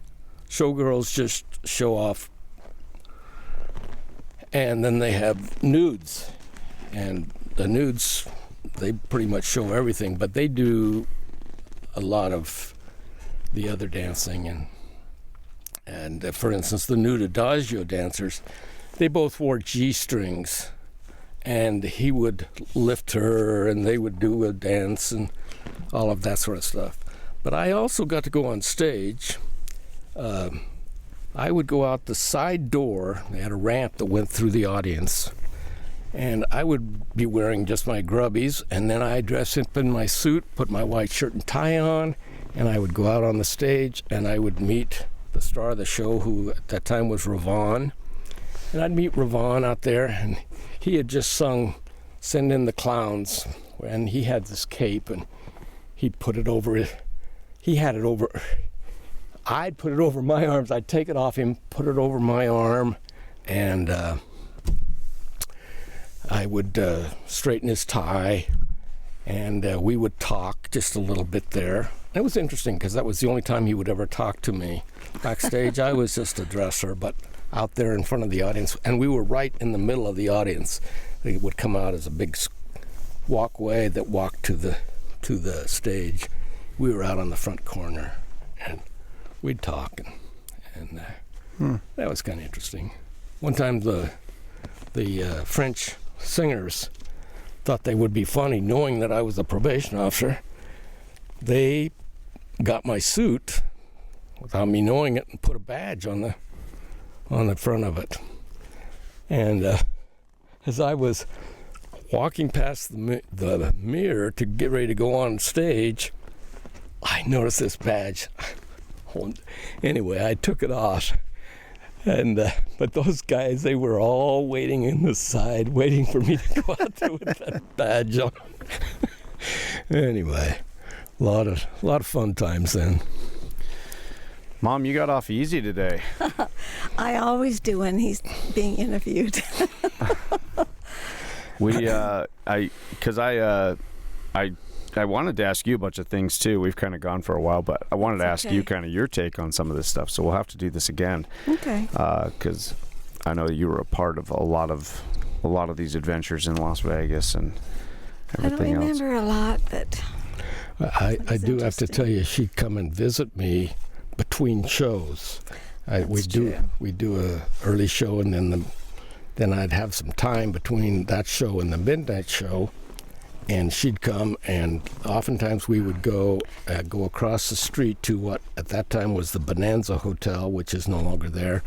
Showgirls just show off. And then they have nudes. And the nudes, they pretty much show everything, but they do a lot of the other dancing. And for instance, the nude Adagio dancers, they both wore G-strings. And he would lift her, and they would do a dance and all of that sort of stuff. But I also got to go on stage. I would go out the side door. They had a ramp that went through the audience. And I would be wearing just my grubbies, and then I'd dress up in my suit, put my white shirt and tie on, and I would go out on the stage, and I would meet the star of the show, who at that time was Ravon. And I'd meet Ravon out there, and he had just sung Send in the Clowns, and he had this cape, and he'd put it over it. He had it over. I'd put it over my arms. I'd take it off him, put it over my arm, and I would straighten his tie, and we would talk just a little bit there. It was interesting because that was the only time he would ever talk to me. Backstage, I was just a dresser, but out there in front of the audience, and we were right in the middle of the audience. They would come out as a big walkway that walked to the stage. We were out on the front corner, and we'd talk, and that was kind of interesting. One time, the French singers thought they would be funny, knowing that I was a probation officer. They got my suit without me knowing it and put a badge on the front of it. And as I was walking past the mirror to get ready to go on stage, I noticed this badge. Anyway, I took it off. And but those guys, they were all waiting in the side, waiting for me to go out there with that badge on. Anyway, a lot of fun times then. Mom, you got off easy today. I always do when he's being interviewed. I wanted to ask you a bunch of things too. We've kind of gone for a while, but I wanted to ask you kind of your take on some of this stuff. So we'll have to do this again. Okay. Because I know you were a part of a lot of these adventures in Las Vegas and everything else. I don't remember a lot, but I do have to tell you, she'd come and visit me between shows. We do a early show, and then I'd have some time between that show and the midnight show. And she'd come, and oftentimes we would go across the street to what at that time was the Bonanza Hotel, which is no longer there,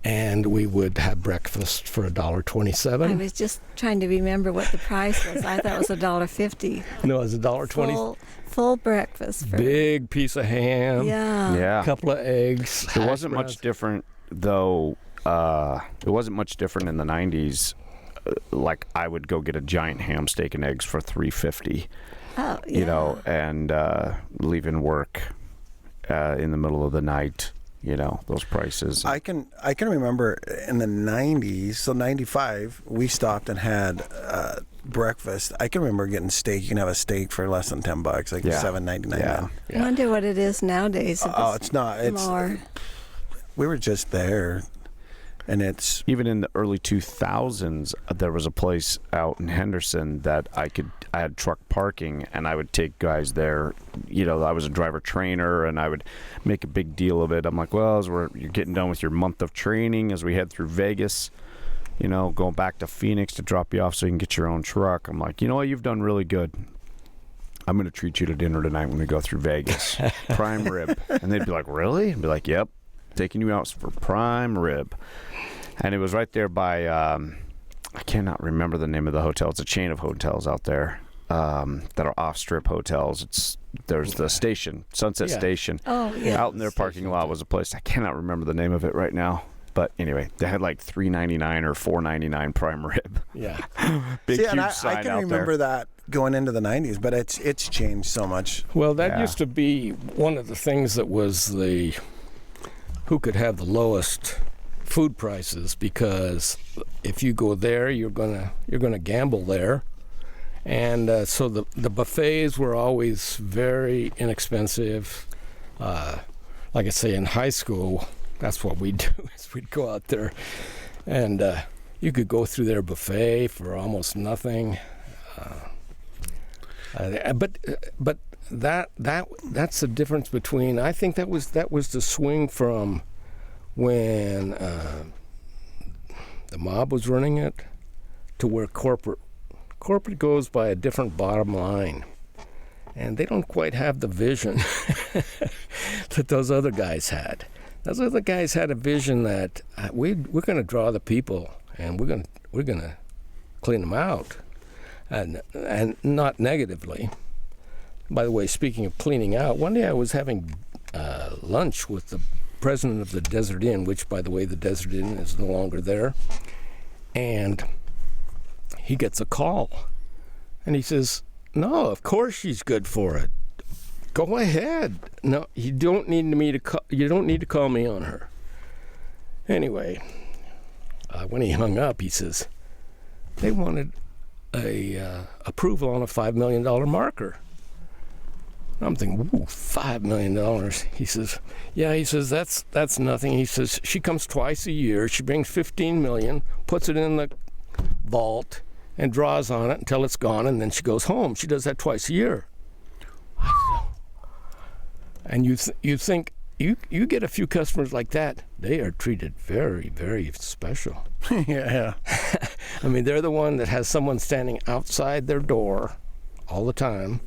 and we would have breakfast for $1.27. I was just trying to remember what the price was. I thought it was $1.50. No, it was $1.20. Full breakfast. Big piece of ham. Yeah. A couple of eggs. It wasn't much different, though. It wasn't much different in the 90s. Like I would go get a giant ham, steak, and eggs for $3.50. Oh, yeah. You know, and leaving work in the middle of the night. You know, those prices. I can remember in the 90s, so 95, we stopped and had breakfast. I can remember getting steak. You can have a steak for less than $10, like $7.99. Yeah. I wonder what it is nowadays. It's not. It's more. We were just there. And it's even in the early 2000s, there was a place out in Henderson that I had truck parking, and I would take guys there. You know, I was a driver trainer, and I would make a big deal of it. I'm like, well, you're getting done with your month of training, as we head through Vegas, you know, going back to Phoenix to drop you off so you can get your own truck. I'm like, you know what, you've done really good. I'm going to treat you to dinner tonight when we go through Vegas. Prime rib. And they'd be like, really? I'd be like, yep. Taking you out for prime rib. And it was right there by I cannot remember the name of the hotel. It's a chain of hotels out there. that are off-strip hotels. There's the station, Sunset Station. Oh, yeah. Out in their parking lot was a place. I cannot remember the name of it right now. But anyway, they had like $3.99 or $4.99 prime rib. Yeah. Big, See, huge and sign I can out remember there. that going into the 90s, but it's changed so much. Well, that Yeah. used to be one of the things that was who could have the lowest food prices, because if you go there, you're gonna gamble there, and so the buffets were always very inexpensive. Like I say, in high school, that's what we'd do, is we'd go out there, and you could go through their buffet for almost nothing. But that's the difference between. I think that was the swing from when the mob was running it to where corporate goes by a different bottom line, and they don't quite have the vision that those other guys had. Those other guys had a vision that we're going to draw the people, and we're going to clean them out, and not negatively. By the way, speaking of cleaning out, one day I was having lunch with the president of the Desert Inn, which, by the way, the Desert Inn is no longer there, and he gets a call, and he says, "No, of course she's good for it. Go ahead. No, you don't need to call me on her." Anyway, when he hung up, he says they wanted a approval on a $5 million marker. I'm thinking, ooh, $5 million. He says, yeah. He says that's nothing. He says she comes twice a year. She brings $15 million, puts it in the vault, and draws on it until it's gone, and then she goes home. She does that twice a year. And you think you get a few customers like that, they are treated very, very special. Yeah. I mean, they're the one that has someone standing outside their door all the time,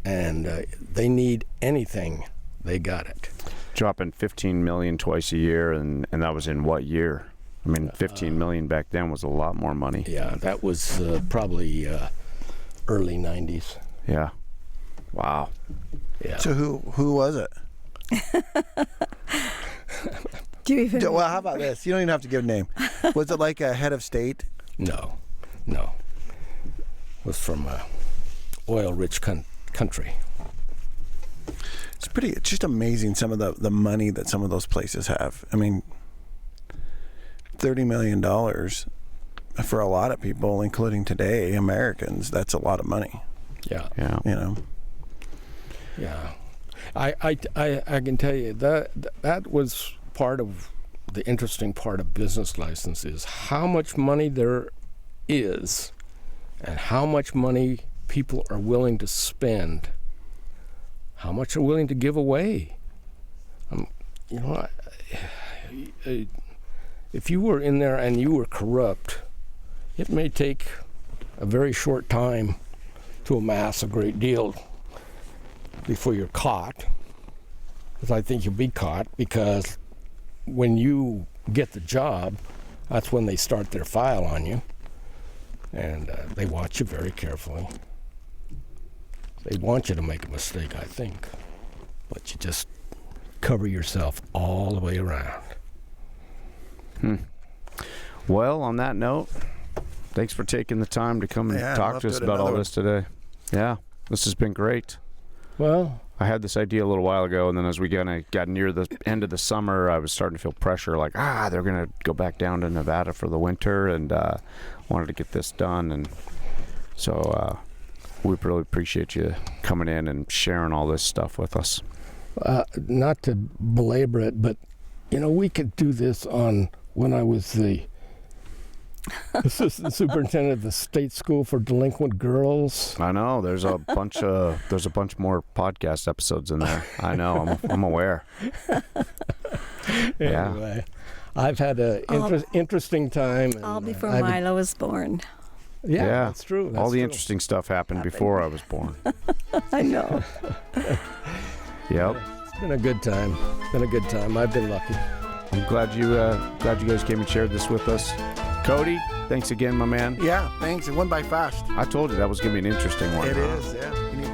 and they need anything, they got it. Dropping $15 million twice a year, and that was in what year? I mean, $15 million back then was a lot more money. Yeah, that was probably early 90s. Yeah. Wow. Yeah. So who was it? Do you even? Well, how about this? You don't even have to give a name. Was it like a head of state? No. Was from a oil-rich country. It's just amazing some of the money that some of those places have. I mean, $30 million for a lot of people, including today, Americans, that's a lot of money. Yeah. Yeah. You know. Yeah. I can tell you that was part of the interesting part of business licenses, how much money there is and how much money people are willing to spend, how much are willing to give away. If you were in there and you were corrupt, it may take a very short time to amass a great deal before you're caught. Because I think you'll be caught, because when you get the job, that's when they start their file on you, and they watch you very carefully. They want you to make a mistake, I think, but you just cover yourself all the way around. Well, on that note, thanks for taking the time to come and talk to us about all this today. Yeah, this has been great. Well, I had this idea a little while ago, and then as we got near the end of the summer, I was starting to feel pressure, like, they're going to go back down to Nevada for the winter, and wanted to get this done. And so we really appreciate you coming in and sharing all this stuff with us. not to belabor it, but, we could do this on when I was the assistant superintendent of the state school for delinquent girls. I know there's a bunch more podcast episodes in there. I know, I'm aware. Anyway, I've had an interesting time. And, all before Milo was born. Yeah, that's true. All the interesting stuff happened before I was born. I know. Yep. It's been a good time. I've been lucky. I'm glad you guys came and shared this with us. Cody, thanks again, my man. Yeah, thanks. It went by fast. I told you that was going to be an interesting one. It is, yeah. We need